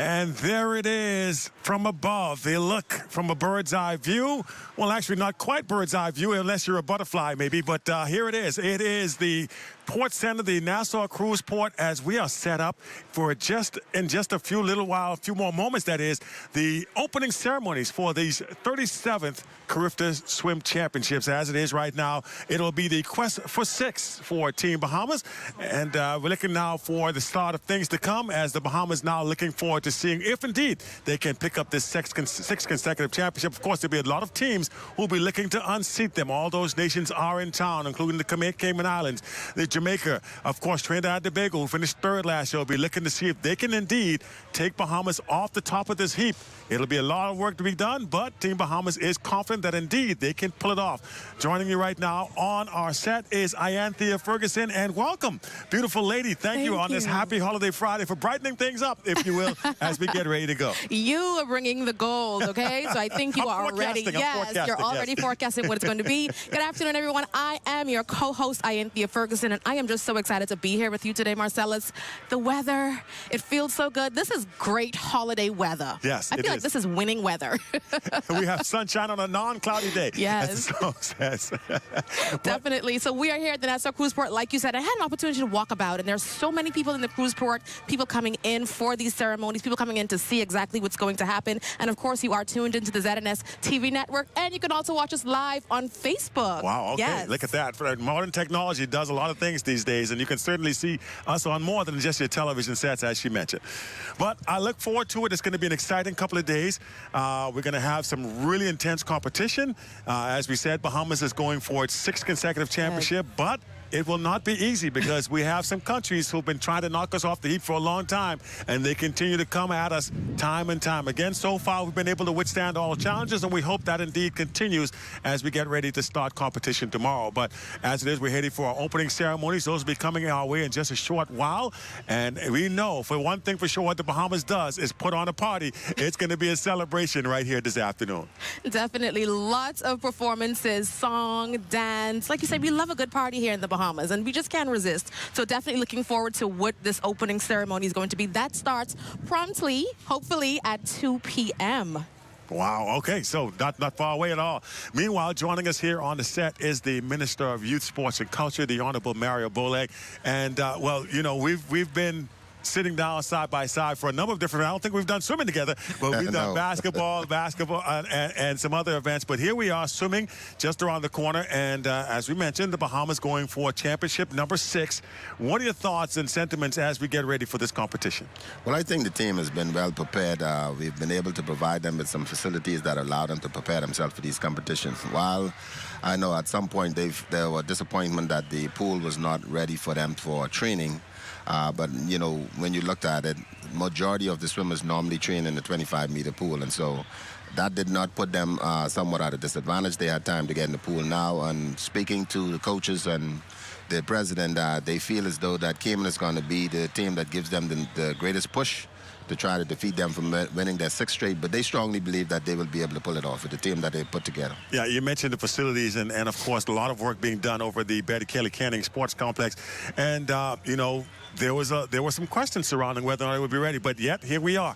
And there it is from above. They look from a bird's eye view. Well, actually, not quite bird's eye view, unless you're a butterfly, maybe. But here it is. It is the Port Center, the Nassau Cruise Port, as we are set up for in just a few more moments, that is, the opening ceremonies for these 37th CARIFTA Swim Championships. As it is right now, it'll be the quest for 6 for Team Bahamas. And we're looking now for the start of things to come, as the Bahamas now looking forward to seeing if indeed they can pick up this sixth consecutive championship. Of course, there'll be a lot of teams who'll be looking to unseat them. All those nations are in town, including the Cayman Islands, the Jamaica, of course, Trinidad and Tobago, who finished third last year, will be looking to see if they can indeed take Bahamas off the top of this heap. It'll be a lot of work to be done, but Team Bahamas is confident that indeed they can pull it off. Joining me right now on our set is Ianthea Ferguson, and welcome, beautiful lady. Thank you on this happy holiday Friday for brightening things up, if you will, as we get ready to go. You are bringing the gold, okay? So I think you are already, you're already forecasting what it's going to be. Good afternoon, everyone. I am your co-host, Ianthea Ferguson, and I am just so excited to be here with you today, Marcellus. The weather, it feels so good. This is great holiday weather. Yes, I feel like this is winning weather. We have sunshine on a non-cloudy day. Yes. As the song says. Definitely. So we are here at the Nassau Cruise Port. Like you said, I had an opportunity to walk about, and there's so many people in the cruise port, people coming in for these ceremonies, people coming in to see exactly what's going to happen. And of course, you are tuned into the ZNS TV network, and you can also watch us live on Facebook. Wow, okay. Yes. Look at that. Modern technology does a lot of things these days, and you can certainly see us on more than just your television sets, as she mentioned. But I look forward to it. It's going to be an exciting couple of days. We're going to have some really intense competition. As we said, Bahamas is going for its 6th consecutive championship, but it will not be easy, because we have some countries who've been trying to knock us off the heap for a long time, and they continue to come at us time and time again. So far, we've been able to withstand all challenges, and we hope that indeed continues as we get ready to start competition tomorrow. But as it is, we're heading for our opening ceremonies. Those will be coming our way in just a short while. And we know, for one thing for sure, what the Bahamas does is put on a party. It's going to be a celebration right here this afternoon. Definitely. Lots of performances, song, dance. Like you said, we love a good party here in the Bahamas, and we just can't resist. So definitely looking forward to what this opening ceremony is going to be. That starts promptly, hopefully, at 2 p.m. Wow, okay, so not far away at all. Meanwhile, joining us here on the set is the Minister of Youth, Sports and Culture, the Honorable Mario Boleg. And, well, you know, we've been sitting down side by side for a number of different, I don't think we've done swimming together, but we've done basketball, and some other events. But here we are, swimming just around the corner. And as we mentioned, the Bahamas going for championship number 6. What are your thoughts and sentiments as we get ready for this competition? Well, I think the team has been well prepared. We've been able to provide them with some facilities that allow them to prepare themselves for these competitions. While I know at some point there were disappointment that the pool was not ready for them for training, but, you know, when you looked at it, majority of the swimmers normally train in the 25-meter pool, and so that did not put them somewhat at a disadvantage. They had time to get in the pool now, and speaking to the coaches and the president, they feel as though that Cayman is going to be the team that gives them the greatest push to try to defeat them from winning their 6th straight, but they strongly believe that they will be able to pull it off with the team that they put together. Yeah, you mentioned the facilities and of course, a lot of work being done over the Betty Kelly Canning Sports Complex. And, you know, there were some questions surrounding whether or not it would be ready, but yet here we are.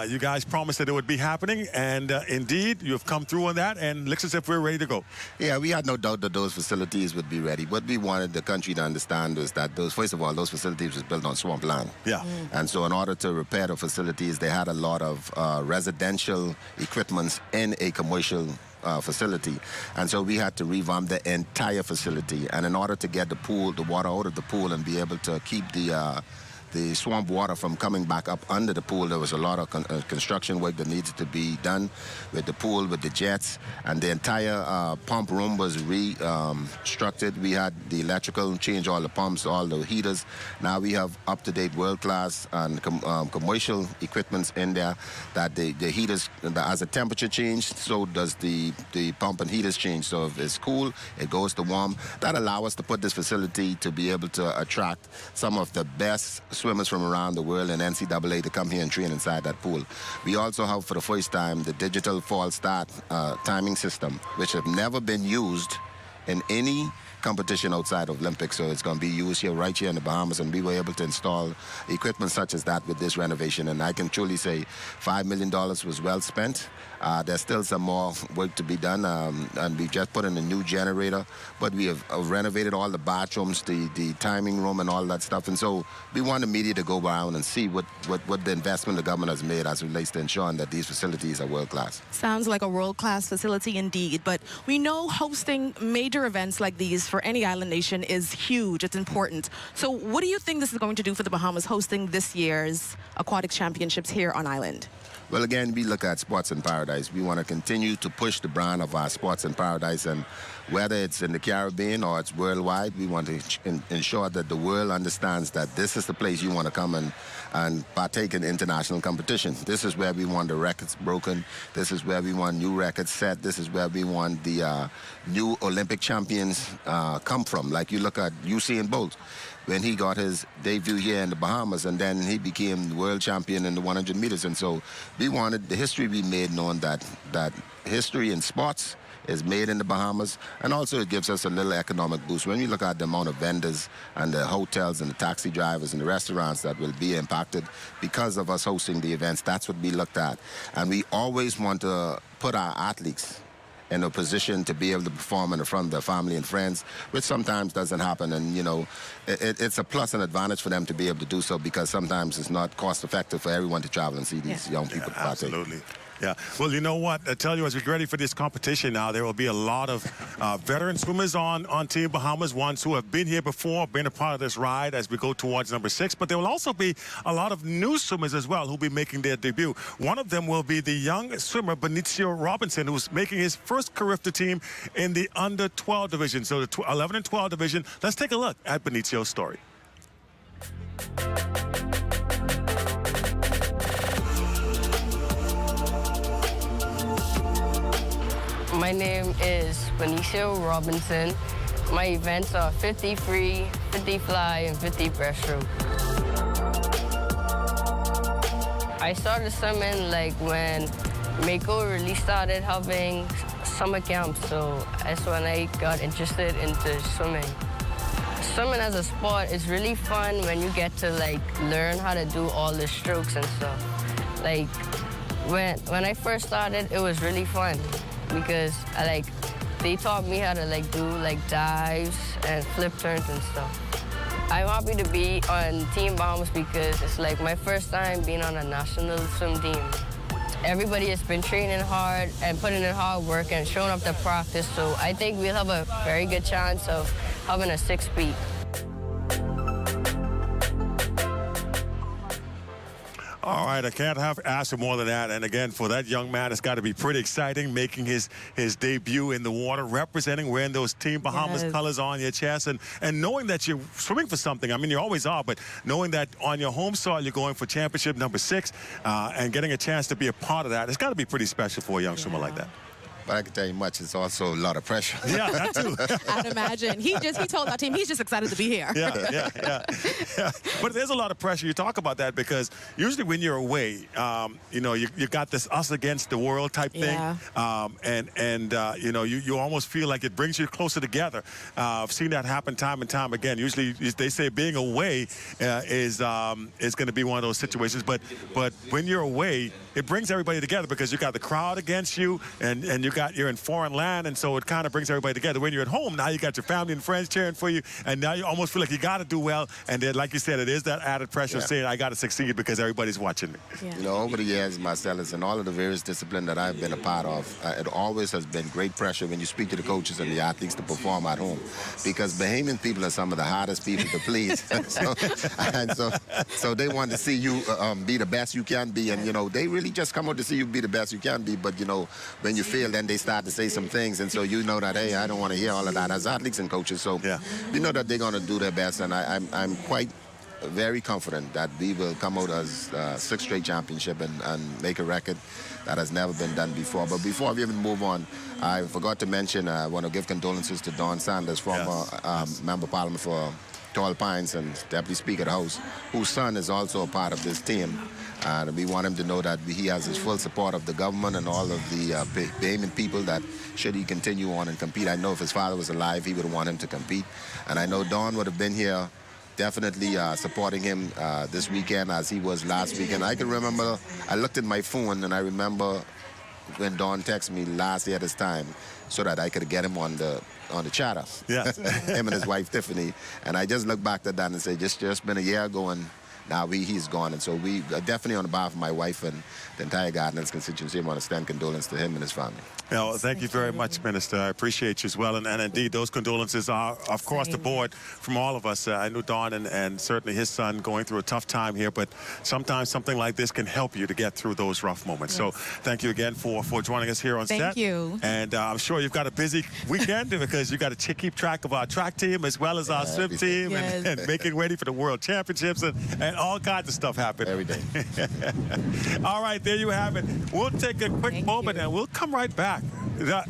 You guys promised that it would be happening, and indeed, you have come through on that, and looks as if we're ready to go. Yeah, we had no doubt that those facilities would be ready. What we wanted the country to understand was that first of all, those facilities was built on swampland. Yeah. And so in order to repair the facilities, they had a lot of residential equipments in a commercial facility, and so we had to revamp the entire facility. And in order to get the water out of the pool and be able to keep the swamp water from coming back up under the pool, there was a lot of construction work that needed to be done with the pool, with the jets, and the entire pump room was restructured. We had the electrical, change all the pumps, all the heaters. Now we have up-to-date world-class and commercial equipments in there that the heaters, as the temperature changed, so does the pump and heaters change. So if it's cool, it goes to warm. That allows us to put this facility to be able to attract some of the best swimmers from around the world and NCAA to come here and train inside that pool. We also have, for the first time, the digital fall start timing system, which have never been used in any competition outside of Olympics, so it's going to be used here, right here in the Bahamas, and we were able to install equipment such as that with this renovation, and I can truly say $5 million was well spent. There's still some more work to be done, and we've just put in a new generator, but we have renovated all the bathrooms, the timing room, and all that stuff, and so we want the media to go around and see what the investment the government has made as it relates to ensuring that these facilities are world-class. Sounds like a world-class facility indeed, but we know hosting major events like these for any island nation is huge, it's important. So what do you think this is going to do for the Bahamas hosting this year's Aquatics Championships here on island? Well, again, we look at Sports in Paradise. We want to continue to push the brand of our Sports in Paradise, and whether it's in the Caribbean or it's worldwide, we want to ensure that the world understands that this is the place you want to come and partake in international competition. This is where we want the records broken. This is where we want new records set. This is where we want the new Olympic champions come from. Like you look at Usain Bolt, when he got his debut here in the Bahamas, and then he became the world champion in the 100 meters. And so we wanted the history we made known that history in sports is made in the Bahamas, and also it gives us a little economic boost. When you look at the amount of vendors and the hotels and the taxi drivers and the restaurants that will be impacted because of us hosting the events, that's what we looked at. And we always want to put our athletes in a position to be able to perform in front of their family and friends, which sometimes doesn't happen. And, you know, it's a plus and advantage for them to be able to do so, because sometimes it's not cost effective for everyone to travel and see these young people partake. Absolutely. Yeah. Well, you know what? I tell you, as we get ready for this competition now, there will be a lot of veteran swimmers on Team Bahamas, ones who have been here before, been a part of this ride as we go towards number 6. But there will also be a lot of new swimmers as well who will be making their debut. One of them will be the young swimmer, Benicio Robinson, who's making his first CARIFTA team in the under 12 division. So the 11 and 12 division. Let's take a look at Benicio's story. My name is Benicio Robinson. My events are 50 free, 50 fly, and 50 breaststroke. I started swimming like when Mako really started having summer camps, so that's when I got interested into swimming. Swimming as a sport is really fun when you get to like learn how to do all the strokes and stuff. Like when I first started, it was really fun, because they taught me how to do dives and flip turns and stuff. I'm happy to be on Team Bahamas because it's like my first time being on a national swim team. Everybody has been training hard and putting in hard work and showing up to practice, so I think we'll have a very good chance of having a 6-peat. All right, I can't have asked for more than that. And again, for that young man, it's got to be pretty exciting, making his debut in the water, representing, wearing those Team Bahamas colors on your chest, and knowing that you're swimming for something. I mean, you always are, but knowing that on your home soil, you're going for championship number 6, and getting a chance to be a part of that, it's got to be pretty special for a young swimmer like that. But I can tell you much, it's also a lot of pressure. Yeah, that too. I'd imagine. He told our team he's just excited to be here. Yeah. But there's a lot of pressure. You talk about that because usually when you're away, you know, you got this us against the world type thing. You know, you almost feel like it brings you closer together. I've seen that happen time and time again. Usually they say being away is going to be one of those situations. But when you're away, it brings everybody together because you got the crowd against you, and you're in foreign land, and so it kind of brings everybody together. When you're at home, now you got your family and friends cheering for you, and now you almost feel like you got to do well. And then, like you said, it is that added pressure of saying I got to succeed because everybody's watching me. You know, over the years, Marcellus, and all of the various disciplines that I've been a part of, it always has been great pressure when you speak to the coaches and the athletes to perform at home, because Bahamian people are some of the hardest people to please. so they want to see you be the best you can be, and you know they really just come out to see you be the best you can be. But you know, when you fail, then they start to say some things, and so you know that, hey, I don't want to hear all of that as athletes and coaches. So we know that they're going to do their best, and I'm quite very confident that we will come out as 6th straight championship and make a record that has never been done before. But before we even move on, I forgot to mention, I want to give condolences to Don Sanders, former Member of Parliament for Tall Pines and Deputy Speaker of the House, whose son is also a part of this team. And we want him to know that he has his full support of the government and all of the Bahamian people, that should he continue on and compete. I know if his father was alive, he would want him to compete. And I know Don would have been here definitely supporting him this weekend as he was last weekend. I can remember, I looked at my phone and I remember when Don texted me last year at this time so that I could get him on the chatter. Yes. Him and his wife, Tiffany. And I just look back at that and say, just been a year ago, and now he's gone. And so we definitely, on behalf of my wife and the entire Gardeners constituency, want to extend condolence to him and his family. Thank you very much, Minister. I appreciate you as well. And indeed, those condolences are across the board from all of us. I knew Don and certainly his son going through a tough time here, but sometimes something like this can help you to get through those rough moments. Yes. So thank you again for joining us here on set. Thank you. And I'm sure you've got a busy weekend because you've got to keep track of our track team as well as our swim team, yes, and making ready for the World Championships and all kinds of stuff happening. Every day. All right, there you have it. We'll take a quick moment and we'll come right back.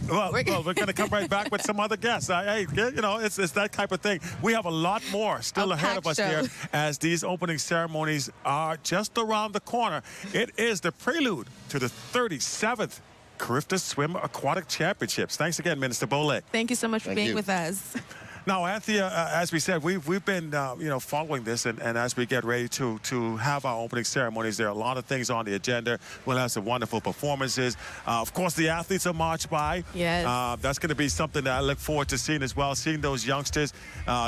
Well, we're going to come right back with some other guests. Hey, you know, it's that type of thing. We have a lot more still ahead of us here as these opening ceremonies are just around the corner. It is the prelude to the 37th CARIFTA Swim Aquatic Championships. Thanks again, Minister Bolek. Thank you so much for being with us. Now, Anthea, as we said, we've been following this, and as we get ready to have our opening ceremonies, there are a lot of things on the agenda. We'll have some wonderful performances. Of course, the athletes are marched by. Yes. That's going to be something that I look forward to seeing as well, seeing those youngsters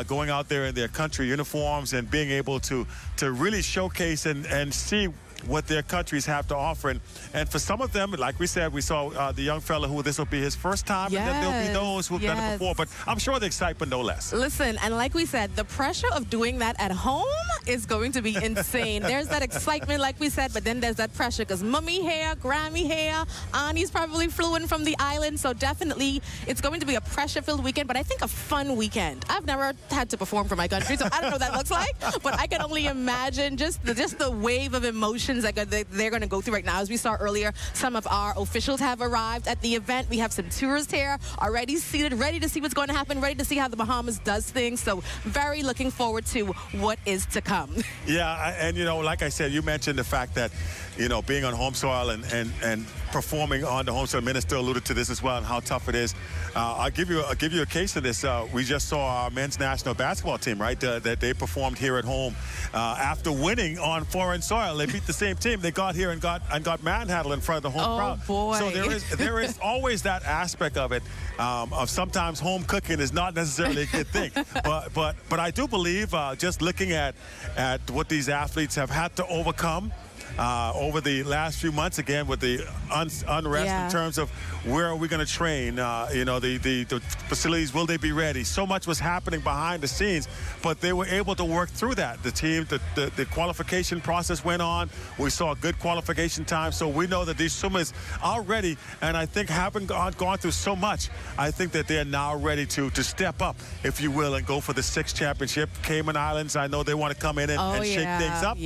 going out there in their country uniforms and being able to really showcase and see what their countries have to offer. And for some of them, like we said, we saw the young fella who this will be his first time, and then there'll be those who've done it before. But I'm sure the excitement no less. Listen, and like we said, the pressure of doing that at home is going to be insane. There's that excitement, like we said, but then there's that pressure because mommy here, Grammy here, Annie's probably flew in from the island. So definitely it's going to be a pressure-filled weekend, but I think a fun weekend. I've never had to perform for my country, so I don't know what that looks like, but I can only imagine just the wave of emotions that they're going to go through right now. As we saw earlier, some of our officials have arrived at the event. We have some tourists here already seated, ready to see what's going to happen, ready to see how the Bahamas does things. So very looking forward to what is to come. Yeah, and you know, like I said, you mentioned the fact that, you know, being on home soil and performing on the home soil. Minister alluded to this as well and how tough it is. I'll give you a case of this. We just saw our men's national basketball team, right? That they performed here at home after winning on foreign soil. They beat the same team. They got here and got manhandled in front of the home crowd. Oh boy! So there is always that aspect of it. Of sometimes home cooking is not necessarily a good thing. But I do believe just looking at what these athletes have had to overcome over the last few months, again, with the unrest in terms of where are we going to train, you know, the facilities, will they be ready? So much was happening behind the scenes, but they were able to work through that. The team, the qualification process went on. We saw a good qualification time, so we know that these swimmers are ready, and I think having gone through so much, I think that they're now ready to step up, if you will, and go for the 6th championship. Cayman Islands, I know they want to come in and shake things up,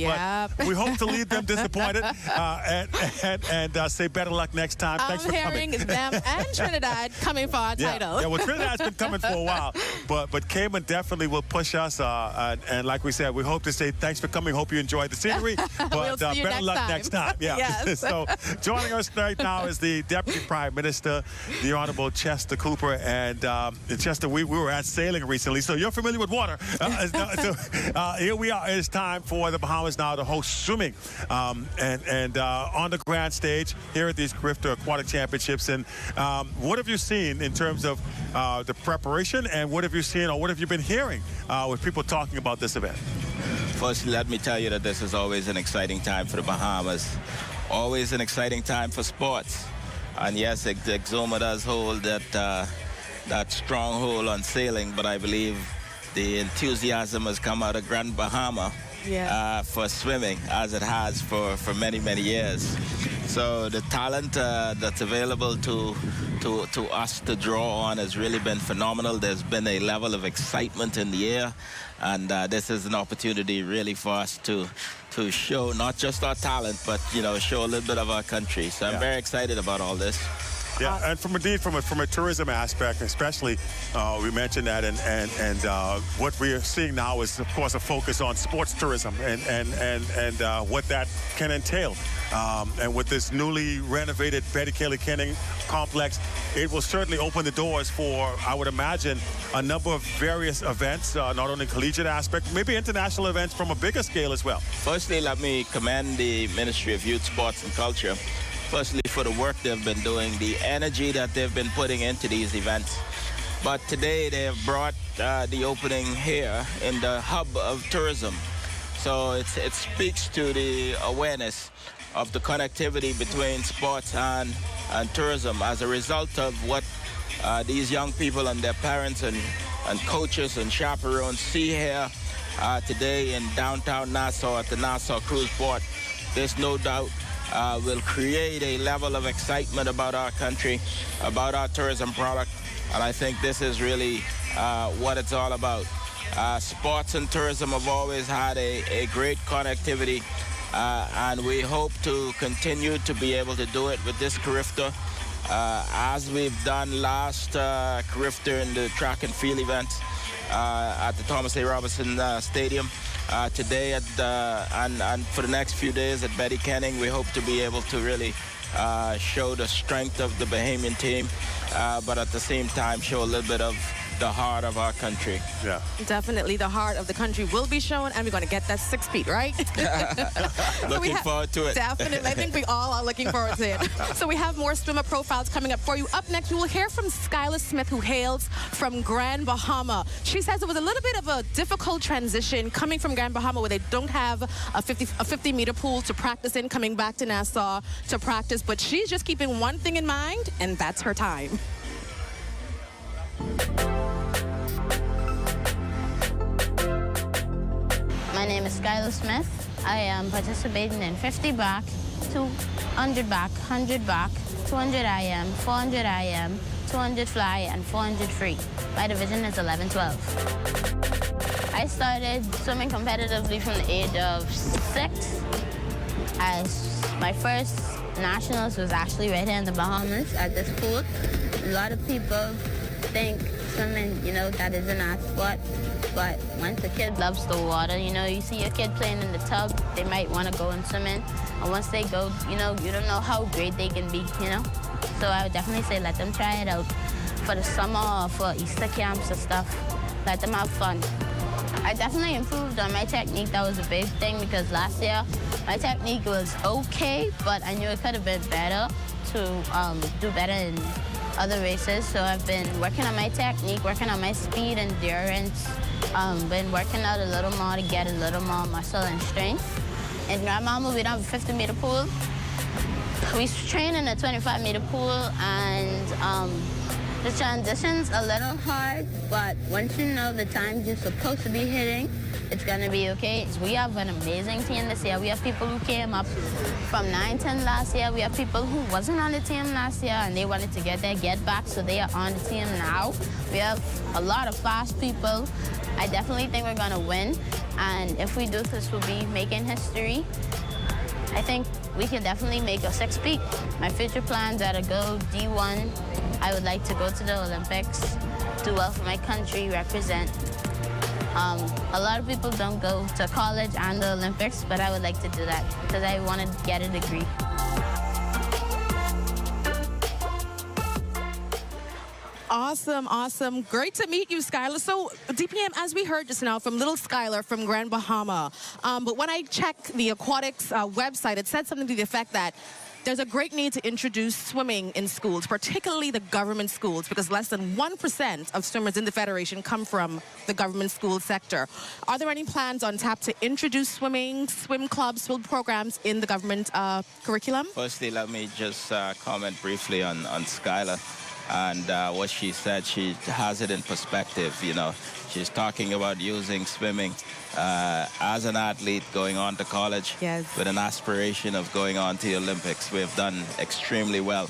but we hope to leave them disappointed and say better luck next time. Thanks for coming. I'm hearing them and Trinidad coming for our title. Yeah, well, Trinidad's been coming for a while, but Cayman definitely will push us. And like we said, we hope to say thanks for coming. Hope you enjoyed the scenery, but better luck next time. Yeah. Yes. So joining us right now is the Deputy Prime Minister, the Honorable Chester Cooper. And Chester, we were at sailing recently, so you're familiar with water. Here we are. It's time for the Bahamas now to host swimming. And on the grand stage here at these CARIFTA Aquatic Championships. And what have you seen in terms of the preparation, and what have you seen or what have you been hearing with people talking about this event? Firstly, let me tell you that this is always an exciting time for the Bahamas, always an exciting time for sports. And yes, Exuma does hold that stronghold on sailing, but I believe the enthusiasm has come out of Grand Bahama. For swimming, as it has for many, many years. So the talent that's available to us to draw on has really been phenomenal. There's been a level of excitement in the air, and this is an opportunity really for us to show not just our talent, but, you know, show a little bit of our country. So I'm very excited about all this. Yeah, and from a tourism aspect, especially, we mentioned that, and what we are seeing now is, of course, a focus on sports tourism and what that can entail. And with this newly renovated Betty Kelly Kenning complex, it will certainly open the doors for, I would imagine, a number of various events, not only collegiate aspect, maybe international events from a bigger scale as well. Firstly, let me commend the Ministry of Youth, Sports and Culture, firstly for the work they've been doing, the energy that they've been putting into these events. But today they have brought the opening here in the hub of tourism. So it speaks to the awareness of the connectivity between sports and tourism as a result of what these young people and their parents and coaches and chaperones see here today in downtown Nassau at the Nassau Cruise Port. There's no doubt will create a level of excitement about our country, about our tourism product, and I think this is really what it's all about. Sports and tourism have always had a great connectivity, and we hope to continue to be able to do it with this CARIFTA, as we've done last CARIFTA in the track and field event at the Thomas A. Robinson Stadium. Today and for the next few days at Betty Kenning, we hope to be able to really show the strength of the Bahamian team, but at the same time show a little bit of the heart of our country. Yeah. Definitely the heart of the country will be shown, and we're going to get that 6 feet, right? Looking forward to it. Definitely. I think we all are looking forward to it. So we have more swimmer profiles coming up for you. Up next, we will hear from Skyla Smith, who hails from Grand Bahama. She says it was a little bit of a difficult transition coming from Grand Bahama, where they don't have a 50-meter pool to practice in, coming back to Nassau to practice. But she's just keeping one thing in mind, and that's her time. My name is Skyla Smith. I am participating in 50 back, 200 back, 100 back, 200 IM, 400 IM, 200 fly, and 400 free. My division is 11-12. I started swimming competitively from the age of 6. My first nationals was actually right here in the Bahamas at this pool. A lot of people think swimming, that is an art sport. But once a kid loves the water, you see a kid playing in the tub, they might want to go and swim in. And once they go, you don't know how great they can be, So I would definitely say let them try it out for the summer or for Easter camps and stuff. Let them have fun. I definitely improved on my technique. That was a big thing because last year my technique was okay, but I knew it could have been better to do better in other races. So I've been working on my technique, working on my speed and endurance. Been working out a little more to get a little more muscle and strength. In Grand Bahama, we don't have a 50-meter pool. We train in a 25-meter pool, and the transition's a little hard, but once you know the times you're supposed to be hitting, it's gonna be okay. We have an amazing team this year. We have people who came up from 9-10 last year. We have people who wasn't on the team last year and they wanted to get their get back, so they are on the team now. We have a lot of fast people. I definitely think we're gonna win, and if we do this, we'll be making history. I think we can definitely make a 6-peak. My future plans are to go D1. I would like to go to the Olympics, do well for my country, represent. A lot of people don't go to college and the Olympics, but I would like to do that because I want to get a degree. Awesome, awesome. Great to meet you, Skyla. So, DPM, as we heard just now from little Skylar from Grand Bahama, but when I checked the aquatics website, it said something to the effect that there's a great need to introduce swimming in schools, particularly the government schools, because less than 1% of swimmers in the Federation come from the government school sector. Are there any plans on tap to introduce swimming, swim clubs, swim programs in the government curriculum? Firstly, let me just comment briefly on Skyla and what she said. She has it in perspective, She's talking about using swimming as an athlete going on to college with an aspiration of going on to the Olympics. We've done extremely well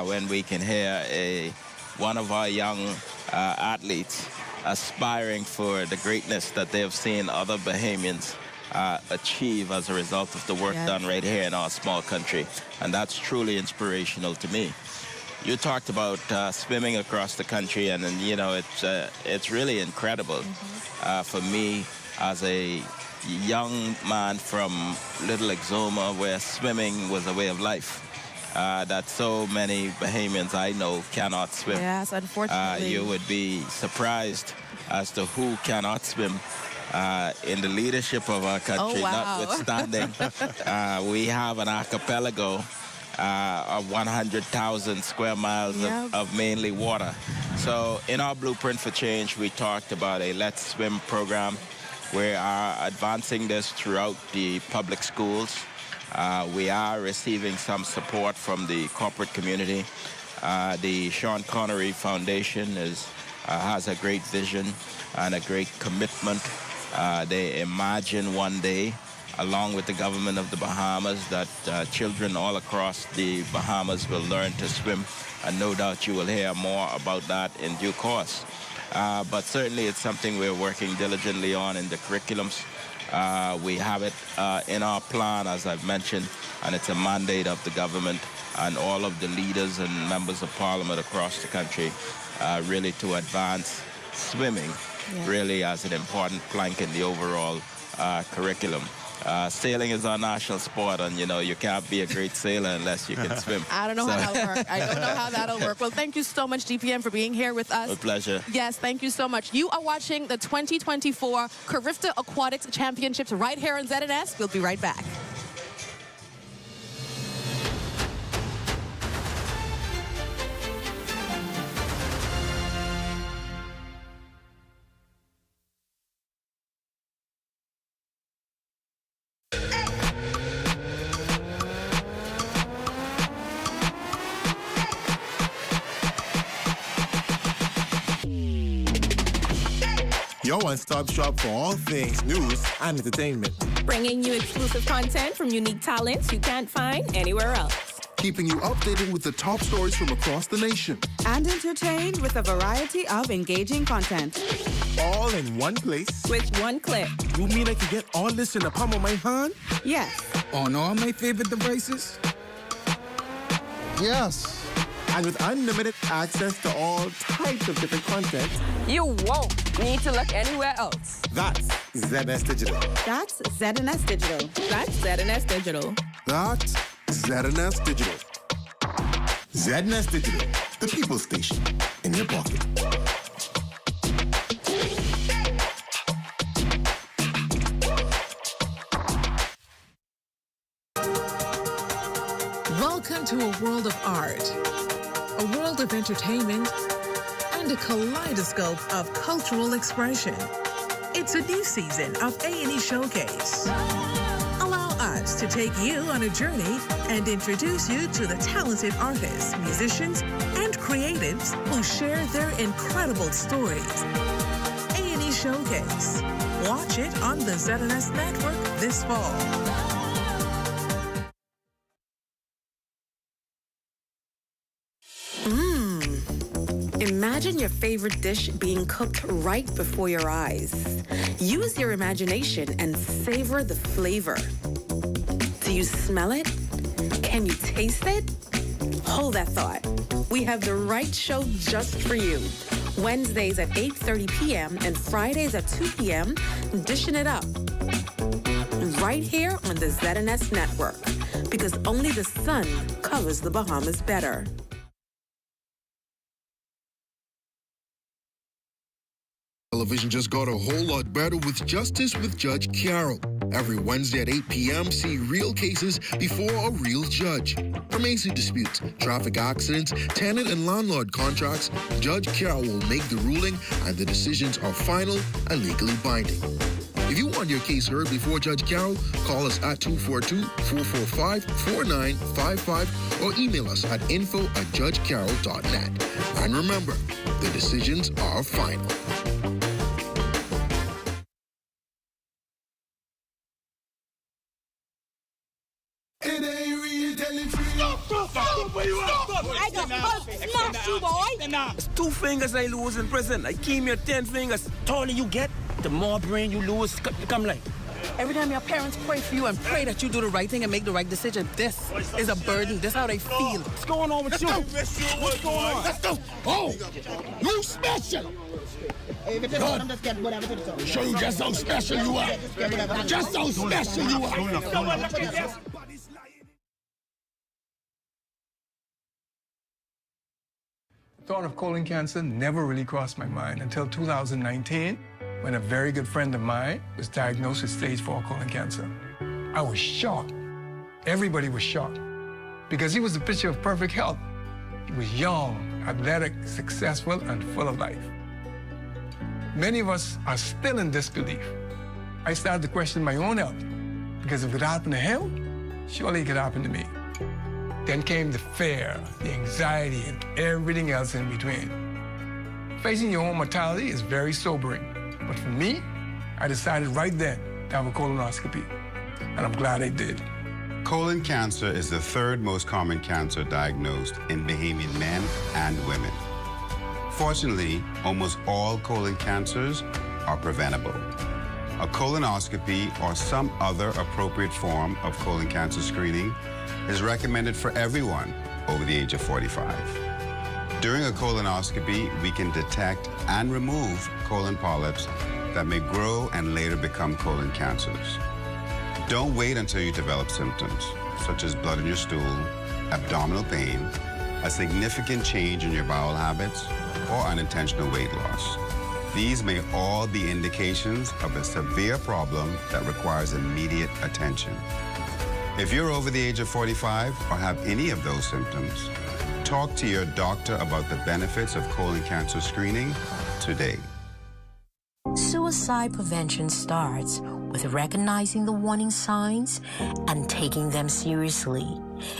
when we can hear one of our young athletes aspiring for the greatness that they have seen other Bahamians achieve as a result of the work done right here in our small country. And that's truly inspirational to me. you talked about swimming across the country, and you know, it's really incredible for me as a young man from Little Exuma, where swimming was a way of life. That so many Bahamians I know cannot swim. Yes, unfortunately. You would be surprised as to who cannot swim. In the leadership of our country, notwithstanding, we have an archipelago of 100,000 square miles of mainly water. So in our Blueprint for Change, we talked about a Let's Swim program. We are advancing this throughout the public schools. We are receiving some support from the corporate community. The Sean Connery Foundation has a great vision and a great commitment. They imagine one day, along with the government of the Bahamas, that children all across the Bahamas will learn to swim. And no doubt you will hear more about that in due course. But certainly it's something we're working diligently on in the curriculums. We have it in our plan, as I've mentioned, and it's a mandate of the government and all of the leaders and members of parliament across the country really to advance swimming really as an important plank in the overall curriculum. Sailing is our national sport, and you know, you can't be a great sailor unless you can swim. I don't know how that'll work. I don't know how that'll work. Well, thank you so much, DPM, for being here with us. A pleasure. Yes, thank you so much. You are watching the 2024 CARIFTA Aquatics Championships right here on ZNS. We'll be right back. Your one-stop shop for all things news and entertainment. Bringing you exclusive content from unique talents you can't find anywhere else. Keeping you updated with the top stories from across the nation. And entertained with a variety of engaging content. All in one place. With one click. You mean I can get all this in the palm of my hand? Yes. On all my favorite devices? Yes. And with unlimited access to all types of different content. You won't need to look anywhere else. That's ZNS Digital. That's ZNS Digital. That's ZNS Digital. That's ZNS Digital. ZNS Digital, the people station in your pocket. Welcome to a world of art, a world of entertainment, and a kaleidoscope of cultural expression. It's a new season of A&E Showcase. Allow us to take you on a journey and introduce you to the talented artists, musicians, and creatives who share their incredible stories. A&E Showcase. Watch it on the ZNS Network this fall. Imagine your favorite dish being cooked right before your eyes. Use your imagination and savor the flavor. Do you smell it? Can you taste it? Hold that thought. We have the right show just for you. Wednesdays at 8:30 p.m. and Fridays at 2 p.m. Dishing it up. Right here on the ZNS Network, because only the sun covers the Bahamas better. Television just got a whole lot better with Justice with Judge Carol. Every Wednesday at 8 p.m., see real cases before a real judge. From AC disputes, traffic accidents, tenant and landlord contracts, Judge Carol will make the ruling and the decisions are final and legally binding. If you want your case heard before Judge Carol, call us at 242-445-4955 or email us at info@judgecarol.net. And remember, the decisions are final. It's 2 fingers I lose in prison. I keep your 10 fingers. The taller you get, the more brain you lose. Come like. Every time your parents pray for you and pray that you do the right thing and make the right decision, this is a burden. This is how they feel. What's going on with you? What's going on? Let's go. Oh, you special. God. Show you just how special you are. Just how special you are. The thought of colon cancer never really crossed my mind until 2019, when a very good friend of mine was diagnosed with stage 4 colon cancer. I was shocked. Everybody was shocked because he was the picture of perfect health. He was young, athletic, successful, and full of life. Many of us are still in disbelief. I started to question my own health because if it happened to him, surely it could happen to me. Then came the fear, the anxiety, and everything else in between. Facing your own mortality is very sobering. But for me, I decided right then to have a colonoscopy, and I'm glad I did. Colon cancer is the third most common cancer diagnosed in Bahamian men and women. Fortunately, almost all colon cancers are preventable. A colonoscopy or some other appropriate form of colon cancer screening is recommended for everyone over the age of 45. During a colonoscopy, we can detect and remove colon polyps that may grow and later become colon cancers. Don't wait until you develop symptoms, such as blood in your stool, abdominal pain, a significant change in your bowel habits, or unintentional weight loss. These may all be indications of a severe problem that requires immediate attention. If you're over the age of 45 or have any of those symptoms, talk to your doctor about the benefits of colon cancer screening today. Suicide prevention starts with recognizing the warning signs and taking them seriously.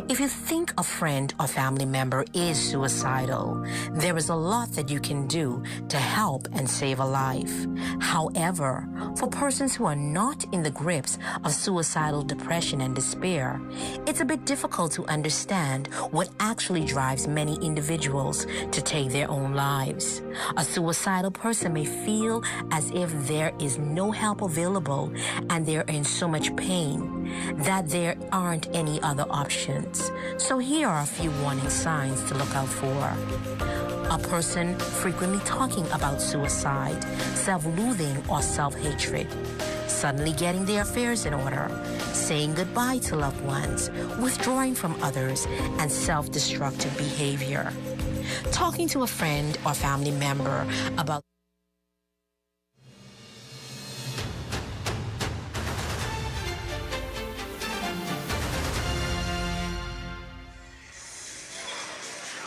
If you think a friend or family member is suicidal, there is a lot that you can do to help and save a life. However, for persons who are not in the grips of suicidal depression and despair, it's a bit difficult to understand what actually drives many individuals to take their own lives. A suicidal person may feel as if there is no help available and they're in so much pain that there aren't any other options. So here are a few warning signs to look out for. A person frequently talking about suicide, self-loathing or self-hatred, suddenly getting their affairs in order, saying goodbye to loved ones, withdrawing from others, and self-destructive behavior. Talking to a friend or family member about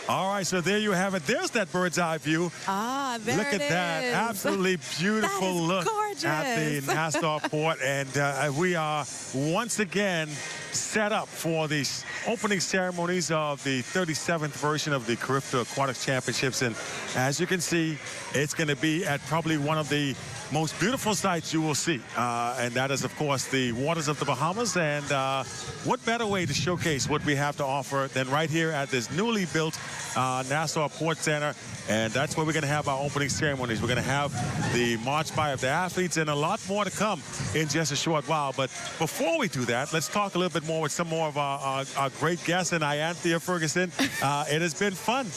All right, so there you have it. There's that bird's eye view. Ah, there Look it at that. is. Absolutely beautiful look gorgeous. at the Nassau Port. And we are once again set up for the opening ceremonies of the 37th version of the CARIFTA Aquatics Championships. And as you can see, it's going to be at probably one of the most beautiful sights you will see. And that is, of course, the waters of the Bahamas. And what better way to showcase what we have to offer than right here at this newly built Nassau Port Center. And that's where we're going to have our opening ceremonies. We're going to have the march by of the athletes and a lot more to come in just a short while. But before we do that, let's talk a little bit more with some more of our great guests. And Anthea Ferguson, it has been fun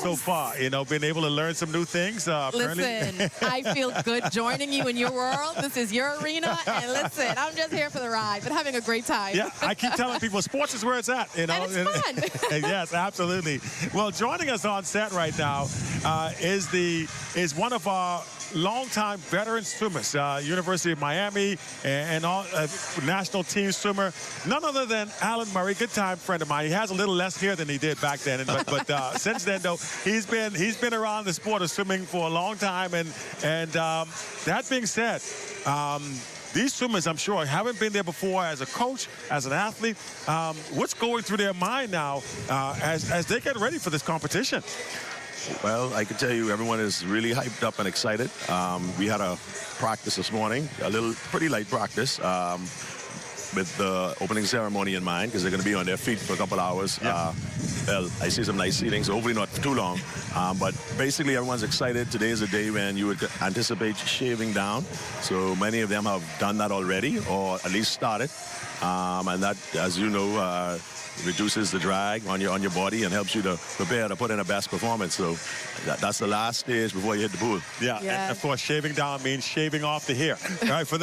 so far. You know, been able to learn some new things. Listen, I feel good joining you in your world. This is your arena. And listen, I'm just here for the ride, but having a great time. Yeah, I keep telling people sports is where it's at. You know, and it's fun. Yes, absolutely. Well, joining us on set right now is one of our longtime veteran swimmers, University of Miami and all national team swimmer, none other than Alan Murray, good time friend of mine. He has a little less hair than he did back then, but since then though, he's been around the sport of swimming for a long time. And that being said, these swimmers, I'm sure, haven't been there before as a coach, as an athlete. What's going through their mind now as they get ready for this competition? Well, I can tell you everyone is really hyped up and excited. We had a practice this morning, pretty light practice. with the opening ceremony in mind, because they're going to be on their feet for a couple hours. Well, I see some nice seating, so hopefully not too long. But basically, everyone's excited. Today is a day when you would anticipate shaving down. So many of them have done that already, or at least started. And that, as you know, reduces the drag on your body and helps you to prepare to put in a best performance. So that's the last stage before you hit the pool. Yeah. And of course, shaving down means shaving off the hair. Right, for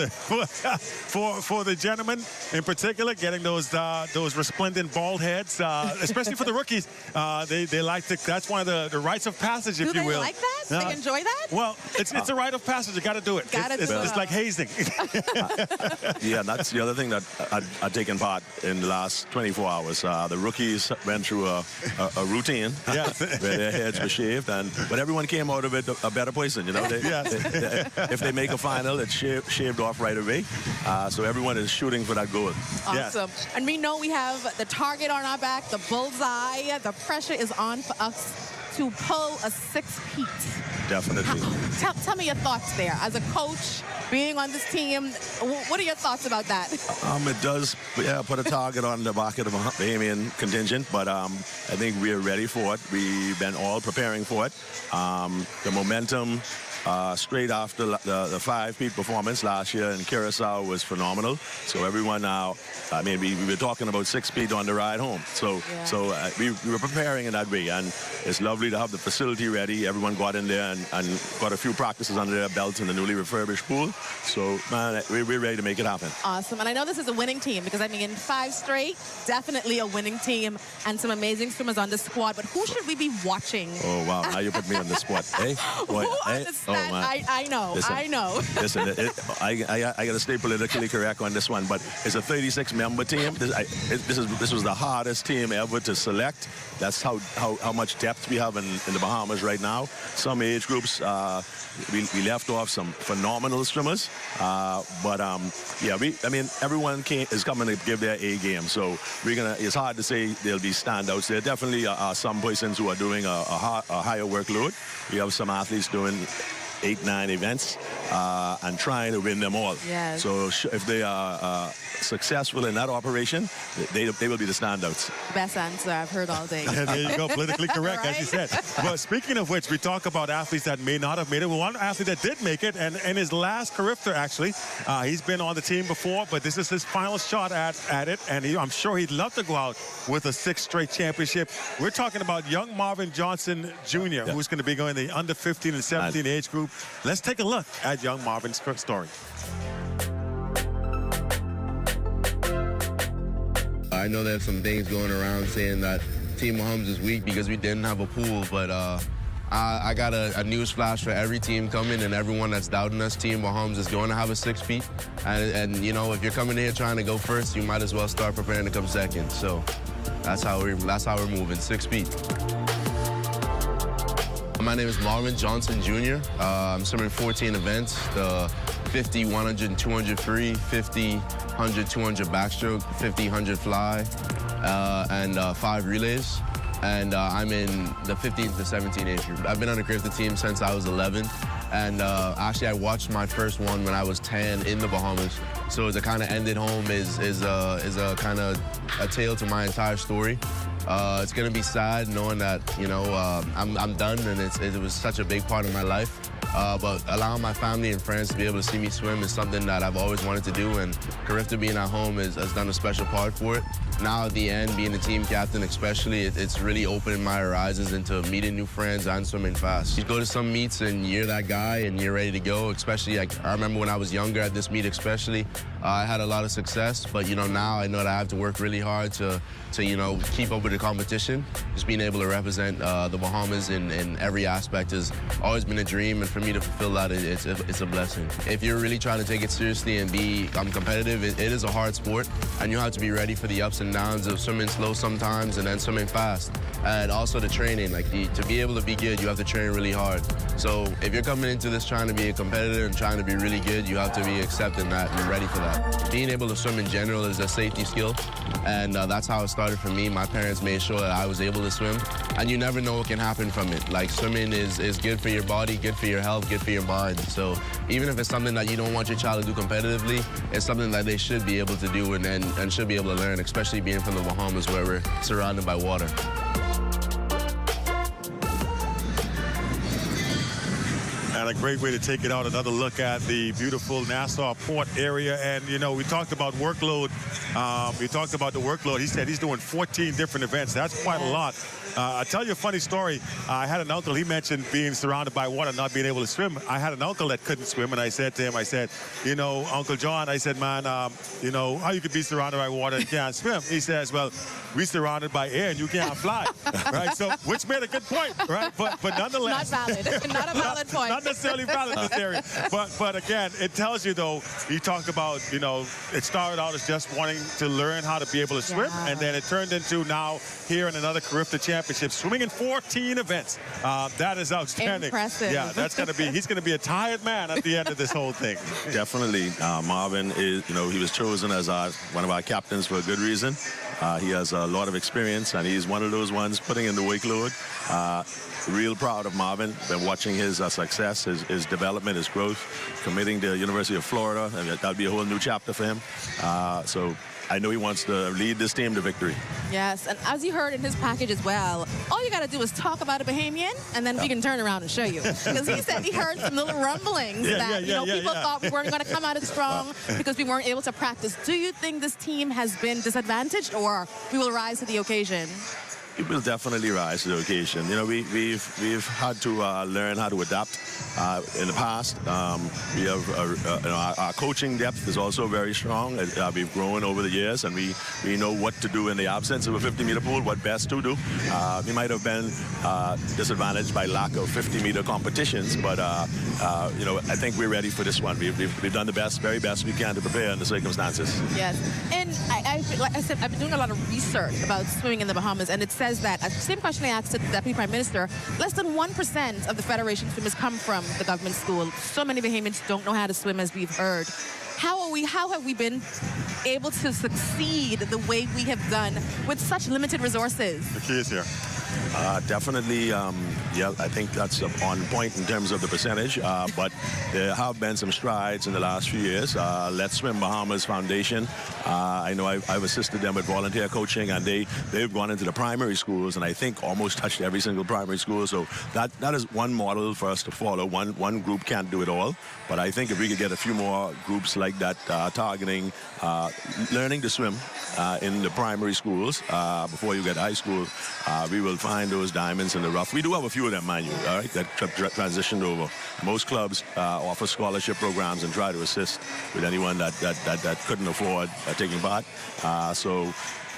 the gentlemen in particular, getting those resplendent bald heads, especially for the rookies, they like to. That's one of the rites of passage, if you will. Do they like that? They enjoy that? Well, it's a rite of passage. You got to do it. It's like hazing. Yeah, that's the other thing that I've taken part in the last 24 hours. The rookies went through a routine where their heads were shaved, but everyone came out of it a better person. You know, if they make a final, it's shaved off right away. So everyone is shooting for that goal. Awesome. Yes. And we know we have the target on our back, the bullseye. The pressure is on for us to pull a 6-peat. Definitely. Tell me your thoughts there. As a coach, being on this team, what are your thoughts about that? It does, put a target on the back of the Bahamian contingent, but I think we're ready for it. We've been all preparing for it. The momentum straight after the 5-peat performance last year in Curacao was phenomenal. So everyone now, I mean, we were talking about 6-peat on the ride home. So we were preparing in that way, and it's lovely to have the facility ready. Everyone got in there and got a few practices under their belts in the newly refurbished pool. So, man, we're ready to make it happen. Awesome. And I know this is a winning team because, I mean, in 5 straight, definitely a winning team and some amazing swimmers on the squad. But who should we be watching? Oh, wow. Now you put me on the spot. Hey? Boy, hey? Oh, man. I know. Listen, I know. Listen, I got to stay politically correct on this one, but it's a 36-member team. This was the hardest team ever to select. That's how much depth we have in the Bahamas right now. Some age groups, we left off some phenomenal swimmers, but I mean, everyone is coming to give their A game. So it's hard to say there'll be standouts. There definitely are some persons who are doing a higher workload. We have some athletes doing 8-9 events and trying to win them all. Yes. So if they are successful in that operation, they will be the standouts. Best answer I've heard all day. There you go, politically correct, as you said. But speaking of which, we talk about athletes that may not have made it. Well, one athlete that did make it, and in his last CARIFTA, actually, he's been on the team before, but this is his final shot at it, and I'm sure he'd love to go out with a 6th straight championship. We're talking about young Marvin Johnson Jr., who's going to be going the under 15 and 17 age group. Let's take a look at young Marvin's story. I know there's some things going around saying that Team Mahomes is weak because we didn't have a pool, but I got a news flash for every team coming and everyone that's doubting us. Team Mahomes is going to have a 6-peat, and you know, if you're coming here trying to go first, you might as well start preparing to come second. So that's how we're moving, 6-peat. My name is Marvin Johnson Jr. I'm swimming 14 events, the 50, 100, and 200 free, 50, 100, 200 backstroke, 50, 100 fly, and 5 relays. And I'm in the 15 to 17 age group. I've been on the CARIFTA team since I was 11. And actually, I watched my first one when I was 10 in the Bahamas. So to kind of end it home is a kind of a tale to my entire story. It's gonna be sad knowing that, you know, I'm done, and it was such a big part of my life. But allowing my family and friends to be able to see me swim is something that I've always wanted to do, and CARIFTA being at home has done a special part for it. Now at the end, being the team captain especially, it's really opened my horizons into meeting new friends and swimming fast. You go to some meets and you're that guy and you're ready to go, especially like, I remember when I was younger at this meet especially, I had a lot of success, but you know, now I know that I have to work really hard to you know, keep up with the competition. Just being able to represent the Bahamas in every aspect has always been a dream, and for me to fulfill that, it's a blessing. If you're really trying to take it seriously and be competitive, it is a hard sport, and you have to be ready for the ups and and downs of swimming slow sometimes and then swimming fast. And also the training, like to be able to be good, you have to train really hard. So if you're coming into this trying to be a competitor and trying to be really good, you have to be accepting that and ready for that. Being able to swim in general is a safety skill, and that's how it started for me. My parents made sure that I was able to swim, and you never know what can happen from it. Like swimming is good for your body, good for your health, good for your mind. So even if it's something that you don't want your child to do competitively, it's something that they should be able to do and should be able to learn, especially being from the Bahamas where we're surrounded by water. And a great way to take it out, another look at the beautiful Nassau Port area. And, you know, we talked about workload. We talked about the workload. He said he's doing 14 different events. That's quite a lot. I'll tell you a funny story. I had an uncle, he mentioned being surrounded by water, not being able to swim. I had an uncle that couldn't swim, and I said to him, I said, you know, Uncle John, I said, man, you know, how you could be surrounded by water and can't swim? He says, well, we're surrounded by air and you can't fly, right? So, which made a good point, right? But nonetheless. Not valid. Not a valid point. Not necessarily valid in this area. But again, it tells you, though, you talked about, you know, it started out as just wanting to learn how to be able to swim, and then it turned into now here in another CARIFTA Championship, swimming in 14 events. That is outstanding. Impressive. Yeah, that's going to be, he's going to be a tired man at the end of this whole thing. Definitely. Marvin is, you know, he was chosen as one of our captains for a good reason. He has a lot of experience, and he's one of those ones putting in the workload. Real proud of Marvin. Been watching his success, his development, his growth, committing to the University of Florida, and that'll be a whole new chapter for him. So I know he wants to lead this team to victory. Yes, and as you heard in his package as well, all you got to do is talk about a Bahamian, and then we can turn around and show you. Because he said he heard some little rumblings that people thought we weren't going to come out as strong because we weren't able to practice. Do you think this team has been disadvantaged, or we will rise to the occasion? It will definitely rise to the occasion. You know, we've had to learn how to adapt. In the past, we have you know, our coaching depth is also very strong. We've grown over the years, and we know what to do in the absence of a 50-meter pool, what best to do. We might have been disadvantaged by lack of 50-meter competitions, but you know, I think we're ready for this one. We've done the best, very best we can to prepare in the circumstances. Yes, and like I said, I've been doing a lot of research about swimming in the Bahamas, and it says that, same question I asked to the Deputy Prime Minister, less than 1% of the Federation swimmers come from the government school. So many Bahamians don't know how to swim, as we've heard. How have we been able to succeed the way we have done with such limited resources? The key is here. Definitely, yeah, I think that's on point in terms of the percentage, but there have been some strides in the last few years. Let's Swim Bahamas Foundation, I know I've assisted them with volunteer coaching, and they've gone into the primary schools, and I think almost touched every single primary school. So that is one model for us to follow. One group can't do it all, but I think if we could get a few more groups like that targeting learning to swim in the primary schools before you get high school, we will find those diamonds in the rough. We do have a few of them, mind you, all right, that transitioned over. Most clubs offer scholarship programs and try to assist with anyone that couldn't afford taking part. So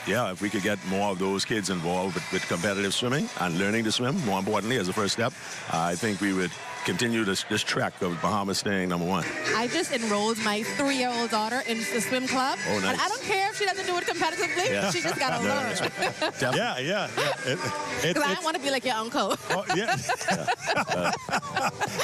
yeah, if we could get more of those kids involved with competitive swimming and learning to swim, more importantly, as a first step, I think we would continue this track of Bahamas staying #1. I just enrolled my 3-year-old daughter in the swim club. Oh, nice. And I don't care if she doesn't do it competitively. Yeah. She just got to learn. Yeah. Because I don't want to be like your uncle. Oh, yeah.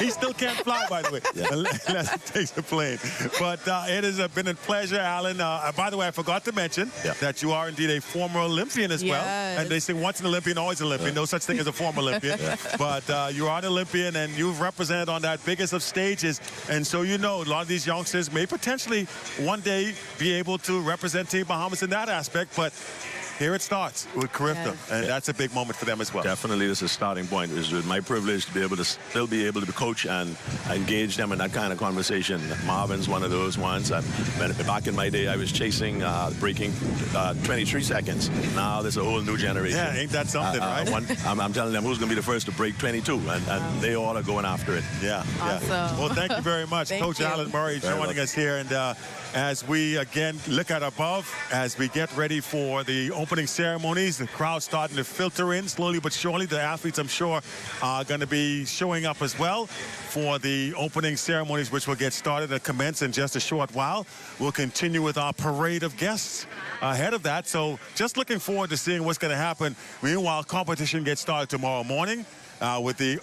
He still can't fly, by the way, unless he takes the plane. But it has been a pleasure, Alan. By the way, I forgot to mention that you are indeed a former Olympian as well. And they say once an Olympian, always an Olympian. No such thing as a former Olympian. But you are an Olympian, and you've represented on that biggest of stages. And so, you know, a lot of these youngsters may potentially one day be able to represent Team Bahamas in that aspect. But here it starts with CARIFTA, and that's a big moment for them as well. Definitely, this is a starting point. It's my privilege to be able to still be able to coach and engage them in that kind of conversation. Marvin's one of those ones. Back in my day, I was chasing breaking 23 seconds. Now there's a whole new generation. Yeah, ain't that something, right? I'm telling them who's going to be the first to break 22, and they all are going after it. Yeah. Awesome. Well, thank you very much, Coach Alan Murray, joining us here. And as we again look at above, as we get ready for the opening opening ceremonies. The crowd's starting to filter in slowly but surely. The athletes, I'm sure, are going to be showing up as well for the opening ceremonies, which will get started and commence in just a short while. We'll continue with our parade of guests ahead of that. So just looking forward to seeing what's going to happen. Meanwhile, competition gets started tomorrow morning with the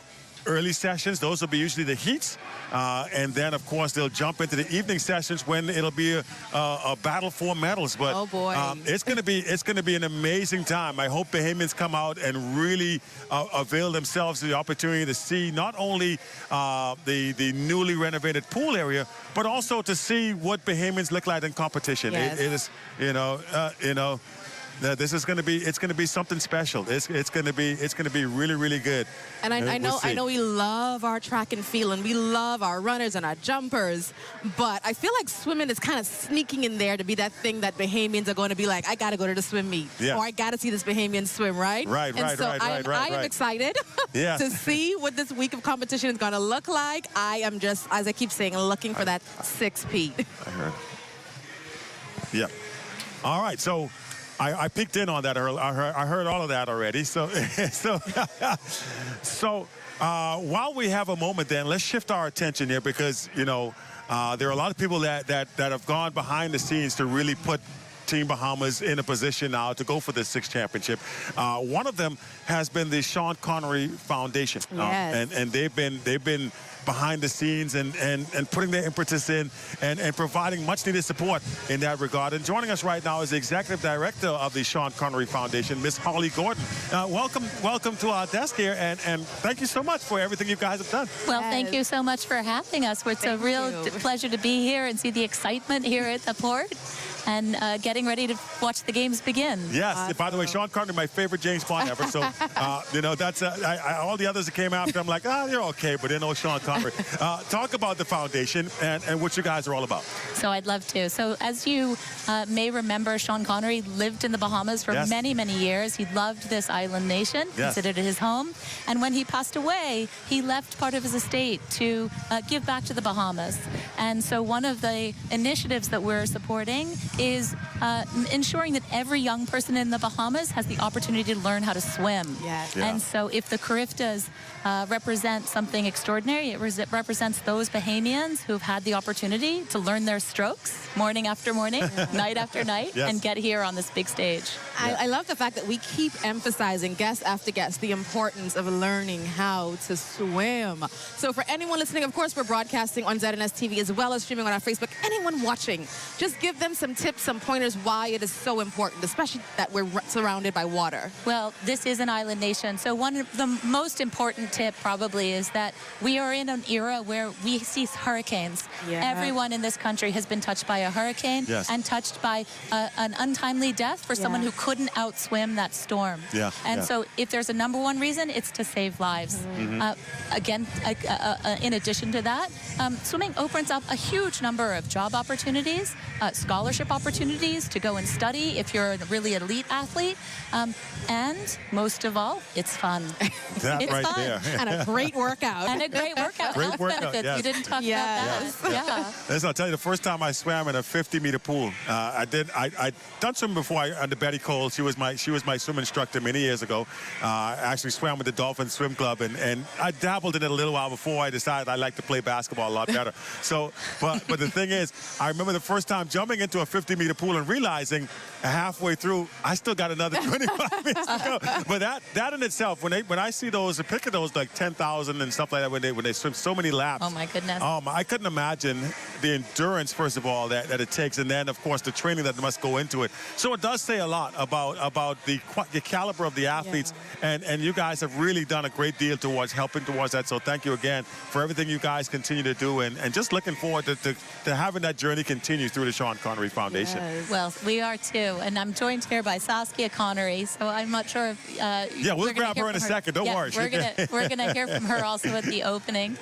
early sessions. Those will be usually the heats. And then, of course, they'll jump into the evening sessions when it'll be a battle for medals. But oh boy, it's going to be an amazing time. I hope Bahamians come out and really avail themselves of the opportunity to see not only the newly renovated pool area, but also to see what Bahamians look like in competition. Yes. It is, this is going to be something special. It's going to be really, really good. And I know we love our track and field, and we love our runners and our jumpers, but I feel like swimming is kind of sneaking in there to be that thing that Bahamians are going to be like, I got to go to the swim meet, or I got to see this Bahamian swim, right? Right. I am excited to see what this week of competition is going to look like. I am just, as I keep saying, looking for that 6P. I heard. Yeah. All right. So I peeked in on that. I heard all of that already. So while we have a moment, then let's shift our attention here, because there are a lot of people that have gone behind the scenes to really put Team Bahamas in a position now to go for the 6th championship. One of them has been the Sean Connery Foundation, yes. And they've been behind the scenes and putting their impetus in and providing much needed support in that regard. And joining us right now is the Executive Director of the Sean Connery Foundation, Miss Holly Gordon. Welcome to our desk here, and thank you so much for everything you guys have done. Well, thank you so much for having us. It's a real pleasure to be here and see the excitement here at the port, and getting ready to watch the games begin. Yes. Awesome. By the way, Sean Connery, my favorite James Bond ever. So, that's all the others that came after. I'm like, they're okay, but they know Sean Connery. Talk about the foundation and what you guys are all about. So I'd love to. So as you may remember, Sean Connery lived in the Bahamas for many, many years. He loved this island nation, considered it his home. And when he passed away, he left part of his estate to give back to the Bahamas. And so one of the initiatives that we're supporting is ensuring that every young person in the Bahamas has the opportunity to learn how to swim. Yes. Yeah. And so if the CARIFTAs represent something extraordinary, it represents those Bahamians who've had the opportunity to learn their strokes morning after morning, night after night, and get here on this big stage. I love the fact that we keep emphasizing, guest after guest, the importance of learning how to swim. So for anyone listening, of course, we're broadcasting on ZNS TV as well as streaming on our Facebook. Anyone watching, just give them some tips, some pointers why it is so important, especially that we're surrounded by water. Well, this is an island nation. So one of the most important tip probably is that we are in an era where we see hurricanes. Everyone in this country has been touched by a hurricane and touched by an untimely death for someone who couldn't outswim that storm. So if there's a #1 reason, it's to save lives. Again, in addition to that, swimming opens up a huge number of job opportunities, scholarship opportunities to go and study if you're a really elite athlete, and most of all, it's fun. It's right fun. there. And a great workout. And a great workout. Great Health workout, benefits. You didn't talk about that. Listen, I'll tell you, the first time I swam in a 50-meter pool, I'd done swimming before under Betty Cole. She was my swim instructor many years ago. I actually swam with the Dolphin Swim Club, and I dabbled in it a little while before I decided I like to play basketball a lot better. So, but the thing is, I remember the first time jumping into a 50-meter pool and realizing halfway through, I still got another 25 minutes to go. But that in itself, when I see those, a pic of those like 10,000 and stuff like that, when they swim so many laps. Oh my goodness. I couldn't imagine the endurance, first of all, that it takes, and then of course the training that must go into it. So it does say a lot about the caliber of the athletes, and you guys have really done a great deal towards helping towards that. So thank you again for everything you guys continue to do, and just looking forward to having that journey continue through the Sean Connery Foundation. Well, we are too, and I'm joined here by Saskia Connery, so I'm not sure if we'll grab her in a second. Don't worry. We're gonna hear from her also at the opening.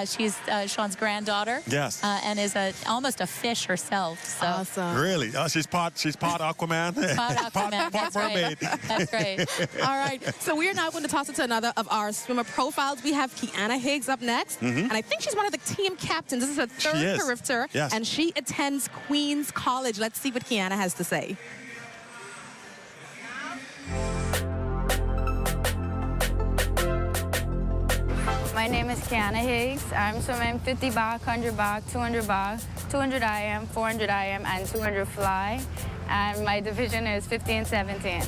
She's Sean's granddaughter. Yes. And is almost a fish herself. So. Awesome. Really? She's part Aquaman. Part Aquaman. part mermaid. That's great. All right. So we are now going to toss it to another of our swimmer profiles. We have Kyana Higgs up next, and I think she's one of the team captains. This is her third CARIFTA, and she attends Queens College. Let's see what Kyana has to say. name is Kyana Higgs. I'm swimming 50 back, 100 back, 200 back, 200 IM, 400 IM, and 200 fly. And my division is 15, 17.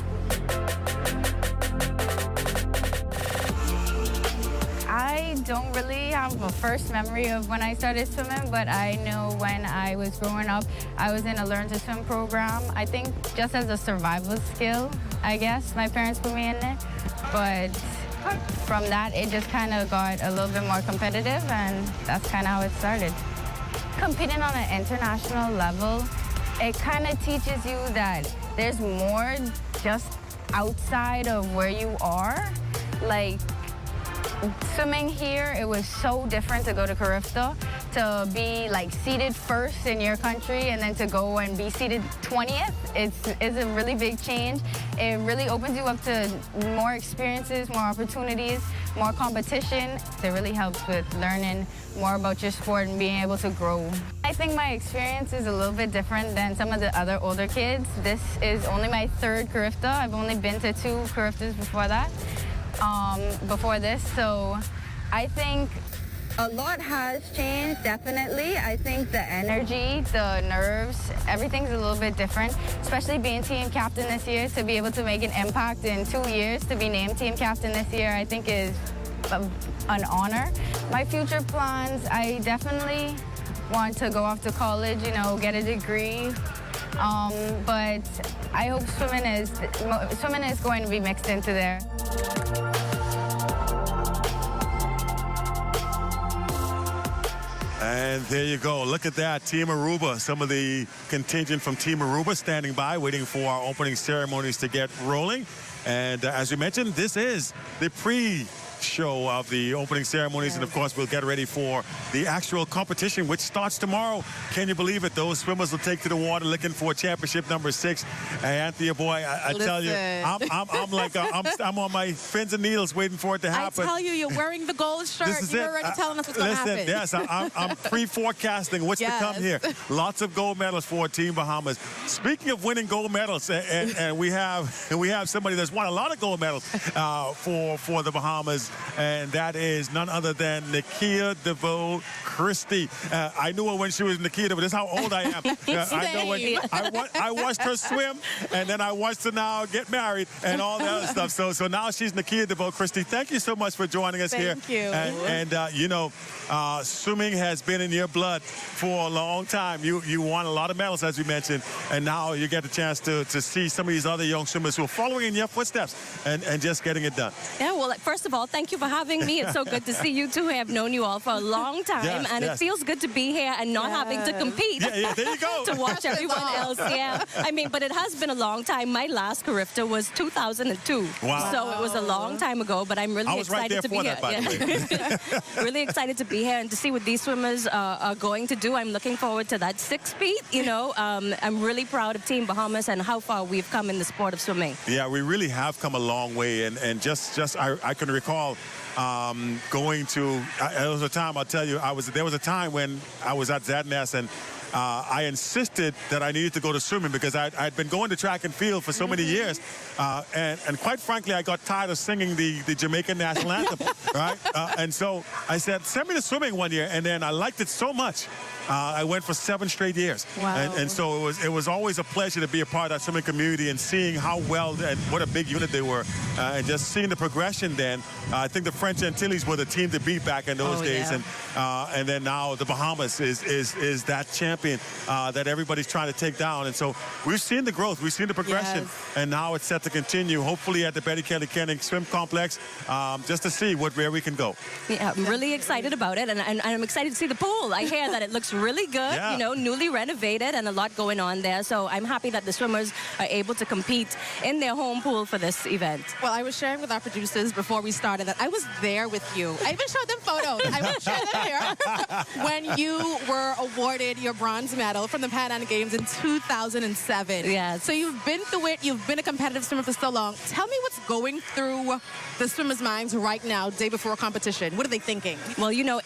I don't really have a first memory of when I started swimming, but I know when I was growing up, I was in a Learn to Swim program. I think just as a survival skill, I guess, my parents put me in there. But from that, it just kind of got a little bit more competitive, and that's kind of how it started. Competing on an international level, it kind of teaches you that there's more just outside of where you are. Like, swimming here, it was so different to go to CARIFTA, to be like seated first in your country and then to go and be seated 20th. It's a really big change. It really opens you up to more experiences, more opportunities, more competition. It really helps with learning more about your sport and being able to grow. I think my experience is a little bit different than some of the other older kids. This is only my third CARIFTA. I've only been to 2 CARIFTAs before that. Before this, so I think a lot has changed, definitely. I think the energy, the nerves, everything's a little bit different, especially being team captain this year. To be able to make an impact in 2 years, to be named team captain this year, I think is an honor. My future plans, I definitely want to go off to college, you know, get a degree. But I hope swimming is going to be mixed into there. And there you go. Look at that. Team Aruba. Some of the contingent from Team Aruba standing by, waiting for our opening ceremonies to get rolling. And as we mentioned, this is the pre-show of the opening ceremonies. And of course, we'll get ready for the actual competition, which starts tomorrow. Can you believe it? Those swimmers will take to the water looking for championship number 6. And Anthea, boy, I tell you, I'm on my pins and needles waiting for it to happen. I tell you, you're wearing the gold shirt. You're already telling us what's going to happen. Yes, I'm pre-forecasting what's to come here. Lots of gold medals for Team Bahamas. Speaking of winning gold medals, and we have somebody that's won a lot of gold medals for the Bahamas, and that is none other than Nakia DeVoe Christie. I knew her when she was Nakia DeVoe. This is how old I am. I know when I watched her swim, and then I watched her now get married and all that other stuff. So now she's Nakia DeVoe Christie. Thank you so much for joining us here. Thank you. And you know, swimming has been in your blood for a long time. You won a lot of medals, as we mentioned, and now you get the chance to see some of these other young swimmers who are following in your footsteps and just getting it done. Yeah, well, first of all, thank you for having me. It's so good to see you two. I have known you all for a long time, and it feels good to be here and not having to compete. Yeah, there you go. To watch everyone else. Yeah, I mean, but it has been a long time. My last CARIFTA was 2002. Wow. So it was a long time ago, but I'm really excited to be here. Really excited to be here and to see what these swimmers are going to do. I'm looking forward to that 6 feet. You know, I'm really proud of Team Bahamas and how far we've come in the sport of swimming. Yeah, we really have come a long way, and just I can recall going to. There was a time, I'll tell you, there was a time when I was at ZNS and I insisted that I needed to go to swimming because I'd been going to track and field for so many years, and quite frankly, I got tired of singing the Jamaican national anthem, right? And so I said, send me to swimming one year, and then I liked it so much. I went for 7 straight years. Wow. And so it was always a pleasure to be a part of that swimming community and seeing how well and what a big unit they were, and just seeing the progression then. I think the French Antilles were the team to beat back in those days, and then now the Bahamas is that champion that everybody's trying to take down. And so we've seen the growth, we've seen the progression, and now it's set to continue, hopefully at the Betty Kelly Kenning Swim Complex, just to see where we can go. Yeah, I'm really excited about it, and I'm excited to see the pool. I hear that it looks really good, you know, newly renovated and a lot going on there. So I'm happy that the swimmers are able to compete in their home pool for this event. Well, I was sharing with our producers before we started that I was there with you. I even showed them photos. I will share them here. When you were awarded your bronze medal from the Pan Am Games in 2007. Yeah. So you've been through it. You've been a competitive swimmer for so long. Tell me what's going through the swimmers' minds right now, day before competition. What are they thinking? Well, you know,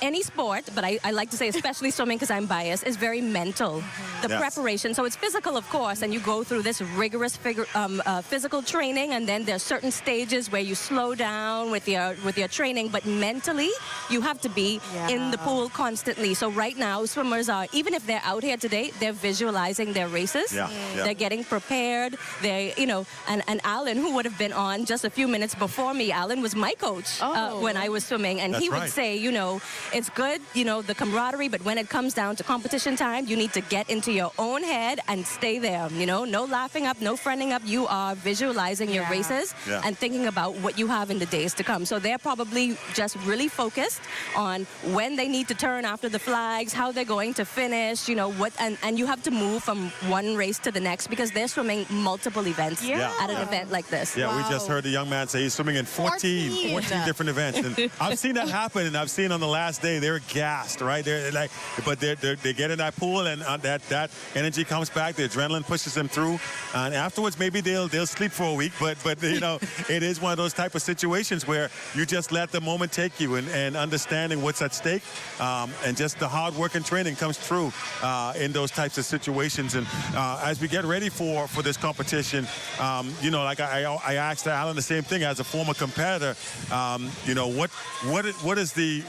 any sport, but I like to say especially swimming because I'm biased, is very mental. the preparation. So it's physical, of course, and you go through this rigorous physical training, and then there's certain stages where you slow down with your training, but mentally, you have to be in the pool constantly. So right now, swimmers are, even if they're out here today, they're visualizing their races. They're getting prepared. They, you know, and Alan, who would have been on just a few minutes before me, Alan was my coach when I was swimming, and he would say, you know, it's good, you know, the camaraderie, but when it comes down to competition time, you need to get into your own head and stay there. You know, no laughing up, no friending up. You are visualizing your races and thinking about what you have in the days to come. So they're probably just really focused on when they need to turn after the flags, how they're going to finish, you know, what, and you have to move from one race to the next because they're swimming multiple events at an event like this. Yeah, we just heard the young man say he's swimming in 14 different events. And I've seen that happen, and I've seen on the last day, they're gassed, right? They're like, but they get in that pool, and that energy comes back, the adrenaline pushes them through, and afterwards maybe they'll sleep for a week, but you know, it is one of those type of situations where you just let the moment take you, and understanding what's at stake, and just the hard work and training comes through in those types of situations. And as we get ready for this competition, you know, like I asked Alan the same thing as a former competitor. You know, what is the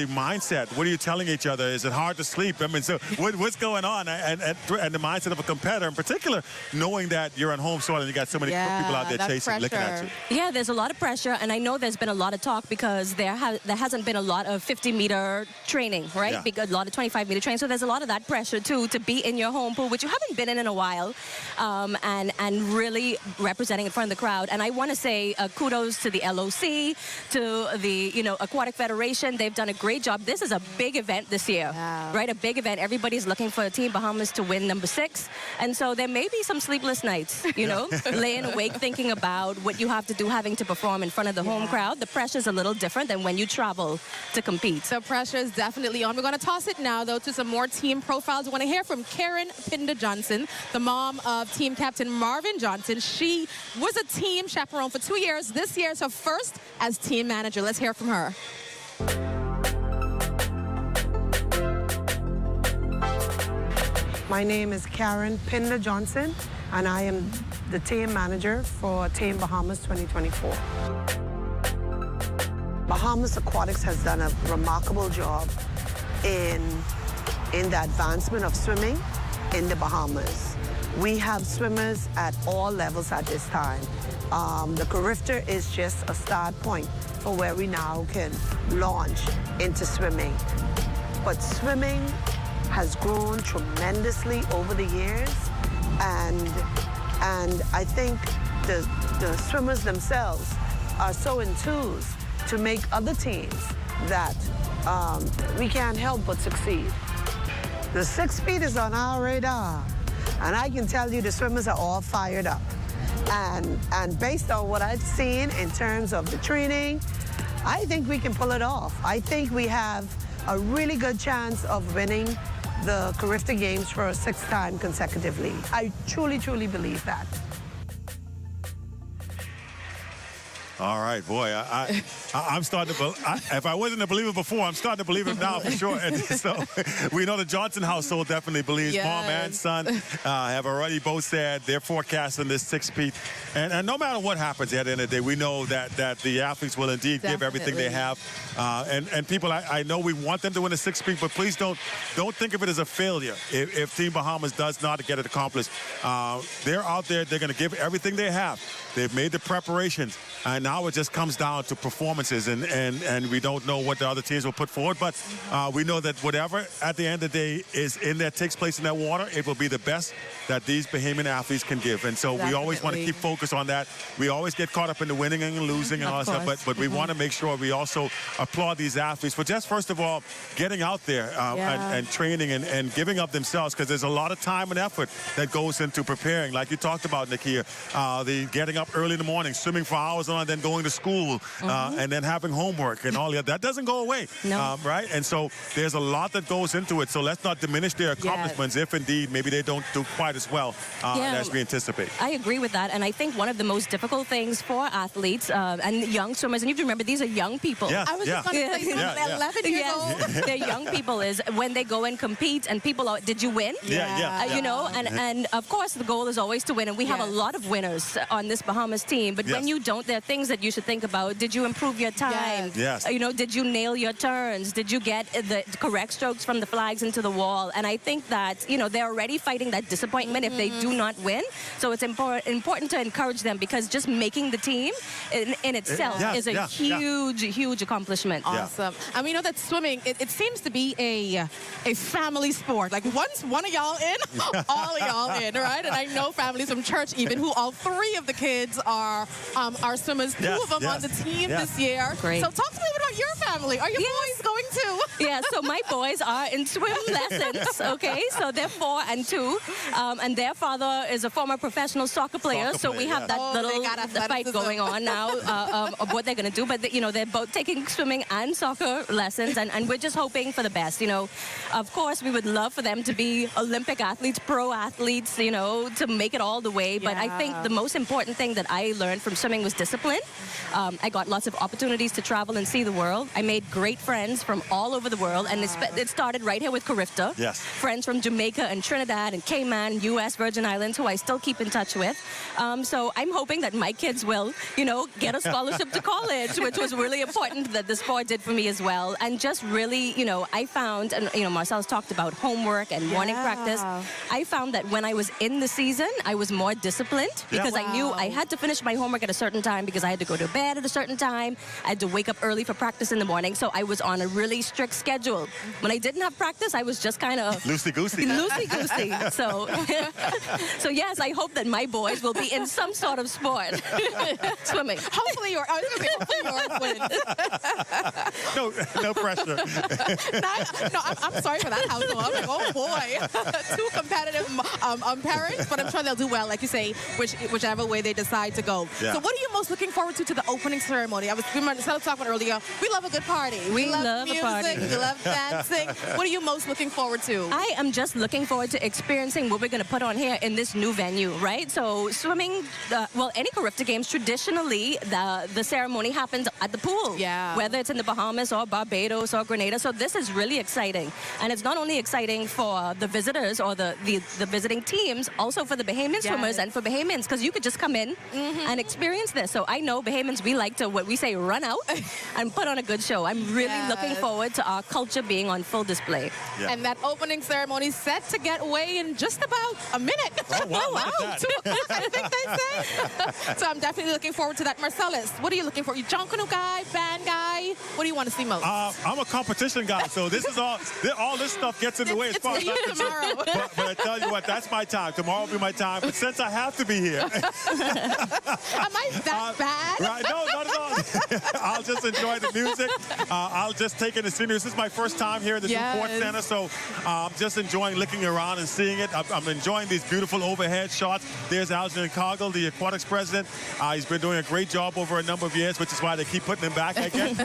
mindset? What are you telling each other? Is it hard to sleep? I mean, so what's going on? And the mindset of a competitor in particular, knowing that you're on home soil and you got so many people out there chasing, looking at you. Yeah, there's a lot of pressure, and I know there's been a lot of talk because there hasn't been a lot of 50-meter training, right? Because a lot of 25-meter training. So there's a lot of that pressure too to be in your home pool, which you haven't been in a while, and really representing in front of the crowd. And I want to say kudos to the LOC, to the Aquatic Federation. They've done a great job. This is a big event this year, right? A big event. Everybody's looking for Team Bahamas to win number 6, and so there may be some sleepless nights, you know, laying awake thinking about what you have to do, having to perform in front of the home crowd. The pressure's a little different than when you travel to compete. The pressure is definitely on. We're going to toss it now, though, to some more team profiles. We want to hear from Karen Pinda-Johnson, the mom of team captain Marvin Johnson. She was a team chaperone for 2 years. This year is her first as team manager. Let's hear from her. My name is Karen Pinda-Johnson, and I am the team manager for Team Bahamas 2024. Bahamas Aquatics has done a remarkable job in the advancement of swimming in the Bahamas. We have swimmers at all levels at this time. The CARIFTA is just a start point for where we now can launch into swimming. But swimming has grown tremendously over the years, and I think the swimmers themselves are so enthused to make other teams that we can't help but succeed. The 6 feet is on our radar, and I can tell you the swimmers are all fired up. And based on what I've seen in terms of the training, I think we can pull it off. I think we have a really good chance of winning the CARIFTA Games for a 6th time consecutively. I truly, truly believe that. All right, boy, I'm starting to believe. If I wasn't a believer before, I'm starting to believe it now for sure. And so we know the Johnson household definitely believes. Mom and son have already both said they're forecasting this 6 feet. And no matter what happens at the end of the day, we know that the athletes will indeed give everything they have. And people, I know we want them to win a 6 feet, but please don't think of it as a failure if Team Bahamas does not get it accomplished. They're out there. They're going to give everything they have. They've made the preparations, and now it just comes down to performances, and we don't know what the other teams will put forward, but we know that whatever at the end of the day is in there, takes place in that water, it will be the best that these Bahamian athletes can give. And so we always want to keep focus on that. We always get caught up in the winning and losing and all that stuff, but we want to make sure we also applaud these athletes for just, first of all, getting out there and training and giving up themselves, because there's a lot of time and effort that goes into preparing, like you talked about, Nakia, the getting up early in the morning, swimming for hours on, then then going to school, and then having homework and all that. That doesn't go away, right? And so there's a lot that goes into it. So let's not diminish their accomplishments if indeed maybe they don't do quite as well as we anticipate. I agree with that. And I think one of the most difficult things for athletes and young swimmers, and you have to remember, these are young people. Yes, I was just going to say, 11 years old. They're young people is when they go and compete and people are, did you win? You know, and of course the goal is always to win. And we have a lot of winners on this Bahamas team. But when you don't, there are things that you should think about. Did you improve your time? You know, did you nail your turns? Did you get the correct strokes from the flags into the wall? And I think that, you know, they're already fighting that disappointment if they do not win. So it's important to encourage them, because just making the team in itself is a huge accomplishment. Awesome. And we know that swimming, it seems to be a family sport. Like once one of y'all in, all of y'all in, right? And I know families from church even who all three of the kids are swimmers. Two of them on the team this year. Great. So talk to me about your family. Are your boys going to? Yeah, so my boys are in swim lessons, okay? So they're 4 and 2. And their father is a former professional soccer player. So we have that little fight going on now of what they're going to do. But, you know, they're both taking swimming and soccer lessons. And we're just hoping for the best, you know. Of course, we would love for them to be Olympic athletes, pro athletes, you know, to make it all the way. But I think the most important thing that I learned from swimming was discipline. I got lots of opportunities to travel and see the world. I made great friends from all over the world. And it started right here with CARIFTA. Yes. Friends from Jamaica and Trinidad and Cayman, U.S., Virgin Islands, who I still keep in touch with. So I'm hoping that my kids will, you know, get a scholarship to college, which was really important that the sport did for me as well. And just really, you know, I found, and, you know, Marcel's talked about homework and morning practice. I found that when I was in the season, I was more disciplined because I knew I had to finish my homework at a certain time because I had to go to bed at a certain time. I had to wake up early for practice in the morning. So I was on a really strict schedule. When I didn't have practice, I was just kind of loosey-goosey. Loosey-goosey. So, so yes, I hope that my boys will be in some sort of sport. Swimming. Hopefully yours wins. No pressure. No, I'm sorry for that household. I'm like, oh boy, 2 competitive parents, but I'm sure they'll do well, like you say, whichever way they decide to go. So what are you most looking forward to the opening ceremony? We were talking about earlier, we love a good party. We love music, a party. We love dancing. What are you most looking forward to? I am just looking forward to experiencing what we're going to put on here in this new venue, right? So swimming, well, any CARIFTA games, traditionally, the ceremony happens at the pool. Whether it's in the Bahamas or Barbados or Grenada. So this is really exciting. And it's not only exciting for the visitors or the visiting teams, also for the Bahamian swimmers and for Bahamians, because you could just come in and experience this. So I know Bahamians, we like to, what we say, run out and put on a good show. I'm really looking forward to our culture being on full display. And that opening ceremony is set to get away in just about a minute. Oh, wow. 2 o'clock, I think they said. So I'm definitely looking forward to that. Marcellus, what are you looking for? You junk canoe guy, band guy? What do you want to see most? I'm a competition guy, so this is all this stuff gets in the way as far as I'm concerned. But I tell you what, that's my time. Tomorrow will be my time. But since I have to be here. Am I that bad? Right, no, not at all. I'll just enjoy the music. I'll just take in the scenery. This is my first time here in the Newport Center, so I'm just enjoying looking around and seeing it. I'm enjoying these beautiful overhead shots. There's Algernon Cargill, the aquatics president. He's been doing a great job over a number of years, which is why they keep putting him back, I guess.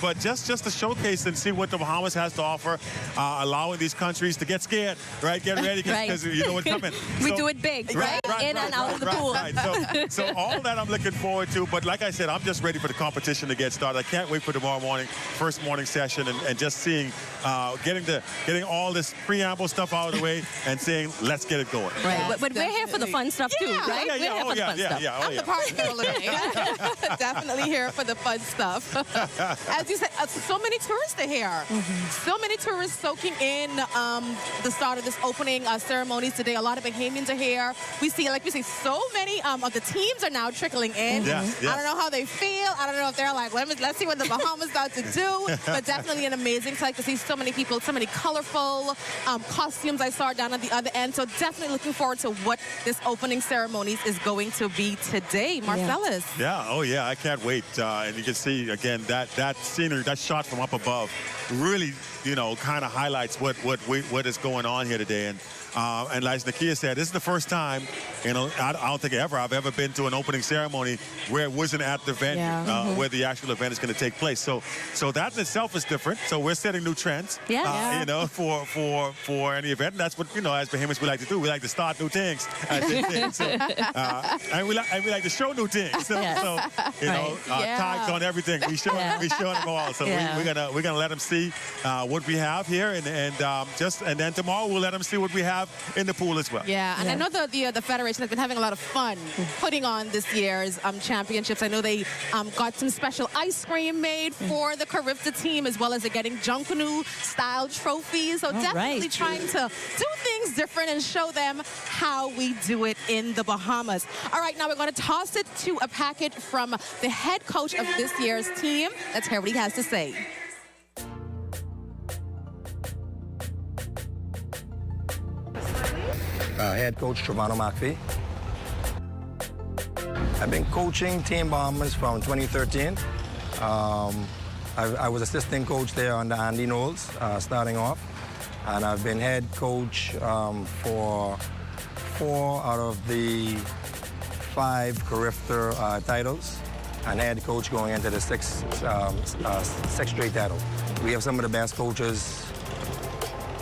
But just to showcase and see what the Bahamas has to offer, allowing these countries to get scared, right? Get ready, because you know what's coming. We do it big, right? In and out of the pool. Right. So all that I'm looking forward to. But like I said, I'm just ready for the competition to get started. I can't wait for tomorrow morning, first morning session, and just seeing, getting all this preamble stuff out of the way and saying, let's get it going. Right. But we're here for the fun stuff too, right? We're here for the fun stuff. I'm the party girl today. Definitely here for the fun stuff. As you said, so many tourists are here. So many tourists soaking in the start of this opening ceremonies today. A lot of Bahamians are here. We see, like we say, so many of the teams are now trickling in. I don't know how they feel. I don't know if they're like, let's see what the Bahamas about to do. But definitely an amazing sight to see so many people, so many colorful costumes I saw down at the other end. So definitely looking forward to what this opening ceremonies is going to be today. Marcellus. I can't wait. And you can see, again, that scenery, that shot from up above really, kind of highlights what is going on here today. And And like Nakia said, this is the first time, I don't think I've ever been to an opening ceremony where it wasn't at the venue, where the actual event is going to take place. So that in itself is different. So we're setting new trends, for any event. And that's what, as Bahamians we like to do. We like to start new things. And we like to show new things. Tags on everything. We show them all. So we're gonna let them see what we have here, and then tomorrow we'll let them see what we have in the pool as well. Yeah, and I know the Federation has been having a lot of fun putting on this year's championships. I know they got some special ice cream made for the CARIFTA team, as well as they're getting Junkanoo-style trophies. So definitely trying to do things different and show them how we do it in the Bahamas. All right, now we're going to toss it to a packet from the head coach of this year's team. Let's hear what he has to say. Head coach Trevano McPhee. I've been coaching Team Bahamas from 2013. I was assistant coach there under Andy Knowles, starting off. And I've been head coach for 4 out of the 5 CARIFTA titles, and head coach going into the 6th straight title. We have some of the best coaches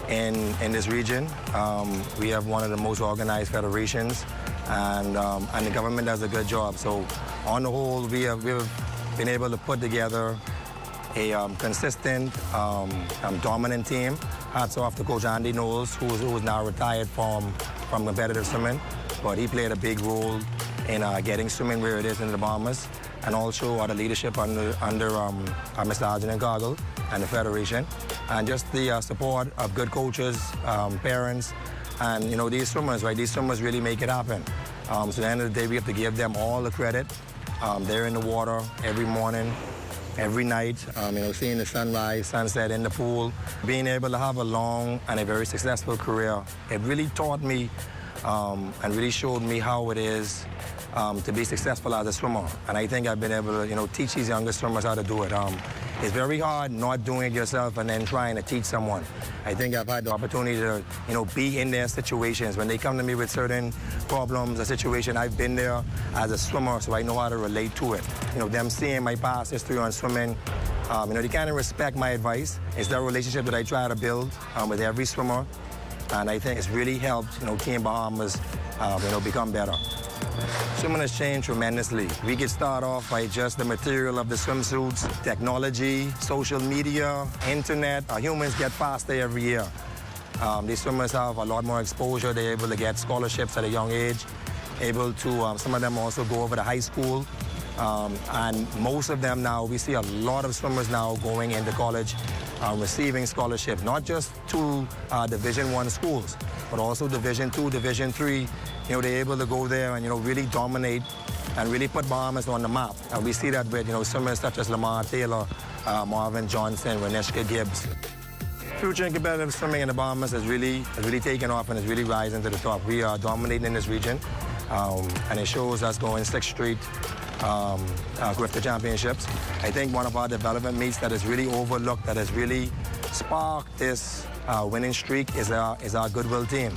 in this region. We have one of the most organized federations, and the government does a good job. So on the whole, we've been able to put together a consistent, dominant team. Hats off to Coach Andy Knowles, who is now retired from competitive swimming, but he played a big role in getting swimming where it is in the Bahamas, and also the leadership under Mr. Arjun Gargle and the Federation, and just the support of good coaches, parents, and these swimmers, right? These swimmers really make it happen. So at the end of the day, we have to give them all the credit. They're in the water every morning, every night, seeing the sunrise, sunset in the pool. Being able to have a long and a very successful career, it really taught me and really showed me how it is to be successful as a swimmer. And I think I've been able to, teach these younger swimmers how to do it. It's very hard not doing it yourself and then trying to teach someone. I think I've had the opportunity to, be in their situations. When they come to me with certain problems, a situation, I've been there as a swimmer, so I know how to relate to it. Them seeing my past history on swimming, they kind of respect my advice. It's that relationship that I try to build with every swimmer. And I think it's really helped, Team Bahamas, become better. Swimming has changed tremendously. We could start off by just the material of the swimsuits, technology, social media, internet. Humans get faster every year. These swimmers have a lot more exposure. They're able to get scholarships at a young age, able to, some of them also go over to high school. And most of them now, we see a lot of swimmers now going into college, receiving scholarships, not just to Division I schools, but also Division II, Division III. They're able to go there and, really dominate and really put Bahamas on the map. And we see that with, swimmers such as Lamar Taylor, Marvin Johnson, Reneshka Gibbs. Future in competitive swimming in the Bahamas has really taken off and is really rising to the top. We are dominating in this region, and it shows us going 6th straight CARIFTA championships. I think one of our development meets that is really overlooked, that has really sparked this winning streak is our Goodwill team.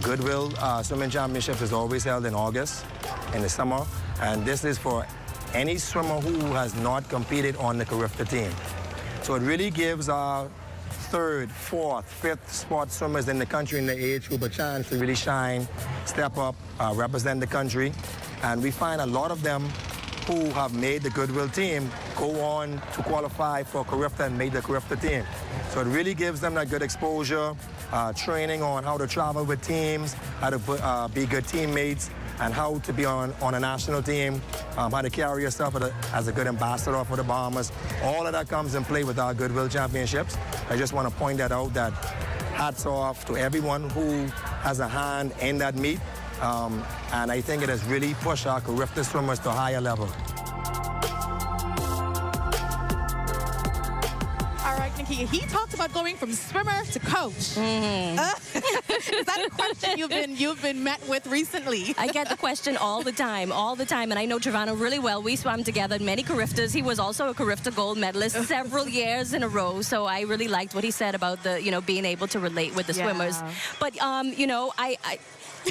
Goodwill Swimming Championships is always held in August, in the summer, and this is for any swimmer who has not competed on the CARIFTA team. So it really gives our 3rd, 4th, 5th spot swimmers in the country in the age group a chance to really shine, step up, represent the country. And we find a lot of them who have made the Goodwill team go on to qualify for CARIFTA and make the CARIFTA team. So it really gives them that good exposure, training on how to travel with teams, how to be good teammates, and how to be on a national team, how to carry yourself as a good ambassador for the Bahamas. All of that comes in play with our Goodwill Championships. I just want to point that out, that hats off to everyone who has a hand in that meet. And I think it has really pushed our CARIFTA swimmers to a higher level. he talked about going from swimmer to coach. Is that a question you've been met with recently? I get the question all the time, and I know Trevano really well. We swam together in many CARIFTAs. He was also a CARIFTA gold medalist several years in a row, so I really liked what he said about the, being able to relate with the swimmers. But,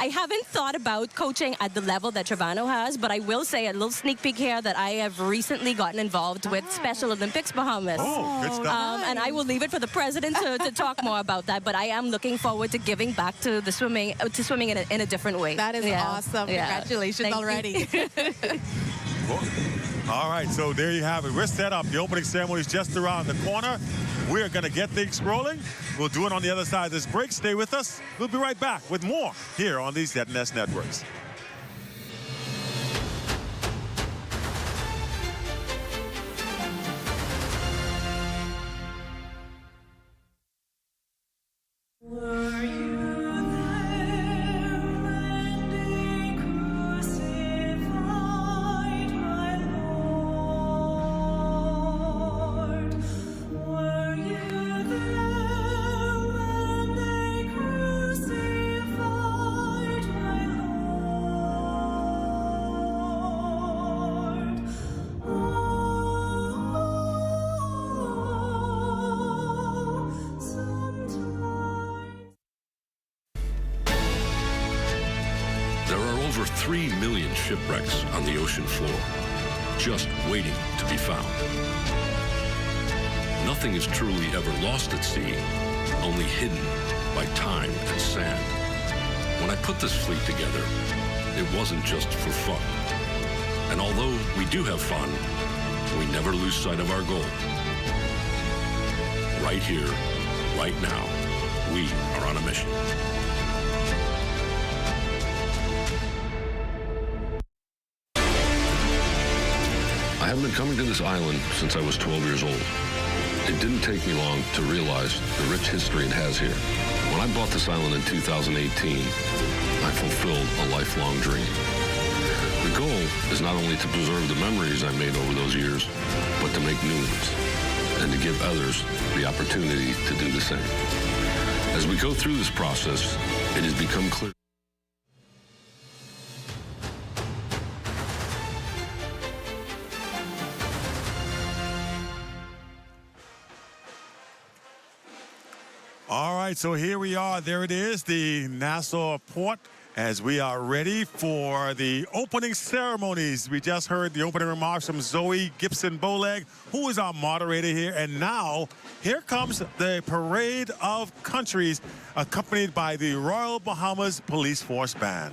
I haven't thought about coaching at the level that Trevano has, but I will say a little sneak peek here that I have recently gotten involved with Special Olympics Bahamas. Oh, good stuff. And I will leave it for the president to talk more about that, but I am looking forward to giving back to the swimming, in a different way. That is awesome. Yeah. Congratulations already. All right, so there you have it. We're set up. The opening ceremony is just around the corner. We're going to get things rolling. We'll do it on the other side of this break. Stay with us. We'll be right back with more here on these ZNS Networks. Over 3 million shipwrecks on the ocean floor, just waiting to be found. Nothing is truly ever lost at sea, only hidden by time and sand. When I put this fleet together, it wasn't just for fun. And although we do have fun, we never lose sight of our goal. Right here, right now, we are on a mission. I have been coming to this island since I was 12 years old. It didn't take me long to realize the rich history it has here. When I bought this island in 2018, I fulfilled a lifelong dream. The goal is not only to preserve the memories I made over those years, but to make new ones and to give others the opportunity to do the same. As we go through this process, it has become clear. All right, so here we are. There it is, the Nassau Port, as we are ready for the opening ceremonies. We just heard the opening remarks from Zoe Gibson-Boleg, who is our moderator here. And now, here comes the parade of countries, accompanied by the Royal Bahamas Police Force Band.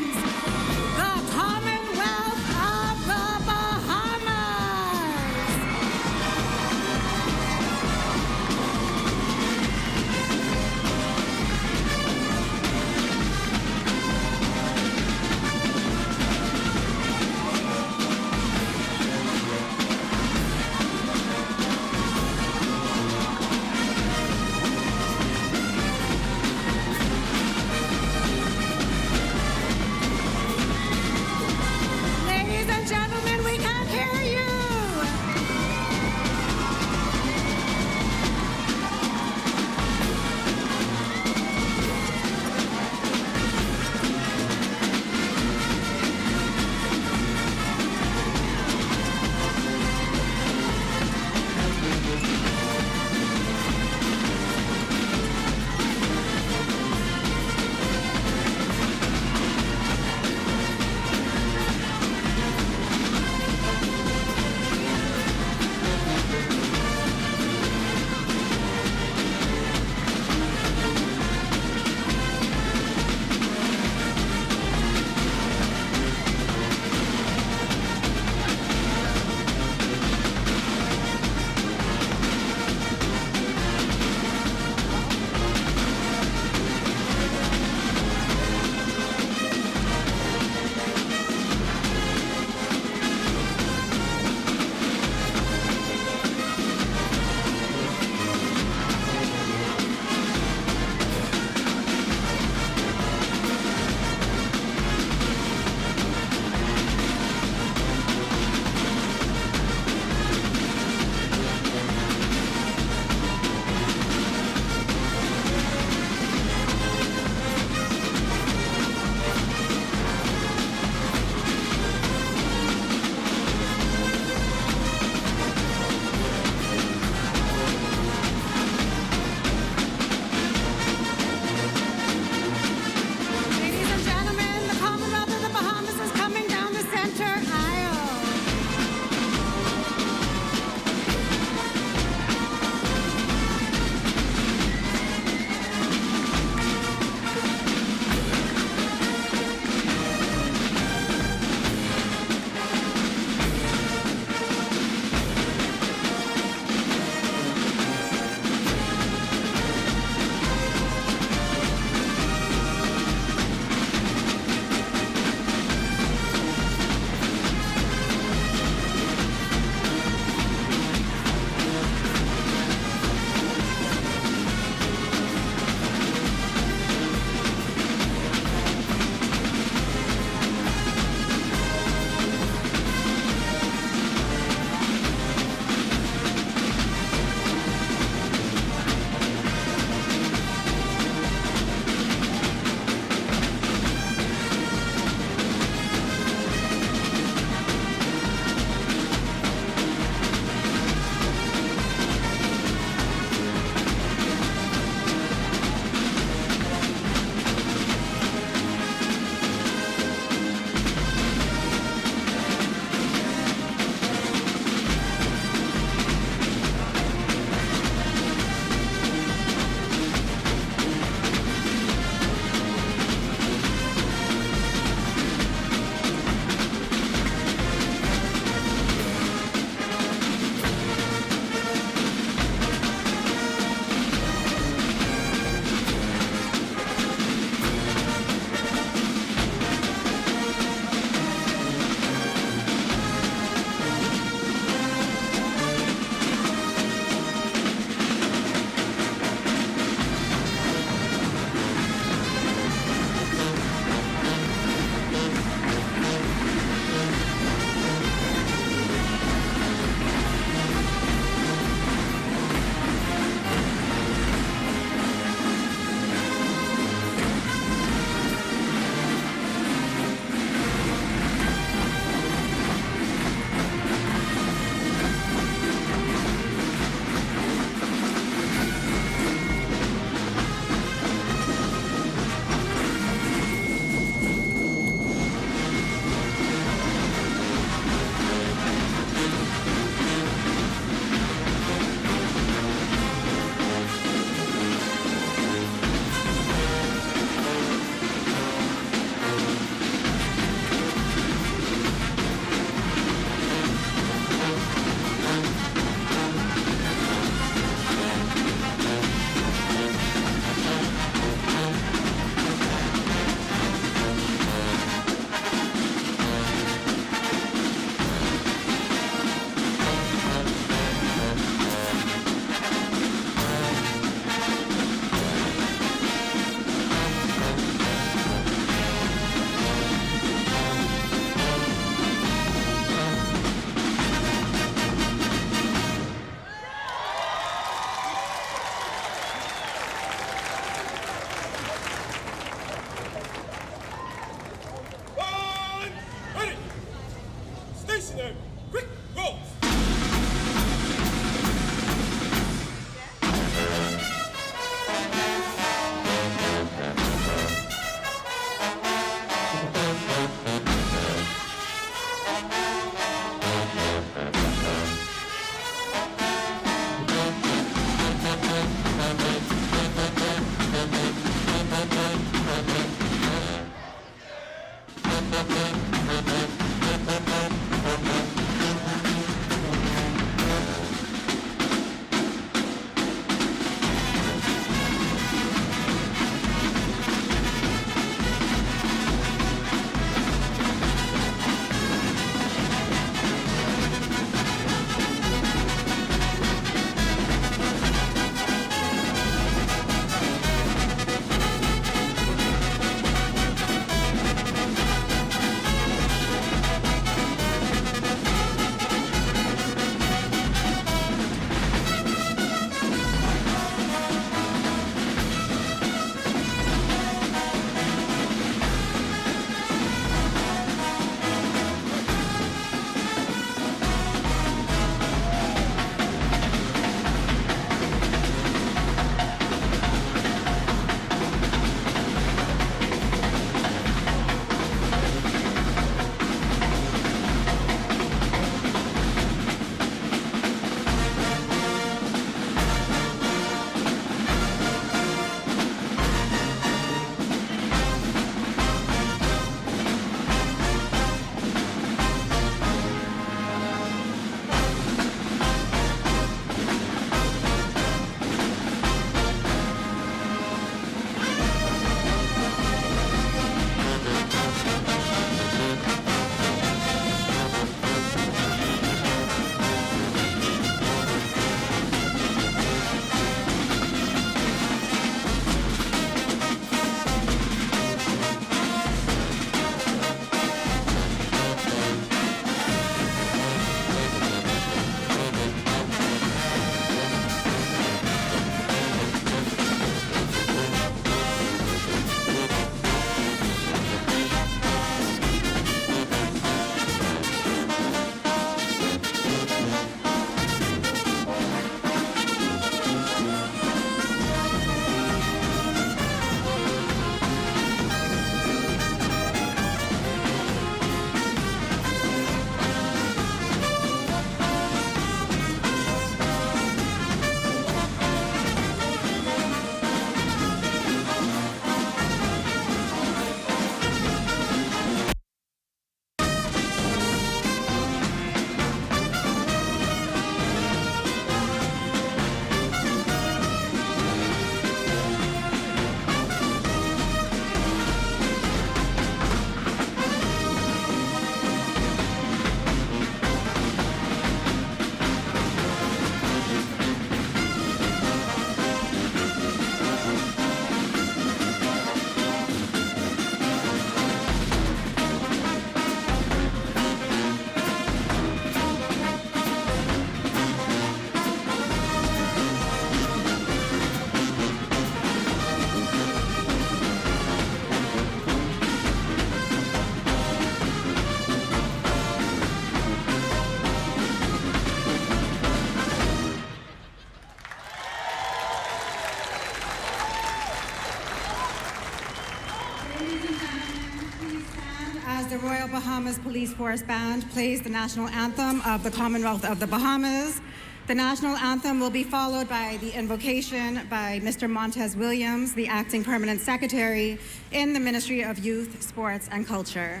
as the Royal Bahamas Police Force Band plays the national anthem of the Commonwealth of the Bahamas. The national anthem will be followed by the invocation by Mr. Montez Williams, the Acting Permanent Secretary in the Ministry of Youth, Sports, and Culture.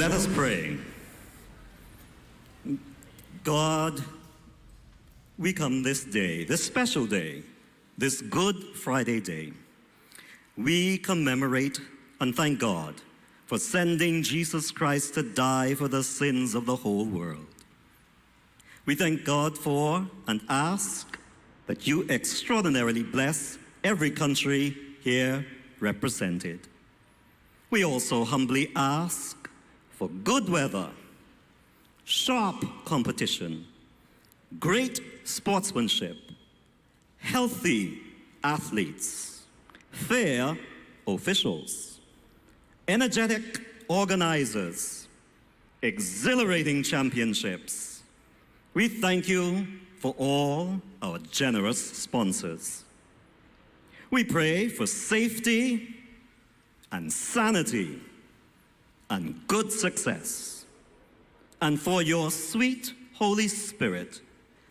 Let us pray. God, we come this day, this special day, this Good Friday day. We commemorate and thank God for sending Jesus Christ to die for the sins of the whole world. We thank God for and ask that you extraordinarily bless every country here represented. We also humbly ask for good weather, sharp competition, great sportsmanship, healthy athletes, fair officials, energetic organizers, exhilarating championships. We thank you for all our generous sponsors. We pray for safety and sanity and good success, and for your sweet Holy Spirit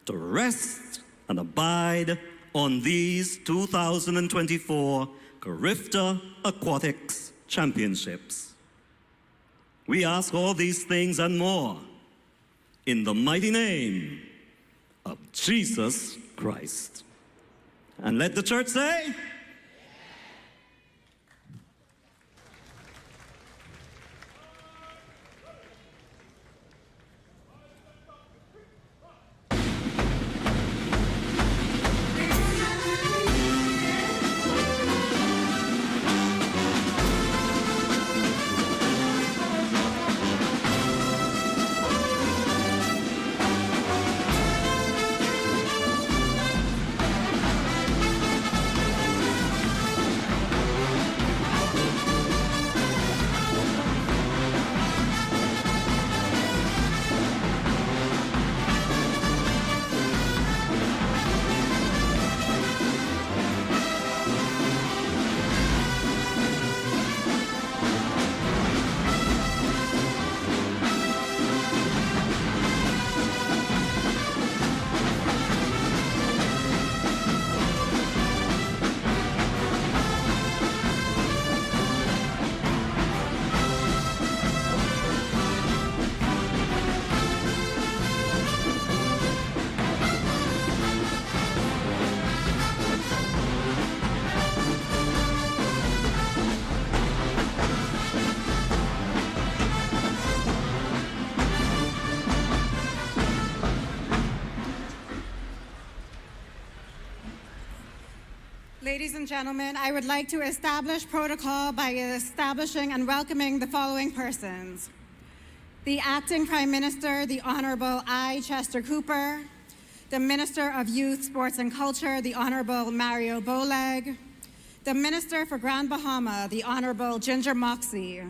to rest and abide on these 2024 CARIFTA Aquatics Championships. We ask all these things and more in the mighty name of Jesus Christ. And let the church say, Ladies and gentlemen, I would like to establish protocol by establishing and welcoming the following persons. the Acting Prime Minister, the Honorable I. Chester Cooper, the Minister of Youth, Sports and Culture, the Honorable Mario Boleg, the Minister for Grand Bahama, the Honorable Ginger Moxie,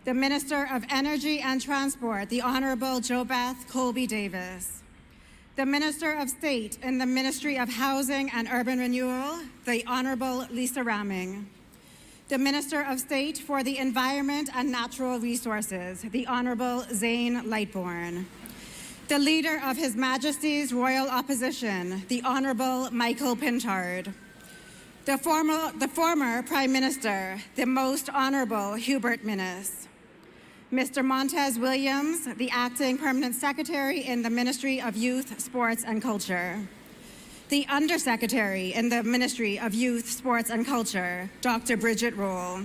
the Minister of Energy and Transport, the Honorable JoBeth Colby Davis, the Minister of State in the Ministry of Housing and Urban Renewal, the Honorable Lisa Ramming, the Minister of State for the Environment and Natural Resources, the Honorable Zane Lightbourne, the Leader of His Majesty's Royal Opposition, the Honorable Michael Pintard, the former Prime Minister, the Most Honorable Hubert Minnis, Mr. Montez Williams, the Acting Permanent Secretary in the Ministry of Youth, Sports and Culture, the Undersecretary in the Ministry of Youth, Sports and Culture, Dr. Bridget Roll,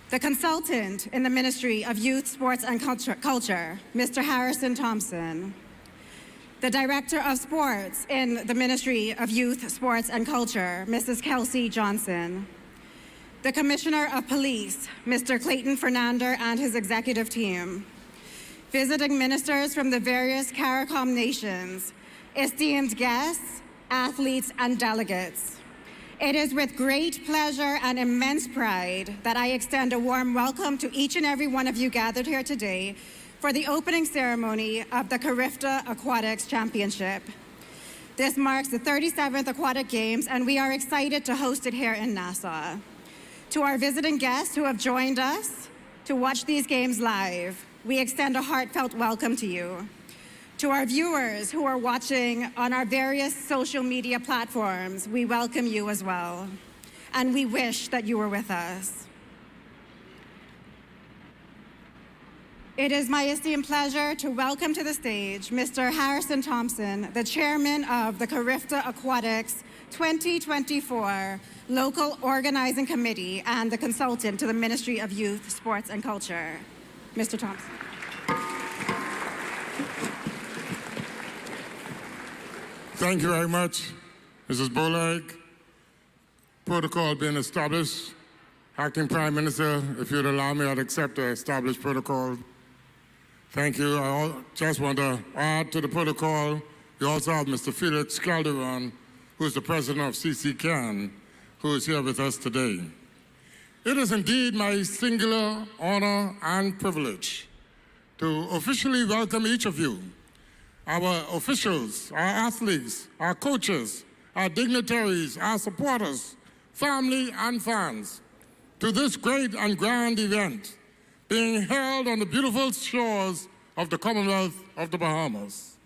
the Consultant in the Ministry of Youth, Sports and Culture, Mr. Harrison Thompson, the Director of Sports in the Ministry of Youth, Sports and Culture, Mrs. Kelsey Johnson, the Commissioner of Police, Mr. Clayton Fernander and his executive team, visiting ministers from the various CARICOM nations, esteemed guests, athletes, and delegates. It is with great pleasure and immense pride that I extend a warm welcome to each and every one of you gathered here today for the opening ceremony of the CARIFTA Aquatics Championship. This marks the 37th Aquatic Games, and we are excited to host it here in Nassau. To our visiting guests who have joined us to watch these games live, we extend a heartfelt welcome to you. To our viewers who are watching on our various social media platforms, we welcome you as well, and we wish that you were with us. It is my esteemed pleasure to welcome to the stage Mr. Harrison Thompson, the chairman of the CARIFTA Aquatics 2024 Local Organizing Committee and the consultant to the Ministry of Youth, Sports and Culture. Mr. Thompson. Thank you very much, Mrs. Boleg. Protocol being established. Acting Prime Minister, if you'd allow me, I'd accept the established protocol. Thank you. I just want to add to the protocol, you also have Mr. Felix Calderon, who is the president of CCCAN, who is here with us today. It is indeed my singular honor and privilege to officially welcome each of you, our officials, our athletes, our coaches, our dignitaries, our supporters, family and fans, to this great and grand event being held on the beautiful shores of the Commonwealth of the Bahamas.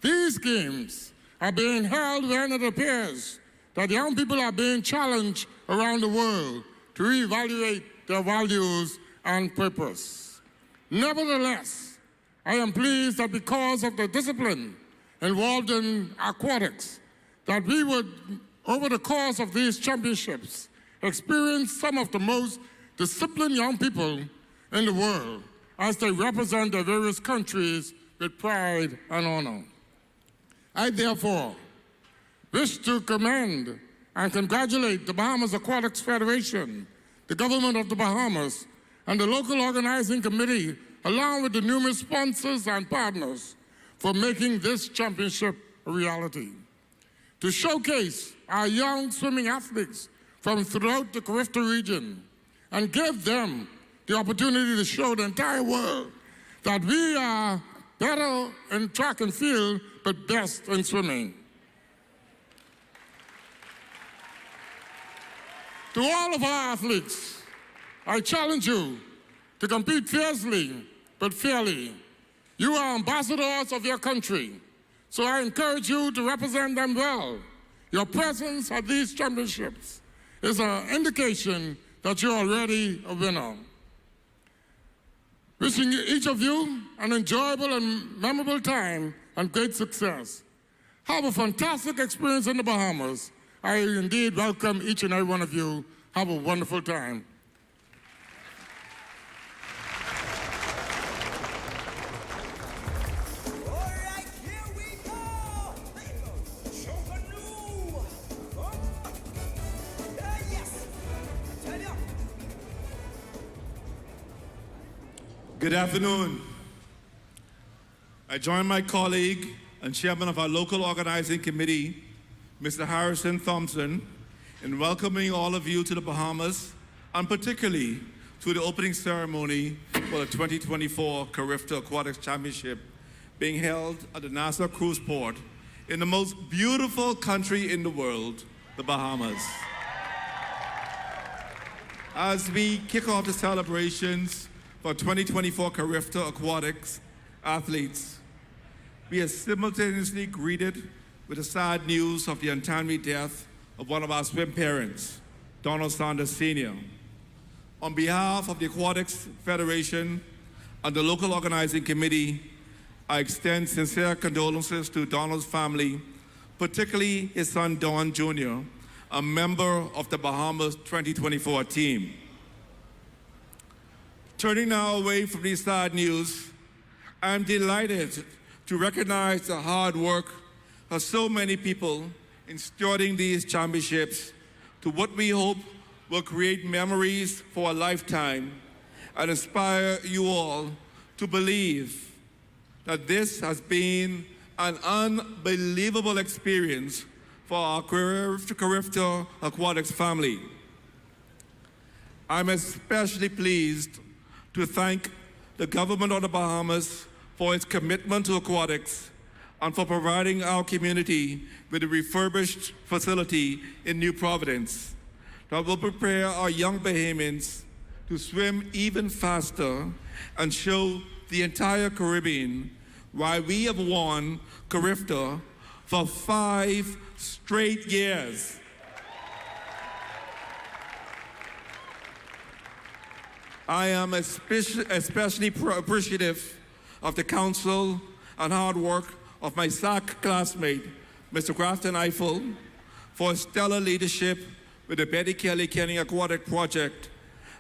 These games are being held when it appears that young people are being challenged around the world to reevaluate their values and purpose. Nevertheless, I am pleased that because of the discipline involved in aquatics, that we would, over the course of these championships, experience some of the most disciplined young people in the world as they represent their various countries with pride and honor. I therefore wish to commend and congratulate the Bahamas Aquatics Federation, the government of the Bahamas, and the local organizing committee, along with the numerous sponsors and partners, for making this championship a reality. To showcase our young swimming athletes from throughout the CARIFTA region and give them the opportunity to show the entire world that we are better in track and field, but best in swimming. To all of our athletes, I challenge you to compete fiercely, but fairly. You are ambassadors of your country, so I encourage you to represent them well. Your presence at these championships is an indication that you're already a winner. Wishing each of you an enjoyable and memorable time and great success. Have a fantastic experience in the Bahamas. I indeed welcome each and every one of you. Have a wonderful time. Good afternoon. I join my colleague and chairman of our local organizing committee, Mr. Harrison Thompson, in welcoming all of you to the Bahamas, and particularly to the opening ceremony for the 2024 CARIFTA Aquatics Championship being held at the Nassau Cruise Port in the most beautiful country in the world, the Bahamas. As we kick off the celebrations for 2024 CARIFTA Aquatics athletes, we are simultaneously greeted with the sad news of the untimely death of one of our swim parents, Donald Sanders Sr. On behalf of the Aquatics Federation and the local organizing committee, I extend sincere condolences to Donald's family, particularly his son Don Jr., a member of the Bahamas 2024 team. Turning now away from these sad news, I'm delighted to recognize the hard work of so many people in stewarding these championships to what we hope will create memories for a lifetime and inspire you all to believe that this has been an unbelievable experience for our CARIFTA Aquatics family. I'm especially pleased to thank the government of the Bahamas for its commitment to aquatics and for providing our community with a refurbished facility in New Providence that will prepare our young Bahamians to swim even faster and show the entire Caribbean why we have won CARIFTA for 5 straight years. I am especially appreciative of the counsel and hard work of my SAC classmate, Mr. Grafton Eiffel, for his stellar leadership with the Betty Kelly Kenny Aquatic Project,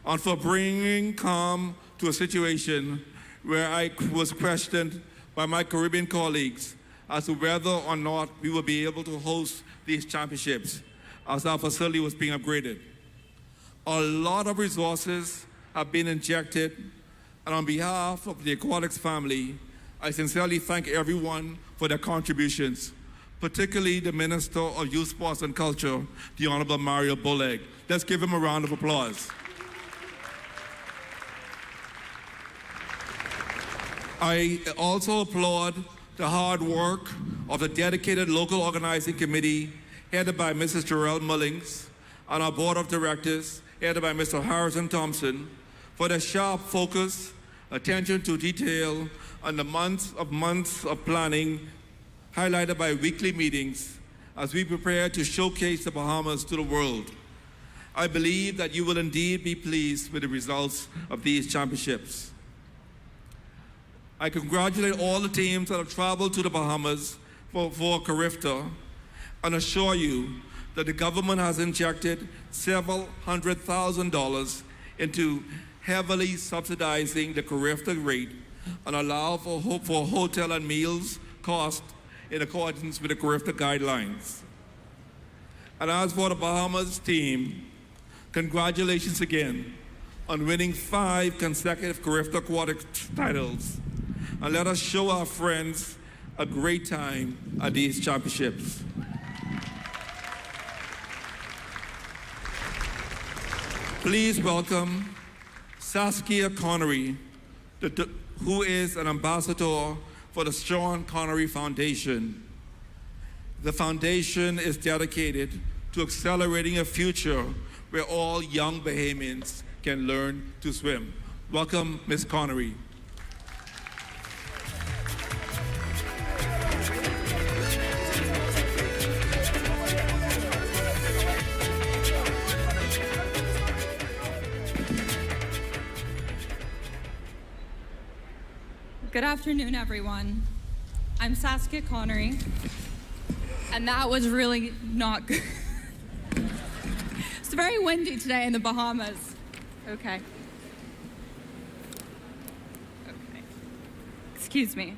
and for bringing calm to a situation where I was questioned by my Caribbean colleagues as to whether or not we will be able to host these championships as our facility was being upgraded. A lot of resources have been injected, and on behalf of the Aquatics family, I sincerely thank everyone for their contributions, particularly the Minister of Youth, Sports and Culture, the Honorable Mario Boleg. Let's give him a round of applause. I also applaud the hard work of the dedicated local organizing committee headed by Mrs. Jarrell Mullings and our board of directors headed by Mr. Harrison Thompson for their sharp focus, attention to detail, and the months of planning highlighted by weekly meetings as we prepare to showcase the Bahamas to the world. I believe that you will indeed be pleased with the results of these championships. I congratulate all the teams that have traveled to the Bahamas for CARIFTA and assure you that the government has injected several $100,000 into heavily subsidizing the CARIFTA rate and allow for hotel and meals cost in accordance with the CARIFTA guidelines. And as for the Bahamas team, congratulations again on winning 5 consecutive CARIFTA Aquatics titles. And let us show our friends a great time at these championships. Please welcome Saskia Connery, who is an ambassador for the Sean Connery Foundation. The foundation is dedicated to accelerating a future where all young Bahamians can learn to swim. Welcome, Ms. Connery. Good afternoon, everyone. I'm Saskia Connery, and that was really not good. It's very windy today in the Bahamas. Okay. Excuse me.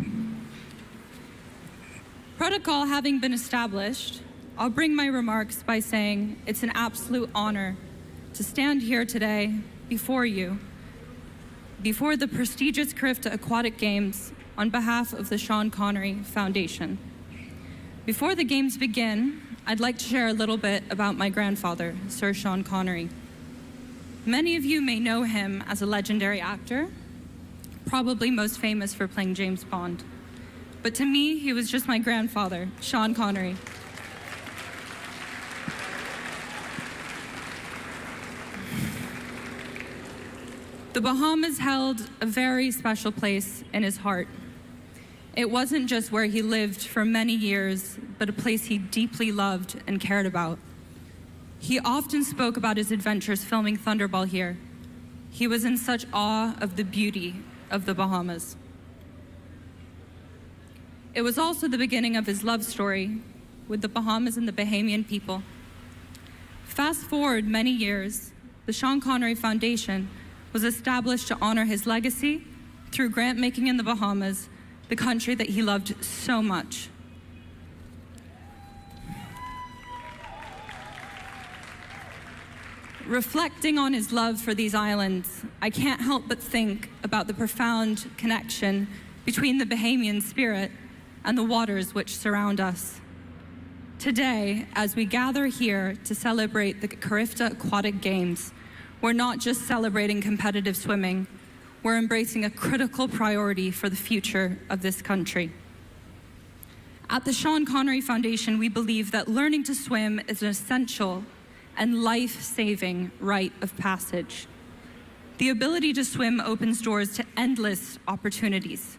Protocol having been established, I'll bring my remarks by saying it's an absolute honor to stand here today before you, before the prestigious CARIFTA Aquatic Games on behalf of the Sean Connery Foundation. Before the games begin, I'd like to share a little bit about my grandfather, Sir Sean Connery. Many of you may know him as a legendary actor, probably most famous for playing James Bond. But to me, he was just my grandfather, Sean Connery. The Bahamas held a very special place in his heart. It wasn't just where he lived for many years, but a place he deeply loved and cared about. He often spoke about his adventures filming Thunderball here. He was in such awe of the beauty of the Bahamas. It was also the beginning of his love story with the Bahamas and the Bahamian people. Fast forward many years, the Sean Connery Foundation was established to honor his legacy through grant making in the Bahamas, the country that he loved so much. Reflecting on his love for these islands, I can't help but think about the profound connection between the Bahamian spirit and the waters which surround us. Today, as we gather here to celebrate the CARIFTA Aquatic Games, we're not just celebrating competitive swimming, we're embracing a critical priority for the future of this country. At the Sean Connery Foundation, we believe that learning to swim is an essential and life-saving rite of passage. The ability to swim opens doors to endless opportunities: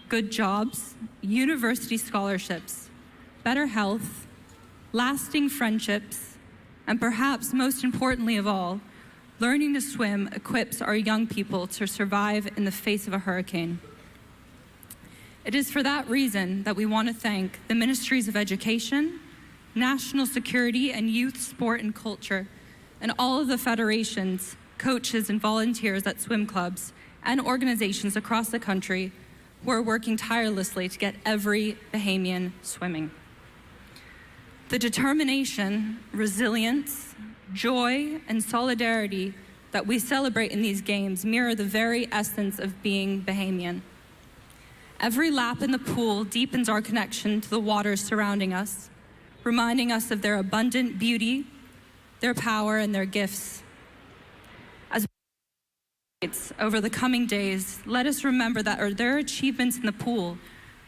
good jobs, university scholarships, better health, lasting friendships, and perhaps most importantly of all, learning to swim equips our young people to survive in the face of a hurricane. It is for that reason that we want to thank the Ministries of Education, National Security, and Youth, Sport, and Culture, and all of the federations, coaches, and volunteers at swim clubs and organizations across the country who are working tirelessly to get every Bahamian swimming. The determination, resilience, joy, and solidarity that we celebrate in these games mirror the very essence of being Bahamian. Every lap in the pool deepens our connection to the waters surrounding us, reminding us of their abundant beauty, their power, and their gifts. As over the coming days, let us remember that their achievements in the pool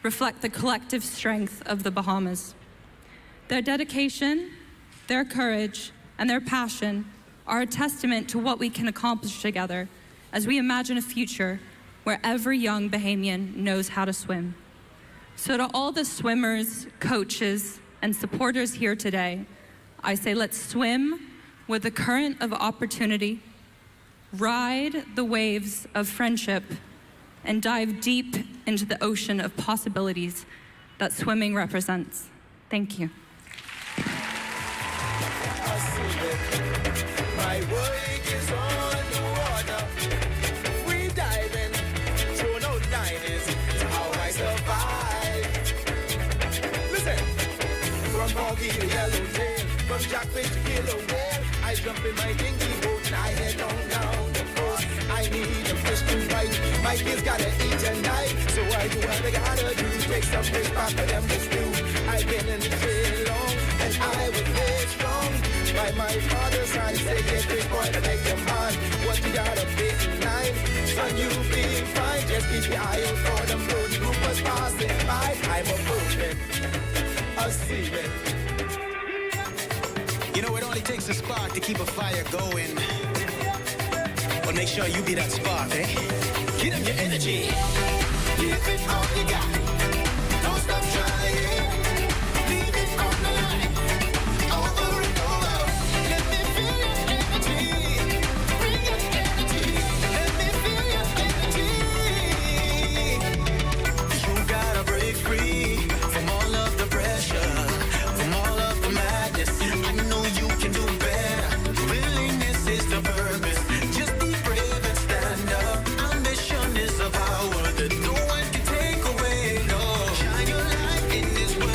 reflect the collective strength of the Bahamas. Their dedication, their courage, and their passion are a testament to what we can accomplish together as we imagine a future where every young Bahamian knows how to swim. So to all the swimmers, coaches, and supporters here today, I say let's swim with the current of opportunity, ride the waves of friendship, and dive deep into the ocean of possibilities that swimming represents. Thank you. My work is on the water, free diving, throw no line is how I survive. Listen, from Foggy to Yellowtail, from Jackfish to Killer Whale, I jump in my dingy boat and I head down the coast. I need a fish to bite, my kids gotta eat tonight, so I do what I gotta do, take some fish back for them to stew. I've been in the trail long, and I was very strong. By my father's side, say get big boy to make them hard. What you got a big line, son, you be fine. Just keep your eye out for them road groupers passing by. I'm a boatman, a seaman. You know, it only takes a spark to keep a fire going. But make sure you be that spark, eh? Get up your energy. Give it all you got. Don't stop trying. Leave it on the line. Over and over. Let me feel your energy. Bring your energy. Let me feel your energy. You gotta break free from all of the pressure, from all of the madness. I know you can do better. Willingness is the purpose. Just be brave and stand up. Ambition is a power that no one can take away. No, shine your light in this world.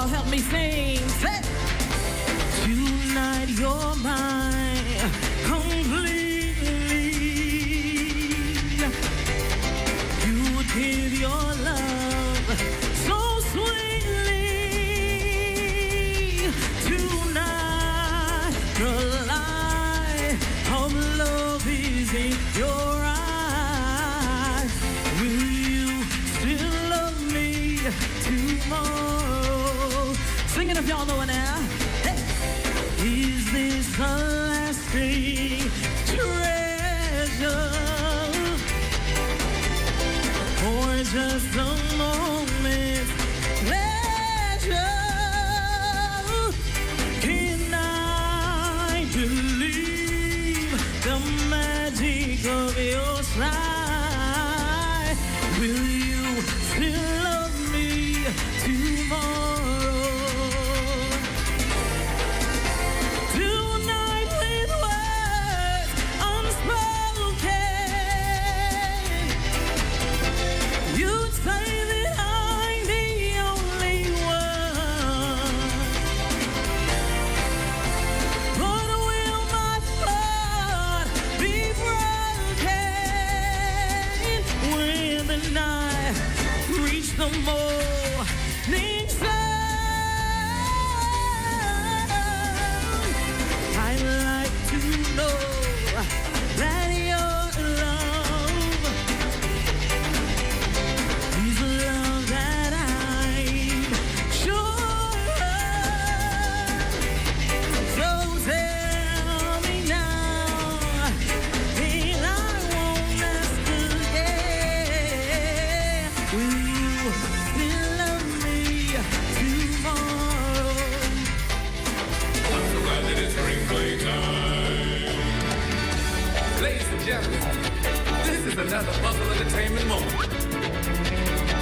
Y'all help me sing. Say, tonight you're mine completely. You give your love so sweetly. Tonight the light of love is in your eyes. Will you still love me tomorrow? Sing it if y'all know it now. Hey. Is this a lasting treasure or just a moment's pleasure? Can I believe the magic of your smile? Will you still love me tomorrow? Tonight with words unspoken, you'd say that I'm the only one. But will my heart be broken when the night reaches the morning sun? I'd like to know that your love is a love that I'm sure of. So tell me now, and I won't ask again. Will you still love me tomorrow? I'm so glad that it's replay time. Ladies and gentlemen, this is another Muscle Entertainment moment.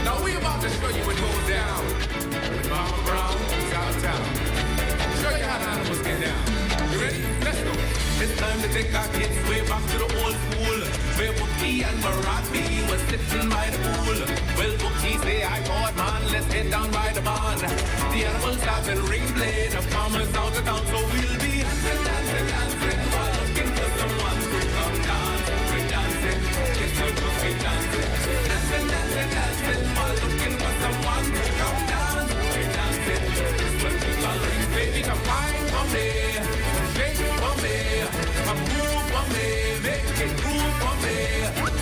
Now we about to show you what goes down with Mama Brown out of town. Show you how the animals get down. You ready? Let's go. It's time to take our kids way back to the old school, where Bookie and Marathi was sitting by the pool. Well, Bookie say, I thought, man, let's head down by the barn. The animals start and ring play, the farmers out of town, so we'll be dancing, dancing, dancing, while looking for someone to come dance. We're dancing, it's good to be dancing. Dancing, dancing, dancing, while looking for someone to come dance. We're dancing, it's what we coloring. Baby, come wine for me, shake for me, come move for me, make it groove for me.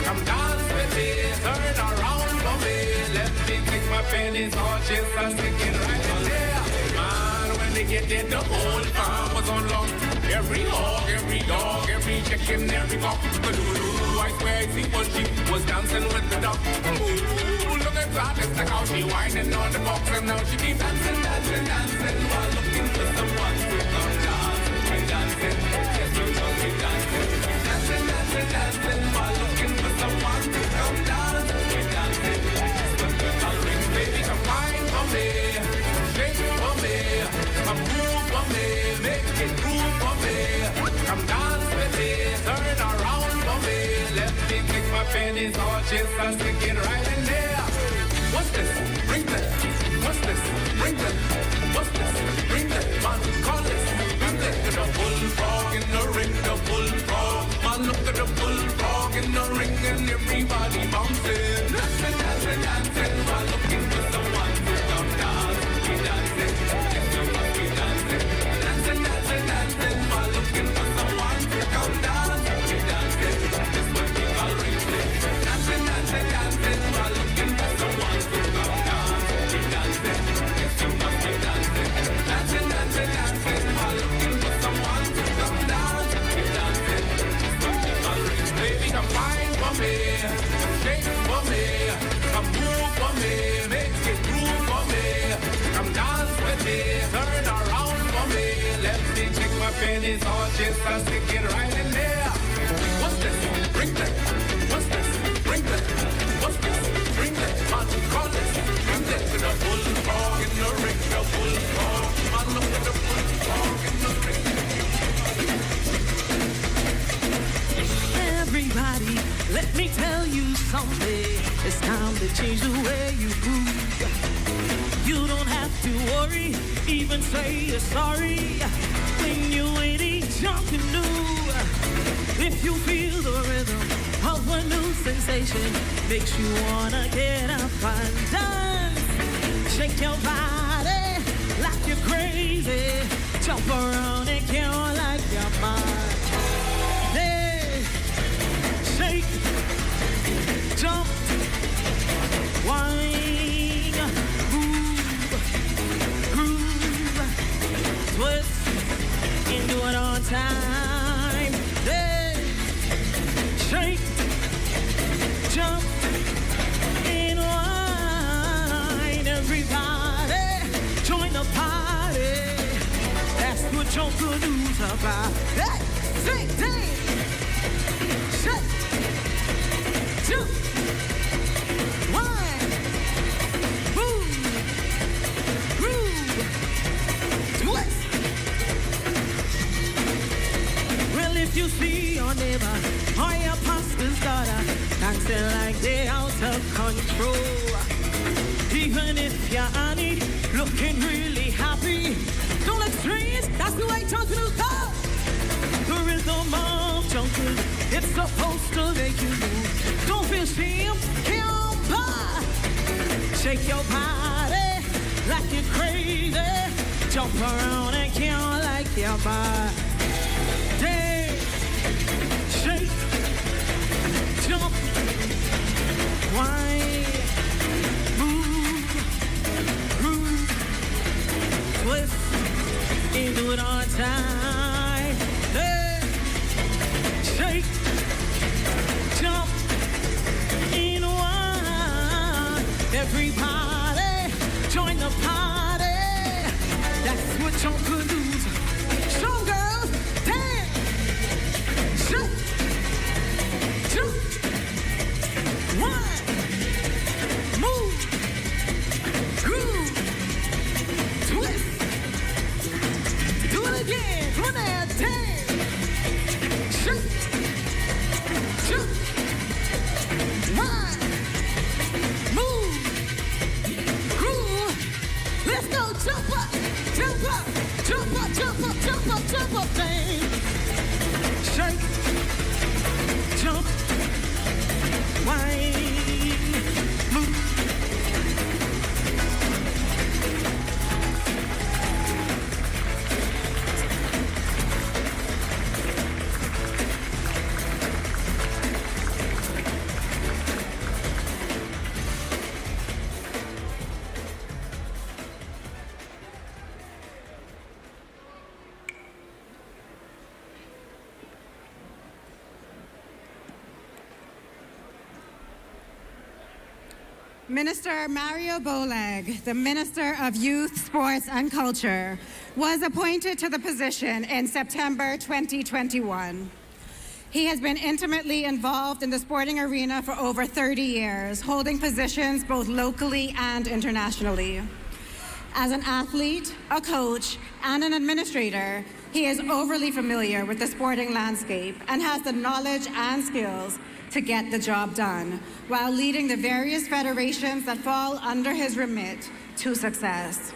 Come dance with me, turn around for me. Let me take my pennies or just a stick it right in there. Man, when they get there, the whole farm was on lock. Every hog, every dog, every chicken, every cock. I swear I see one sheep was dancing with the duck. Ooh, look at that, it's like how she whining on the box. And now she keep dancing, dancing, dancing, while looking for someone to come dance. We're dancing, yes, we're dancing. Dancing, dancing, dancing, while looking for someone to come dance. We're dancing, yes, we're coloring. Baby, come wine for me, shake for me, come move for me, make it groove for me. Come dance with me, turn around for me. Let me kick my pennies or just a stick it right in there. What's this? Bring that. What's this? Bring that. What's this? Bring that. Man, call this. Bring that to the bullfrog in the ring, the bullfrog. Man, look at the bullfrog in the ring and everybody bouncing. Dancing, dancing, dancing, while looking for someone to come dance. We dancing, yes, we must be dancing. Dancing, dancing, dancing, while looking for someone to come dance. We dancing, yes, we be coloring. Dancing, dancing, dancing, while looking for someone to come dance. We dancing, yes, we must be dancing. Dancing, dancing, dancing, while looking for someone to come dance. We dancing, yes, we be coloring. Baby, come wine for me, shake for me, come move for me, make it groove for me. Come dance with me, turn around for me. Let me check my pennies or just a stick it right in there. What's this? Bring that. What's this? Bring that. What's this? Bring that. Man, call this. Bring that to the bullfrog in the ring, the bullfrog. Man, look at the bullfrog in the ring. Everybody, let me tell you something. It's time to change the way you move. You don't have to worry, even say you're sorry. When you're waiting, something new. If you feel the rhythm of a new sensation, makes you wanna get up and dance. Shake your body like you're crazy. Jump around and count like your mind. Hey, shake, jump, whine, move, groove, twist, and do it on time. Hey, shake, jump, and whine. Everybody, join the party. That's what your good news about. Hey, sing, dance, shake, jump, whine, move, groove, twist. Well, if you see your neighbor or your pastor's daughter dancing like they're out of control, even if you're on it, looking really happy, don't look strange, that's the way jungle goes. The rhythm of jungle, it's supposed to make you move. Don't feel shame, come by. Shake your body like you're crazy. Jump around and count like your body. Dance, shake, jump, whine, move, groove, twist, and do it on time. Hey, shake, jump, and whine. Everybody, join the party. That's what y'all could do. Strong girls, dance, shake, jump, whine, move, groove, twist. Do it again. Come on now, dance, shake, jump, whine, move, groove. Let's go, jump up, jump up, jump up, jump up, jump up, jump up, dance. Shake, jump, whine, move. Minister Mario Bolag, the Minister of Youth, Sports and Culture, was appointed to the position in September 2021. He has been intimately involved in the sporting arena for over 30 years, holding positions both locally and internationally. As an athlete, a coach, and an administrator, he is overly familiar with the sporting landscape and has the knowledge and skills to get the job done, while leading the various federations that fall under his remit to success.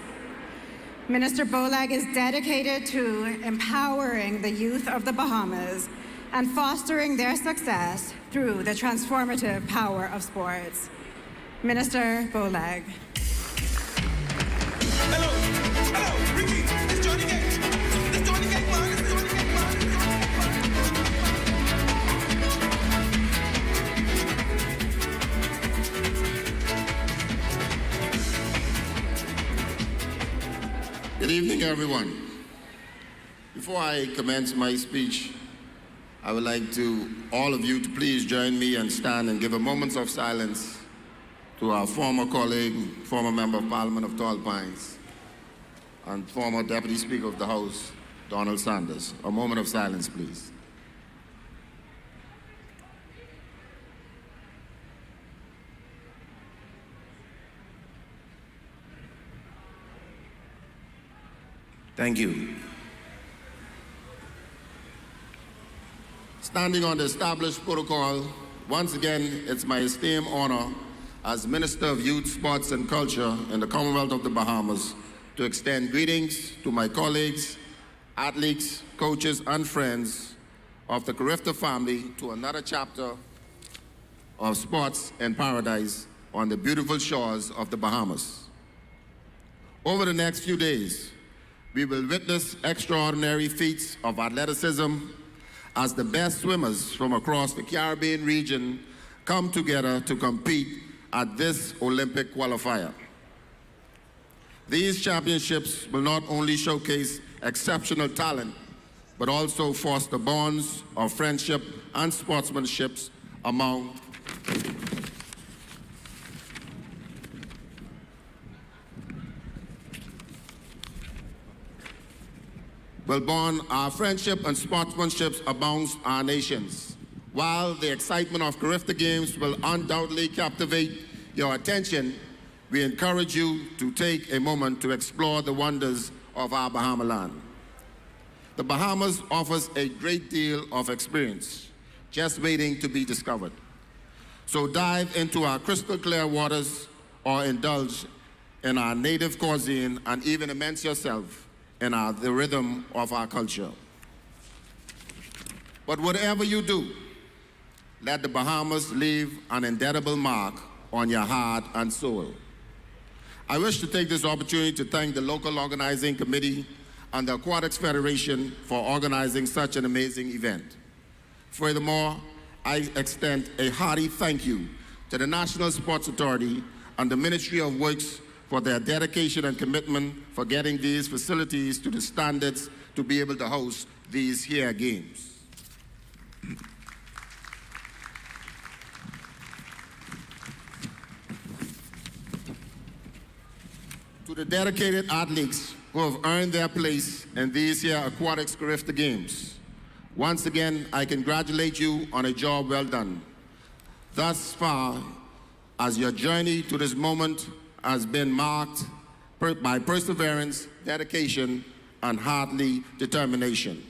Minister Bolag is dedicated to empowering the youth of the Bahamas and fostering their success through the transformative power of sports. Minister Bolag. Hello, Ricky, it's Johnny Gate. It's Johnny Gate, man. It's Johnny Gate, man. Good evening, everyone. Before I commence my speech, I would like all of you to please join me and stand and give a moment of silence to our former colleague, former Member of Parliament of Tall Pines, and former Deputy Speaker of the House, Donald Sanders. A moment of silence, please. Thank you. Standing on the established protocol, once again, it's my esteemed honor as Minister of Youth, Sports and Culture in the Commonwealth of the Bahamas to extend greetings to my colleagues, athletes, coaches, and friends of the CARIFTA family to another chapter of sports in paradise on the beautiful shores of the Bahamas. Over the next few days, we will witness extraordinary feats of athleticism as the best swimmers from across the Caribbean region come together to compete at this Olympic qualifier. These championships will not only showcase exceptional talent, but also foster bonds of friendship and sportsmanship among will bond our friendship and sportsmanship amongst our nations. While the excitement of CARIFTA Games will undoubtedly captivate your attention, we encourage you to take a moment to explore the wonders of our Bahama land. The Bahamas offers a great deal of experience, just waiting to be discovered. So dive into our crystal clear waters or indulge in our native cuisine and even immerse yourself in the rhythm of our culture. But whatever you do, let the Bahamas leave an indelible mark on your heart and soul. I wish to take this opportunity to thank the local organizing committee and the Aquatics Federation for organizing such an amazing event. Furthermore, I extend a hearty thank you to the National Sports Authority and the Ministry of Works for their dedication and commitment for getting these facilities to the standards to be able to host these here games. To the dedicated athletes who have earned their place in these here Aquatics CARIFTA Games, once again, I congratulate you on a job well done. Thus far, as your journey to this moment has been marked by perseverance, dedication, and hearty determination.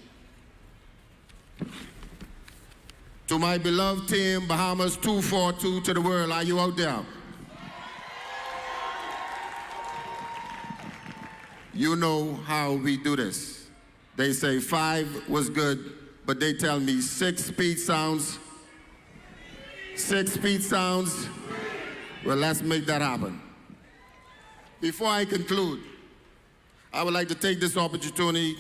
To my beloved team, Bahamas 242 to the world, are you out there? You know how we do this. They say 5 was good, but they tell me 6 speed sounds. 6 speed sounds. Well, let's make that happen. Before I conclude, I would like to take this opportunity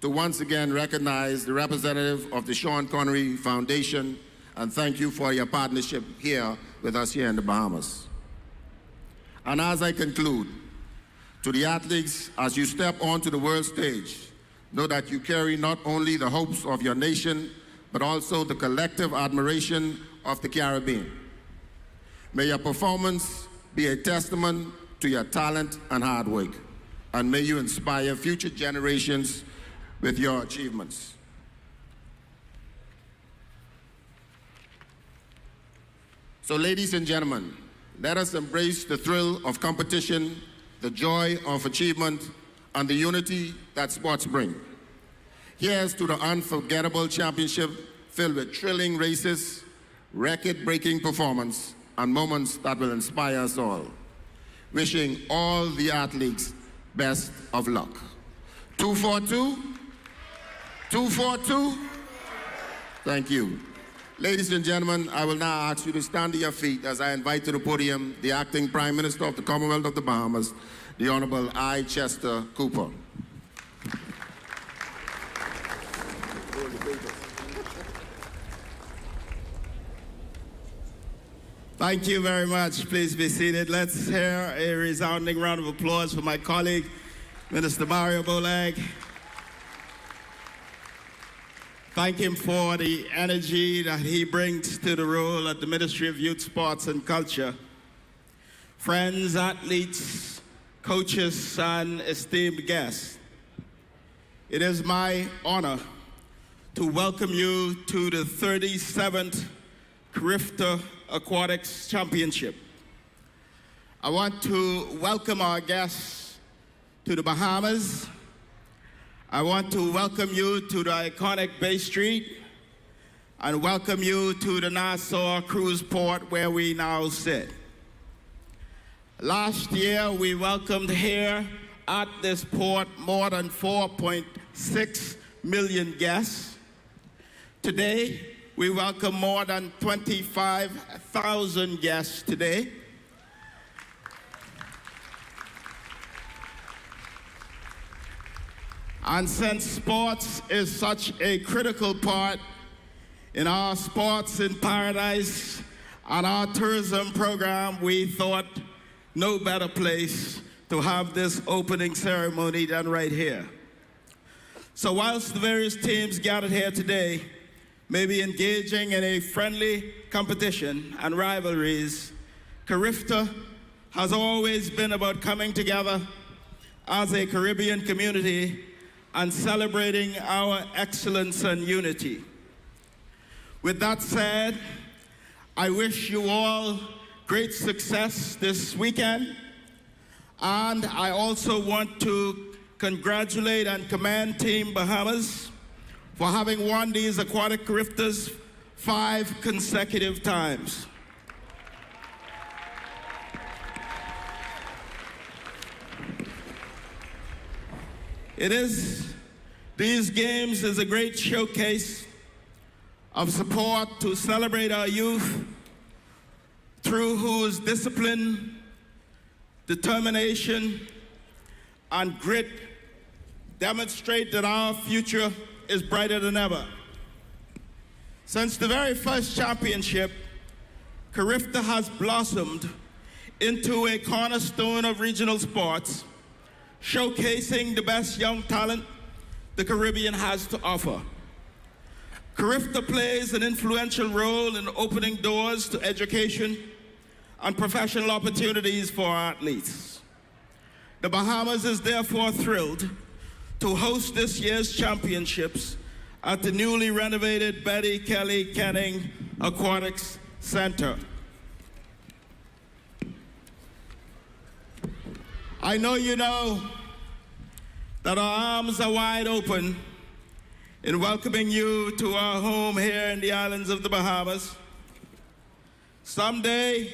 to once again recognize the representative of the Sean Connery Foundation and thank you for your partnership here with us here in the Bahamas. And as I conclude, to the athletes, as you step onto the world stage, know that you carry not only the hopes of your nation, but also the collective admiration of the Caribbean. May your performance be a testament to your talent and hard work, and may you inspire future generations with your achievements. So, ladies and gentlemen, let us embrace the thrill of competition, the joy of achievement, and the unity that sports bring. Here's to the unforgettable championship filled with thrilling races, record-breaking performance, and moments that will inspire us all. Wishing all the athletes best of luck. 242? 242? Thank you. Ladies and gentlemen, I will now ask you to stand to your feet as I invite to the podium the Acting Prime Minister of the Commonwealth of the Bahamas, the Honorable I. Chester Cooper. Thank you very much. Please be seated. Let's hear a resounding round of applause for my colleague, Minister Mario Bolag. Thank him for the energy that he brings to the role at the Ministry of Youth, Sports and Culture. Friends, athletes, coaches, and esteemed guests, it is my honor to welcome you to the 37th CARIFTA Aquatics Championship. I want to welcome our guests to the Bahamas. I want to welcome you to the iconic Bay Street and welcome you to the Nassau Cruise Port where we now sit. Last year, we welcomed here at this port more than 4.6 million guests. Today, we welcome more than 25,000 guests today. And since sports is such a critical part in our Sports in Paradise and our tourism program, we thought no better place to have this opening ceremony than right here. So whilst the various teams gathered here today may be engaging in a friendly competition and rivalries, CARIFTA has always been about coming together as a Caribbean community and celebrating our excellence and unity. With that said, I wish you all great success this weekend, and I also want to congratulate and commend Team Bahamas for having won these aquatic CARIFTAs 5 consecutive times. These games is a great showcase of support to celebrate our youth through whose discipline, determination, and grit demonstrate that our future is brighter than ever. Since the very first championship, CARIFTA has blossomed into a cornerstone of regional sports, showcasing the best young talent the Caribbean has to offer. CARIFTA plays an influential role in opening doors to education and professional opportunities for our athletes. The Bahamas is therefore thrilled to host this year's championships at the newly renovated Betty Kelly Canning Aquatics Center. I know you know that our arms are wide open in welcoming you to our home here in the islands of the Bahamas. Someday,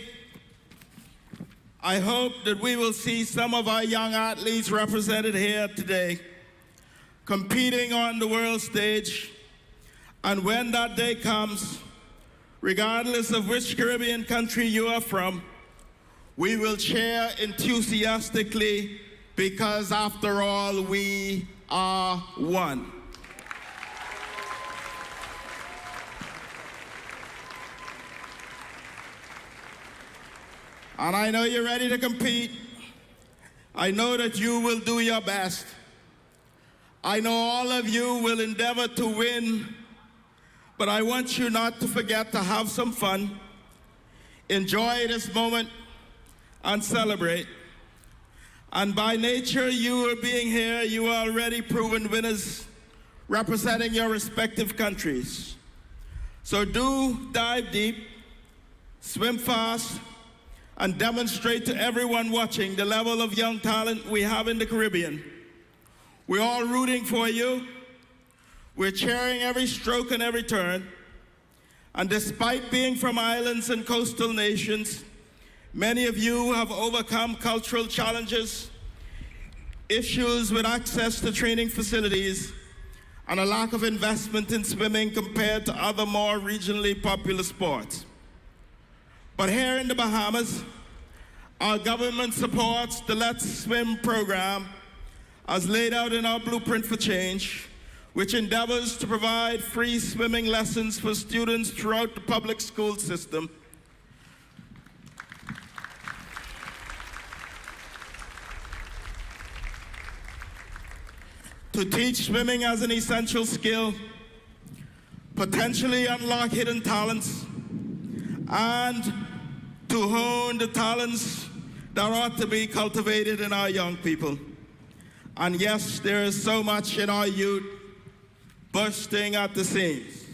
I hope that we will see some of our young athletes represented here today, competing on the world stage. And when that day comes, regardless of which Caribbean country you are from, we will cheer enthusiastically because after all, we are one. And I know you're ready to compete. I know that you will do your best. I know all of you will endeavor to win, but I want you not to forget to have some fun, enjoy this moment, and celebrate. And by nature, you are being here, you are already proven winners representing your respective countries. So do dive deep, swim fast, and demonstrate to everyone watching the level of young talent we have in the Caribbean. We're all rooting for you. We're cheering every stroke and every turn. And despite being from islands and coastal nations, many of you have overcome cultural challenges, issues with access to training facilities, and a lack of investment in swimming compared to other more regionally popular sports. But here in the Bahamas, our government supports the Let's Swim program as laid out in our Blueprint for Change, which endeavors to provide free swimming lessons for students throughout the public school system. To teach swimming as an essential skill, potentially unlock hidden talents, and to hone the talents that ought to be cultivated in our young people. And yes, there is so much in our youth bursting at the seams.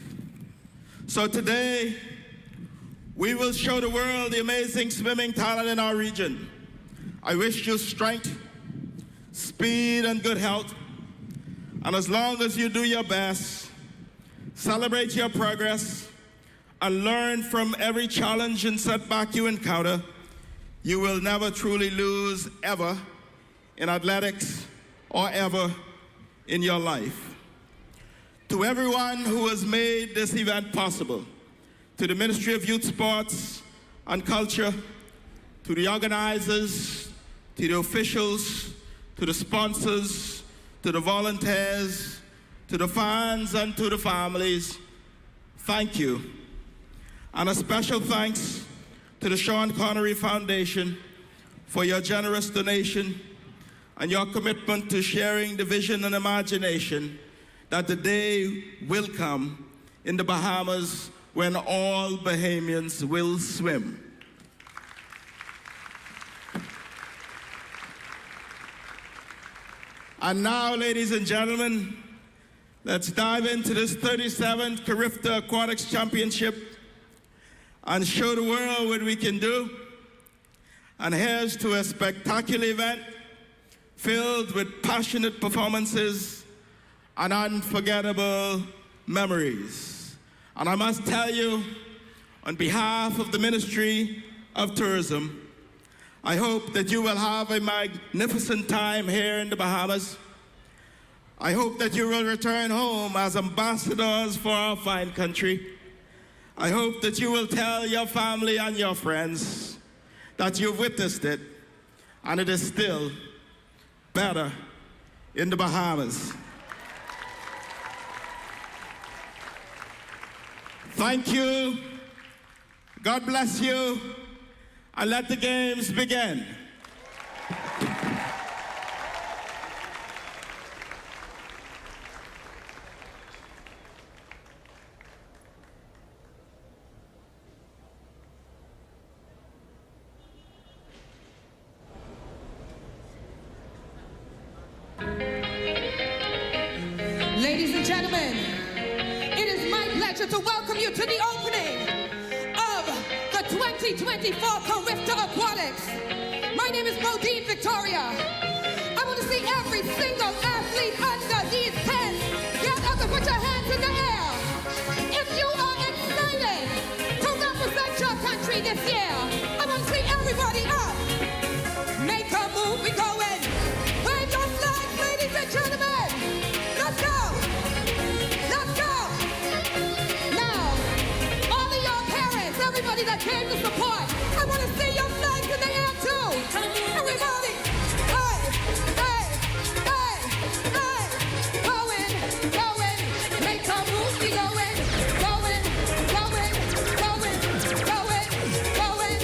So today, we will show the world the amazing swimming talent in our region. I wish you strength, speed, and good health. And as long as you do your best, celebrate your progress, and learn from every challenge and setback you encounter, you will never truly lose, ever, in athletics, or ever in your life. To everyone who has made this event possible, to the Ministry of Youth, Sports and Culture, to the organizers, to the officials, to the sponsors, to the volunteers, to the fans and to the families, thank you. And a special thanks to the Sean Connery Foundation for your generous donation and your commitment to sharing the vision and imagination that the day will come in the Bahamas when all Bahamians will swim. And now, ladies and gentlemen, let's dive into this 37th CARIFTA Aquatics Championship and show the world what we can do. And here's to a spectacular event filled with passionate performances and unforgettable memories. And I must tell you, on behalf of the Ministry of Tourism, I hope that you will have a magnificent time here in the Bahamas. I hope that you will return home as ambassadors for our fine country. I hope that you will tell your family and your friends that you've witnessed it, and it is still better in the Bahamas. Thank you. God bless you. And let the games begin. Ladies and gentlemen, it is my pleasure to welcome you to the opening of the 2024 CARIFTA Aquatics. My name is Bodine Victoria. I want to see every single athlete under these tents get up and put your hands in the air. If you are excited to represent your country this year, I want to see everybody up. Make a move, we going. Wave your flags, ladies and gentlemen. Let's go. Let's go. Now, all of your parents, everybody that came to support, I want to see your flags in the air too. Everybody. Hey, hey, hey, hey. Going, going. Make a move, we going. Going, going, going, going, going.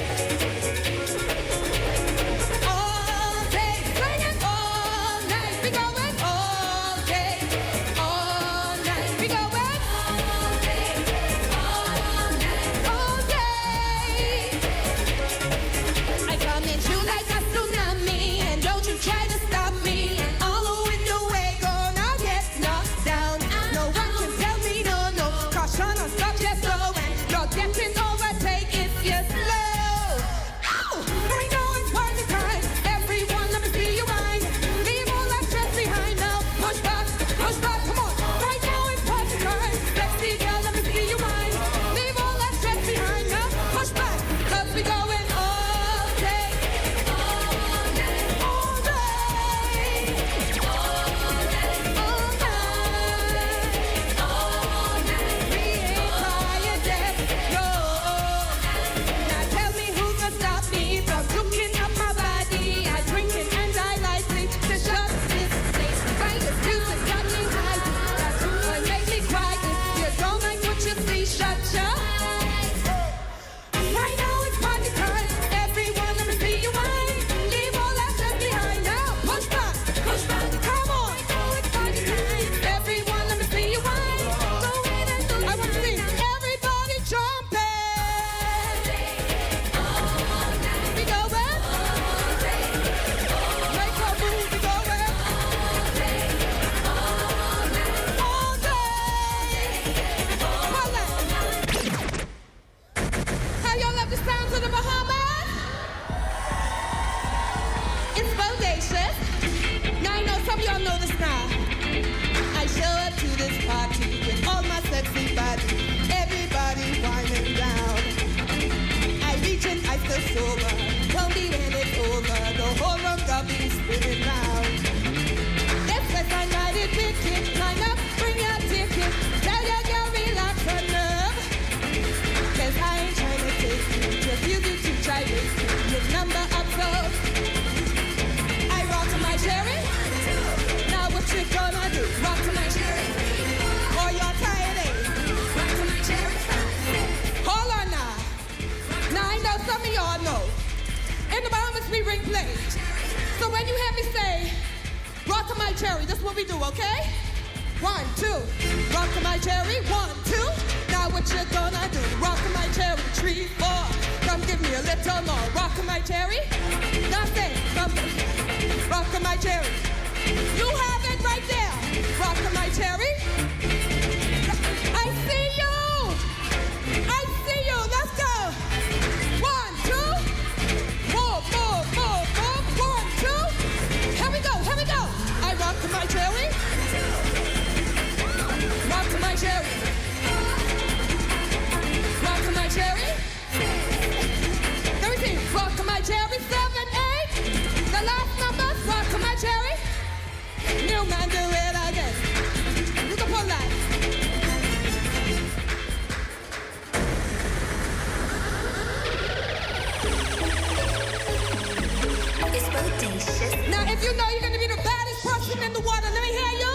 All day, sing it all night. We going all day, all night. We going all day, all night, all day. I come at you like a tsunami, and don't you try to stop me. All in the way, gonna get knocked down. No one can tell me no, no. Caution or stop, just go, and you're getting overtake if you're slow. Ow! Right now it's party time. Everyone, let me see you whine. Leave all that stress behind now. Push back, come on. Right now it's party time. Sexy girl, let me see you whine. Leave all that stress behind now. Push back, 'cause we going all day, all night, all day, all night, all night, all night. We ain't tired yet, no. Now tell me who can stop me from looking up my body. I drink it and I like it to shut this place. Right excuses got me high. That's who would make me cry. If you don't like what you see, shut your eyes. Right now it's party time. Everyone, let me see you whine. Leave all that stuff behind now. Push back, come on. It's party time. Everyone, let me see you whine. Go in and do. I want to see everybody jumping. We going. Make a move, we going. All day. How y'all love the sounds of the Bahamas? It's bodacious. Now I know some of y'all know this now. I show up to this party with all my sexy body. Everybody winding down. I reach and I feel sober. Tell me when it's over. The whole room got me spinning round. we bring play. So when you hear me say, rock my cherry, this is what we do, okay? 1, 2, rock my cherry, 1, 2. Now what you gonna do? Rock my cherry, 3, 4. Come give me a little more. Rock my cherry. Nothing. Come. Rock my cherry. You have it right there. Rock my cherry. I see you. I see you. Let's go. 1, 2. More. 1, 2. Here we go. Here we go. I rock my cherry. Rock my cherry. Rock my cherry. Let me see. Rock my cherry. 7, 8. The last number. Rock my cherry. New man, do it again. You can pull that. It's bodacious. Now, if you know you're gonna be the baddest person in the water, let me hear you.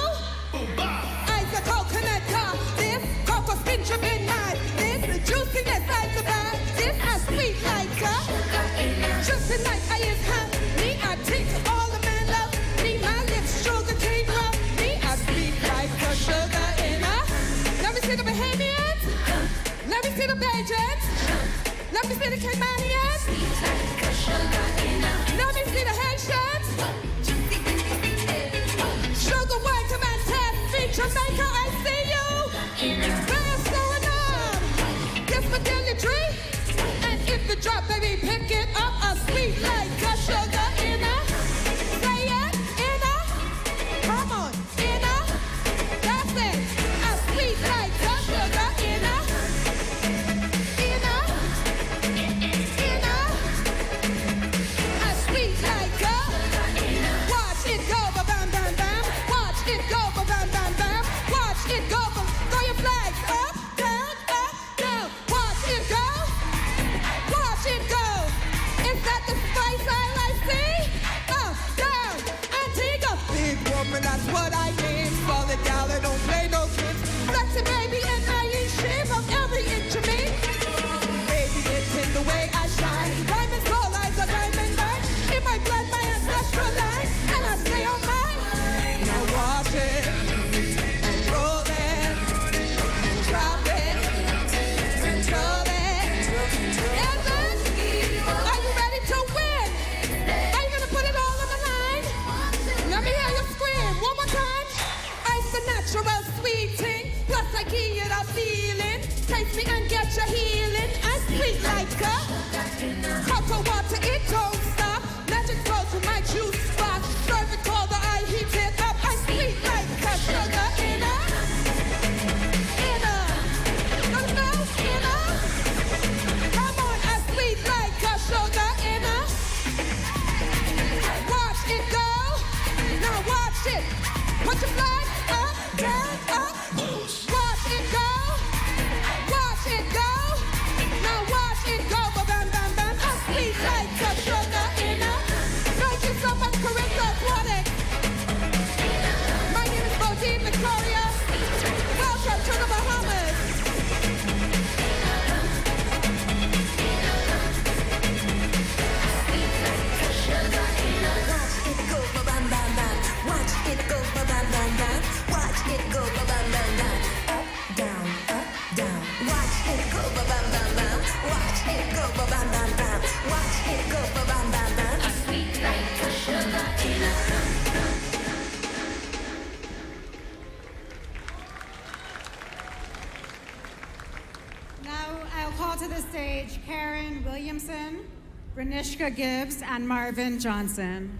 Ice a coconut car. This cocoa spinach in mine. This juiciness like the bar. This a sweet like her. Juicy like I is hot. Me, I take all the man love. Me, my lips sugar cane rub. Me, I sweet like the sugar in her. Let me see the Bahamians. Let me see the Bajans. Let me see the Caymanians. Let me see the Haitians. Sugar white, come on, test feet, Jamaica, I see you. Where's going on? This my daily drink. And if the drop, baby, pick it up. A sweet like a sugar in her. Say it, in her. Come on, in her. That's it. A sweet like a sugar in her. In her. In her. A sweet like a. Watch it go, ba-bam, bam, bam. Watch it go, ba-bam, bam, bam. Watch it go, throw your flags up, down, up, down. Watch it go. Watch it go. Is that the spice I like? See? Up, down, Antigua. Big woman, that's what I mean. Solid gal, I don't play no kids. Sexy baby, and I ain't shame of every inch of me. Baby, it's in the way I shine. Diamonds glow like a diamond line. In my blood, my ancestral line. And I stay on mine. Now watch it. And roll it. And drop it. And roll it. Evan, are you ready to win? Are you gonna put it all on the line? Let me hear you scream one more time. Ice the natural sweet thing. Plus I give you the feeling. Taste me and get your healing. I sweet like a cocoa water, it don't stop. Magic flow to my juice box. Serve it cold, I heat it up. I sweet like a sugar in a. In a. No, in a. Come on, I sweet like a sugar in a. Watch it go. Now watch it. Put your flag up, down, up. Watch it go. Watch it go. Now watch it go. Bam, bam, bam. I sweet like a sugar in a. Thank you so much, CARIFTA Aquatics. My name is Bodine Victoria. Welcome to the Bahamas. Watch it go, ba-bam, bam, bam. Watch it go, ba-bam, bam, bam. Watch it go, ba-bam, bam, bam. Up, down, up, down. Watch it go, ba-bam, bam, bam. Watch it go, ba-bam, bam, bam. Watch it go, ba-bam, bam, bam. A sweet like a sugar in a. Now I'll call to the stage Karen Williamson, Renishka Gibbs, and Marvin Johnson.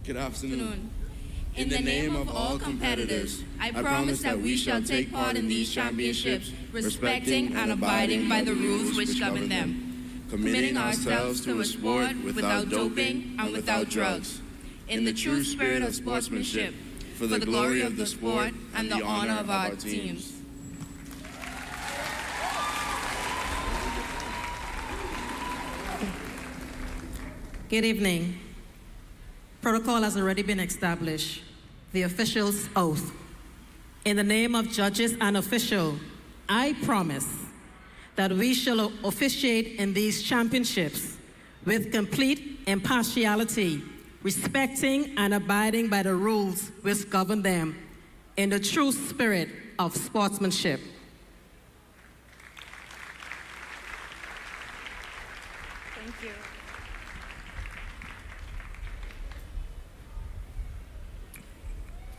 Good afternoon. In the name of all competitors, I promise that we shall take part in these championships, respecting and abiding by the rules which govern them, committing ourselves to a sport without doping and without drugs, in the true spirit of sportsmanship, for the glory of the sport and the honor of our teams. Good evening. Protocol has already bin established. The official's oath. In the name of judges and official, I promise that we shall officiate in these championships with complete impartiality, respecting and abiding by the rules which govern them in the true spirit of sportsmanship. Thank you.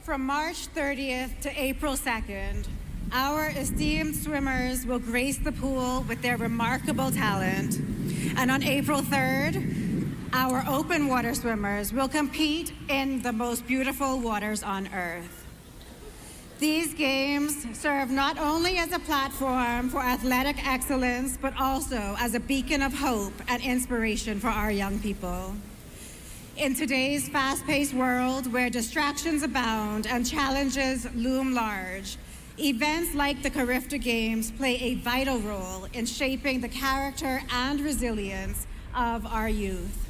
From March 30th to April 2nd, our esteemed swimmers will grace the pool with their remarkable talent. And on April 3rd, our open water swimmers will compete in the most beautiful waters on earth. These games serve not only as a platform for athletic excellence, but also as a beacon of hope and inspiration for our young people. In today's fast-paced world where distractions abound and challenges loom large, events like the CARIFTA Games play a vital role in shaping the character and resilience of our youth.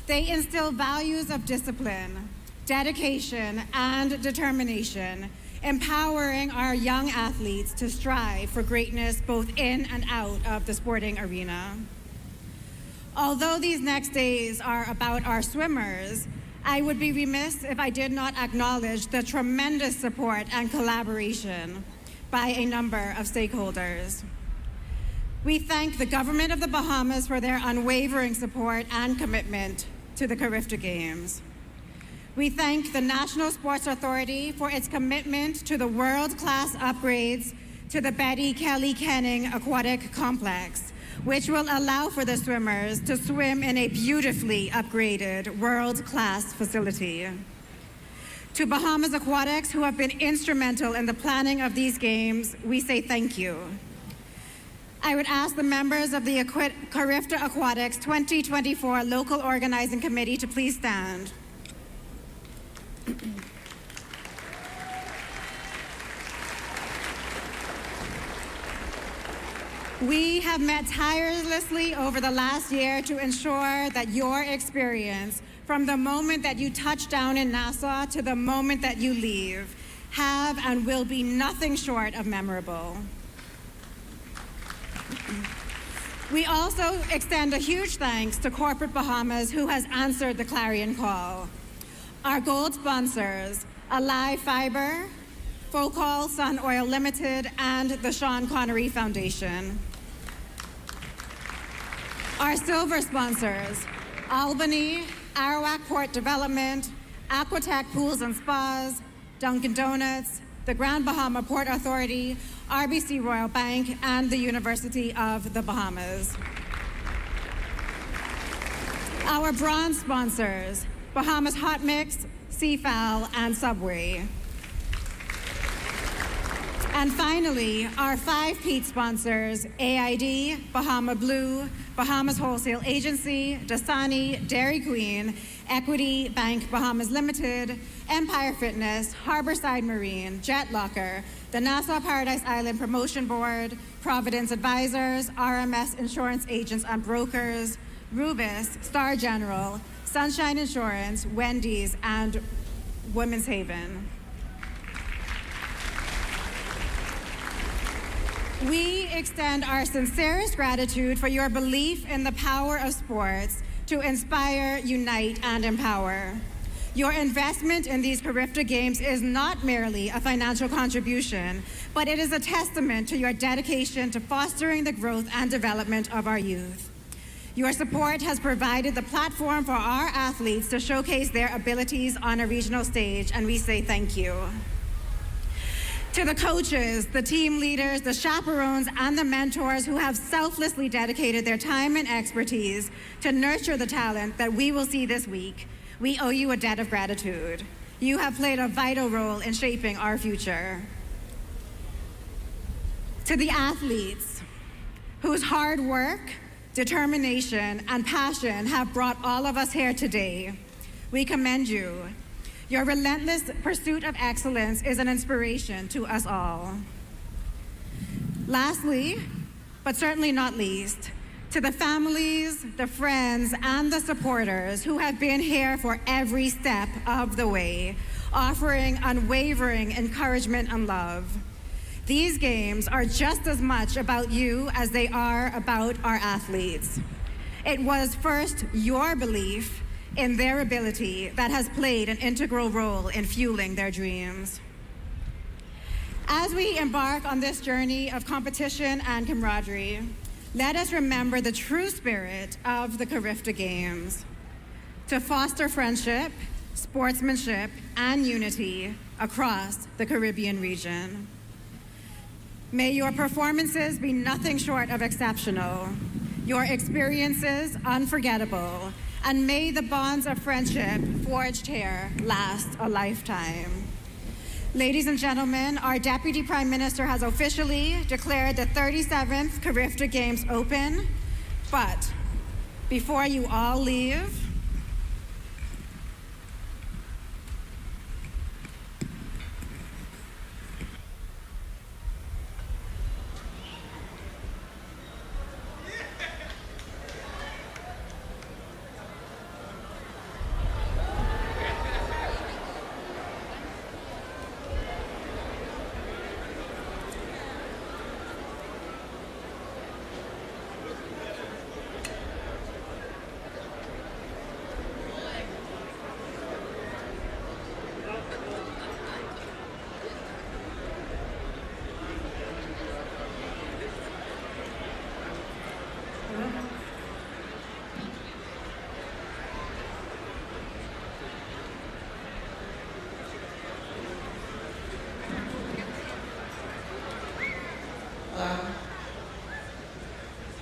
They instill values of discipline, dedication, and determination, empowering our young athletes to strive for greatness both in and out of the sporting arena. Although these next days are about our swimmers, I would be remiss if I did not acknowledge the tremendous support and collaboration by a number of stakeholders. We thank the government of the Bahamas for their unwavering support and commitment to the CARIFTA Games. We thank the National Sports Authority for its commitment to the world-class upgrades to the Betty Kelly Canning Aquatic Complex, which will allow for the swimmers to swim in a beautifully upgraded world-class facility. To Bahamas Aquatics, who have been instrumental in the planning of these games, we say thank you. I would ask the members of the CARIFTA Aquatics 2024 Local Organizing Committee to please stand. We have met tirelessly over the last year to ensure that your experience, from the moment that you touch down in Nassau to the moment that you leave, have and will be nothing short of memorable. We also extend a huge thanks to Corporate Bahamas, who has answered the clarion call. Our gold sponsors, Alive Fiber, Focol Sun Oil Limited, and the Sean Connery Foundation. Our silver sponsors, Albany, Arawak Port Development, Aquatech Pools and Spas, Dunkin' Donuts, the Grand Bahama Port Authority, RBC Royal Bank, and the University of the Bahamas. Our bronze sponsors, Bahamas Hot Mix, Seafowl, and Subway. And finally, our 5 peat sponsors, AID, Bahama Blue, Bahamas Wholesale Agency, Dasani, Dairy Queen, Equity Bank Bahamas Limited, Empire Fitness, Harborside Marine, Jet Locker, the Nassau Paradise Island Promotion Board, Providence Advisors, RMS Insurance Agents and Brokers, Rubis, Star General, Sunshine Insurance, Wendy's, and Women's Haven. We extend our sincerest gratitude for your belief in the power of sports to inspire, unite, and empower. Your investment in these CARIFTA Games is not merely a financial contribution, but it is a testament to your dedication to fostering the growth and development of our youth. Your support has provided the platform for our athletes to showcase their abilities on a regional stage, and we say thank you. To the coaches, the team leaders, the chaperones, and the mentors who have selflessly dedicated their time and expertise to nurture the talent that we will see this week, we owe you a debt of gratitude. You have played a vital role in shaping our future. To the athletes whose hard work, determination, and passion have brought all of us here today, we commend you. Your relentless pursuit of excellence is an inspiration to us all. Lastly, but certainly not least, To the families, the friends, and the supporters who have been here for every step of the way, offering unwavering encouragement and love. These games are just as much about you as they are about our athletes. It was first your belief in their ability that has played an integral role in fueling their dreams. As we embark on this journey of competition and camaraderie, let us remember the true spirit of the CARIFTA Games: to foster friendship, sportsmanship, and unity across the Caribbean region. May your performances be nothing short of exceptional, your experiences unforgettable, and may the bonds of friendship forged here last a lifetime. Ladies and gentlemen, our Deputy Prime Minister has officially declared the 37th CARIFTA Games open, but before you all leave,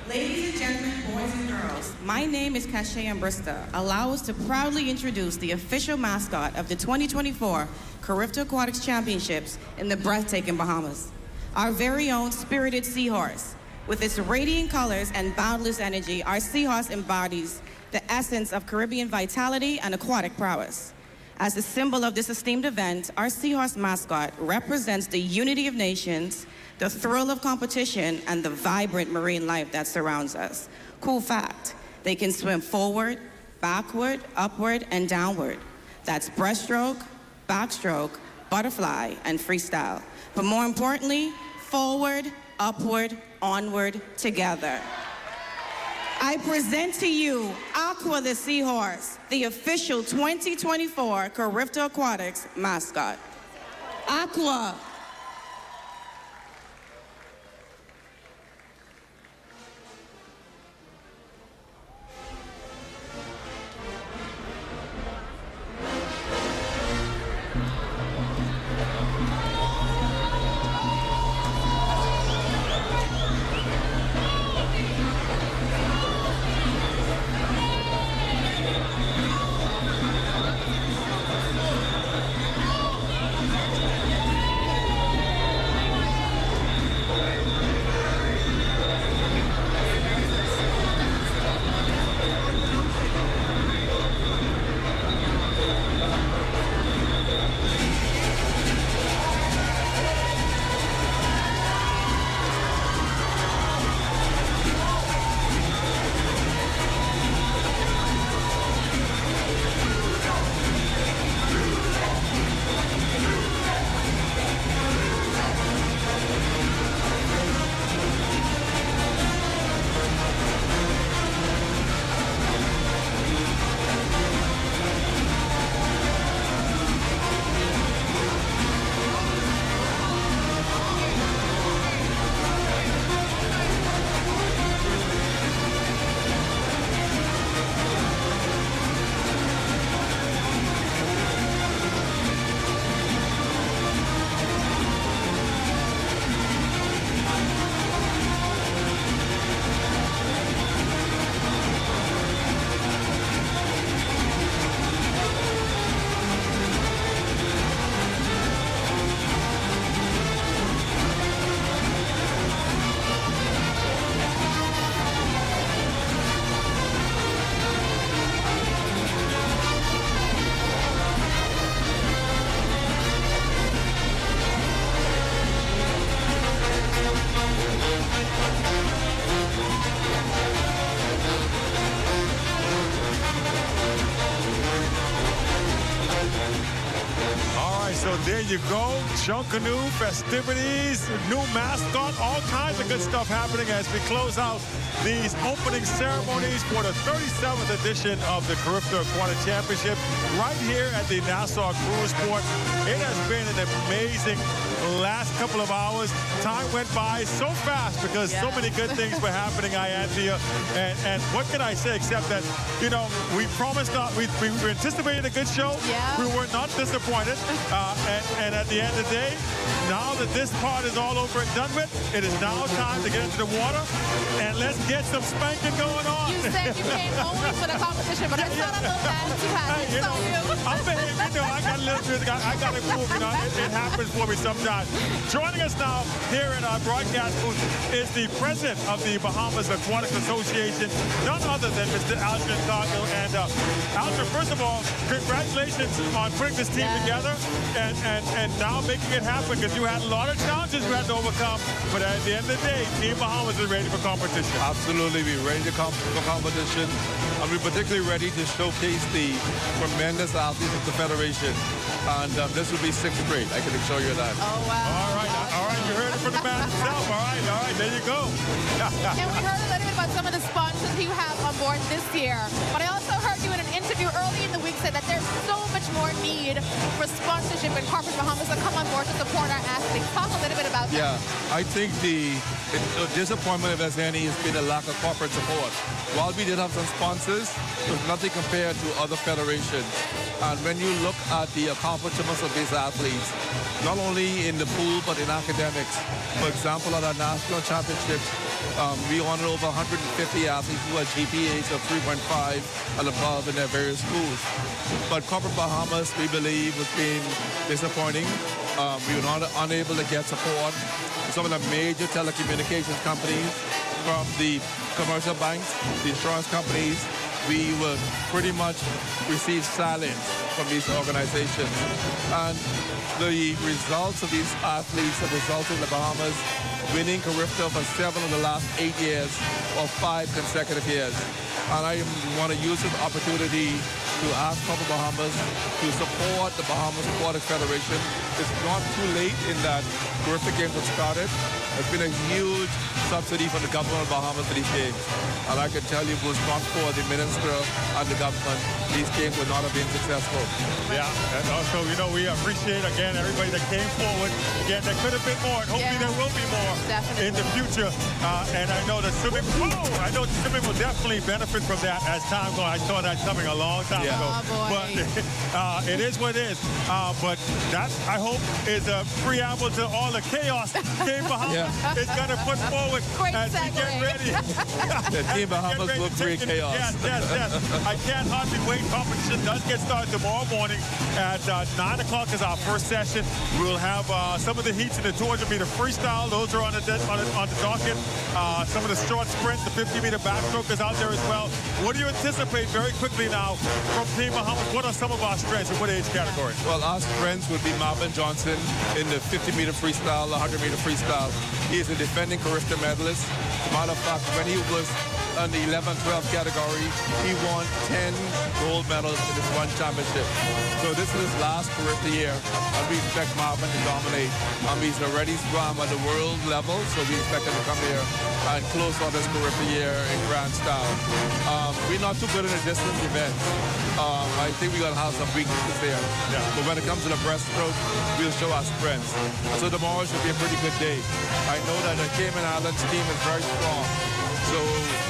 Ladies and gentlemen, boys and girls, my name is Cache Ambrista. Allow us to proudly introduce the official mascot of the 2024 CARIFTA Aquatics Championships in the breathtaking Bahamas. Our very own spirited seahorse. With its radiant colors and boundless energy, our seahorse embodies the essence of Caribbean vitality and aquatic prowess. As a symbol of this esteemed event, our seahorse mascot represents the unity of nations, the thrill of competition, and the vibrant marine life that surrounds us. Cool fact, they can swim forward, backward, upward, and downward. That's breaststroke, backstroke, butterfly, and freestyle. But more importantly, forward, upward, onward, together. I present to you Aqua the Seahorse, the official 2024 CARIFTA Aquatics mascot. Aqua. So there you go. Canoe festivities, new mascot, all kinds of good stuff happening as we close out these opening ceremonies for the 37th edition of the CARIFTA Aquatics Championship right here at the Nassau Cruise Port. It has been an amazing last couple of hours. Time went by so fast because so many good things were happening, Ianthea. And what can I say except that, you know, we promised, we were anticipating a good show. Yeah. We were not disappointed. And at the end of the day, now that this part is all over and done with, it is now time to get into the water and let's get some spanking going on. You said you came only for the competition, but I saw a little dance you had. You know, I'm behaving, you know, I got a little bit, I got to move, you know, it happens for me sometimes. Joining us now here in our broadcast booth is the president of the Bahamas Aquatics Association, none other than Mr. Alton Cargill. And Alton, first of all, congratulations on putting this team together and now making it happen, because you had a lot of challenges you had to overcome, but at the end of the day, Team Bahamas is ready for competition. Absolutely, we're ready to for competition, and we're particularly ready to showcase the tremendous athletes of the Federation. And this will be 6th grade, I can assure you that. Oh, wow. All right, you heard it from the man himself. All right, there you go. And we heard a little bit about some of the sponsors you have on board this year, but I also heard you in an interview early in the week say that there's so much more need for sponsorship in corporate Bahamas to come on board to support our athletes. Talk a little bit about that. Yeah, I think the disappointment, if there's any, has been a lack of corporate support. While we did have some sponsors, it was nothing compared to other federations. And when you look at the accomplishments of these athletes, not only in the pool but in academics, for example, at our national championships, we honored over 150 athletes who had GPAs of 3.5 and above in their various schools. But corporate Bahamas, we believe, has been disappointing. We were not unable to get support from some of the major telecommunications companies, from the commercial banks, the insurance companies. We would pretty much receive silence from these organizations. And the results of these athletes have resulted in the Bahamas winning CARIFTA for 7 of the last 8 years, or 5 consecutive years. And I want to use this opportunity to ask corporate Bahamas to support the Bahamas Aquatics Federation. It's not too late in that CARIFTA games have started. There's been a huge subsidy from the government of Bahamas for these games. And I can tell you, if it was not for the minister and the government, these games would not have been successful. Yeah, and also, you know, we appreciate, again, everybody that came forward. Again, there could have been more, and hopefully there will be more in the future. And I know that swimming will definitely benefit from that as time goes. I saw that coming a long time ago. Oh, boy. But it is what it is. But that, I hope, is a preamble to all the chaos Team Bahamas is going to put forward as we get ready. Team Bahamas will create chaos. Yes. I can't hardly wait. Competition does get started tomorrow morning at 9 o'clock is our first session. We'll have some of the heats in the tours will be the freestyle. Those are on the docket. Some of the short sprint, the 50-meter backstroke is out there as well. What do you anticipate very quickly now from Team Bahamas? What are some of our strengths in what age category? Well, our strengths would be Marvin Johnson in the 50-meter freestyle, 100-meter freestyle. He is a defending CARIFTA medalist. As a matter of fact, when he was in the 11-12 category, he won 10 gold medals in this one championship. So this is his last CARIFTA year, and we expect Marvin to dominate. He's already swam at the world level, so we expect him to come here and close on this CARIFTA year in grand style. We're not too good in the distance events. I think we're going to have some weaknesses there. Yeah. But when it comes to the breaststroke, we'll show our strengths. So tomorrow should be a pretty good day. I know that the Cayman Islands team is very strong. So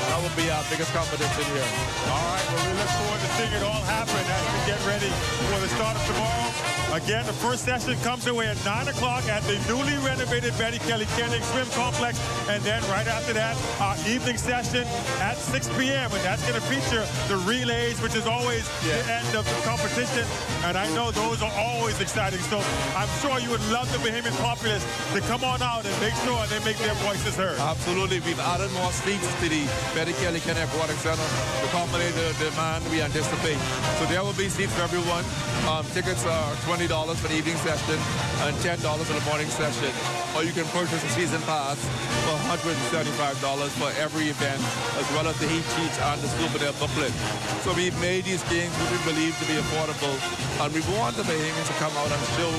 that will be our biggest competition here. All right, well, we look forward to seeing it all happen as we get ready for the start of tomorrow. Again, the first session comes away at 9 o'clock at the newly renovated Betty Kelly Koenig Swim Complex. And then right after that, our evening session at 6 p.m. And that's going to feature the relays, which is always the end of the competition. And I know those are always exciting. So I'm sure you would love the Bahamian populace to come on out and make sure they make their voices heard. Absolutely. We've added more seats to the Betty Kelly Koenig Aquatics Center to accommodate the demand we anticipate. So there will be seats for everyone. Tickets are $20 for the evening session and $10 for the morning session. or you can purchase a season pass for $175 for every event, as well as the heat sheets and the souvenir booklet. So we've made these games what we believe to be affordable, and we want the Bahamians to come out and show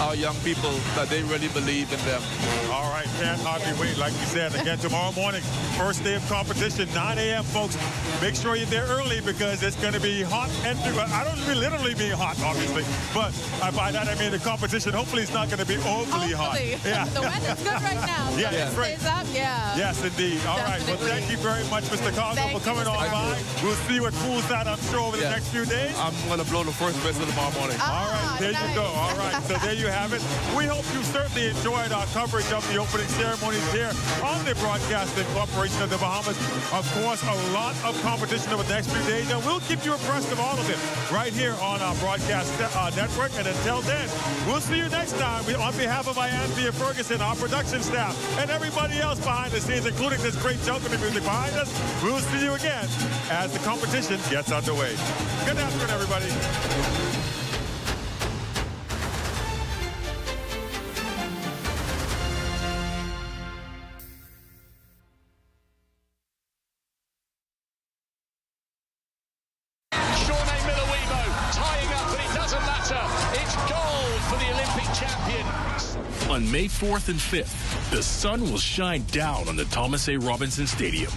our young people that they really believe in them. All right, can't hardly wait. Like you said, again, tomorrow morning, first day of competition, 9 a.m., folks. Make sure you're there early because it's going to be hot. And I don't mean literally being hot, obviously, but by that I mean the competition hopefully is not going to be overly hot. Yeah. The weather's good right now. So yeah, it stays up, yeah. Yes, indeed. All right. Well, thank you very much, Mr. Cargo, for coming on by. We'll see what fools that, I'm sure, over the next few days. I'm going to blow the first whistle tomorrow morning. All right, there you go. All right, so there you have it. We hope you certainly enjoyed our coverage of the opening ceremonies here on the Broadcasting Corporation of the Bahamas. Of course, a lot of competition over the next few days, and we'll keep you abreast of all of it right here on our broadcast network. And until then, we'll see you next time. On behalf of Anthea Ferguson, our production staff, and everybody else behind the scenes, including this great junk of the music behind us, we'll see you again as the competition gets underway. Good afternoon, everybody. On May 4th and 5th, the sun will shine down on the Thomas A. Robinson Stadium.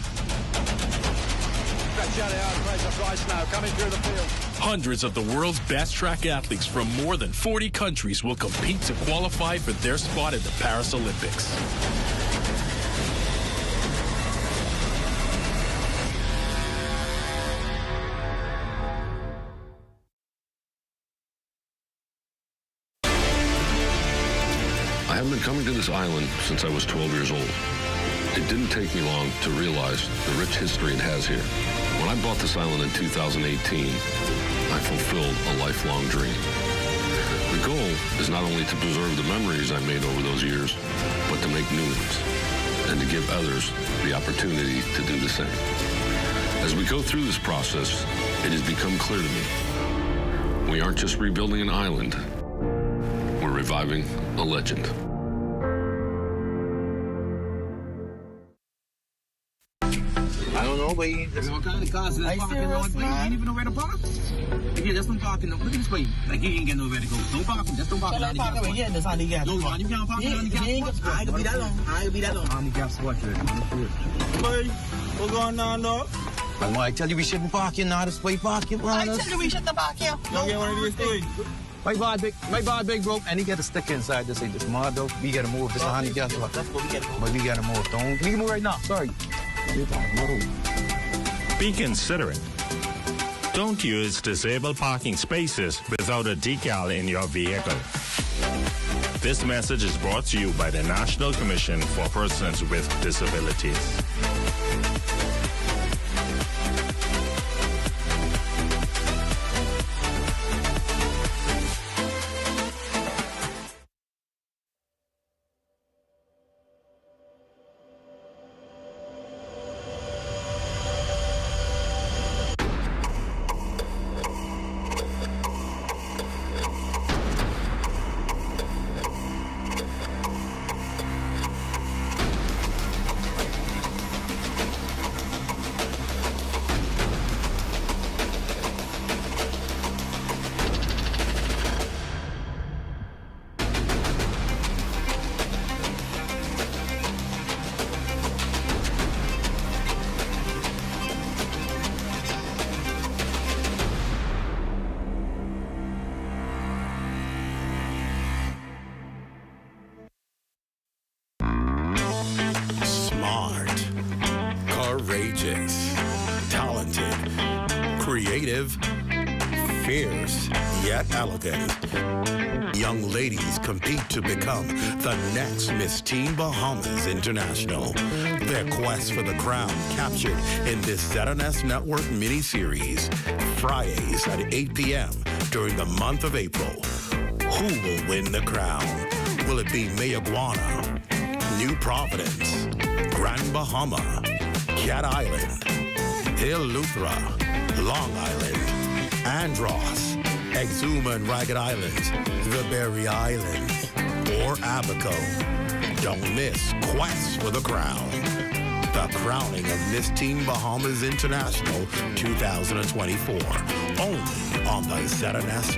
Hundreds of the world's best track athletes from more than 40 countries will compete to qualify for their spot at the Paris Olympics. I haven't been coming to this island since I was 12 years old. It didn't take me long to realize the rich history it has here. When I bought this island in 2018, I fulfilled a lifelong dream. The goal is not only to preserve the memories I made over those years, but to make new ones and to give others the opportunity to do the same. As we go through this process, it has become clear to me, we aren't just rebuilding an island, we're reviving a legend. I don't know, but what kind of cars is this parking? You ain't even know where to park? Again, that's no parking. Look at this way. Like, you ain't get nowhere to go. Don't park him. Just don't park him. Don't park him. Yeah, that's on the gas. No, you can't park him on the gas. I ain't gonna be that long. I ain't gonna be that long. On the gas, watch it. Boy, what's going on, dog? I tell you we shouldn't park here now. This way park here, I tell you we shouldn't park here. Don't get one of these things. My bad, big bro. And he got a sticker inside this. This mod, though. We gotta move. This is honey gas. Let's go. We gotta move. But we gotta move. Don't. We can move right now. Sorry. Be considerate. Don't use disabled parking spaces without a decal in your vehicle. This message is brought to you by the National Commission for Persons with Disabilities. Courageous, talented, creative, fierce, yet elegant. Young ladies compete to become the next Miss Teen Bahamas International. Their quest for the crown captured in this ZNS Network miniseries, Fridays at 8 p.m. during the month of April. Who will win the crown? Will it be Mayaguana, New Providence, Grand Bahama, Cat Island, Eleuthera, Long Island, Andros, Exuma and Ragged Islands, the Berry Islands, or Abaco? Don't miss Quest for the Crown. The crowning of Miss Teen Bahamas International 2024. Only on the Zeta National.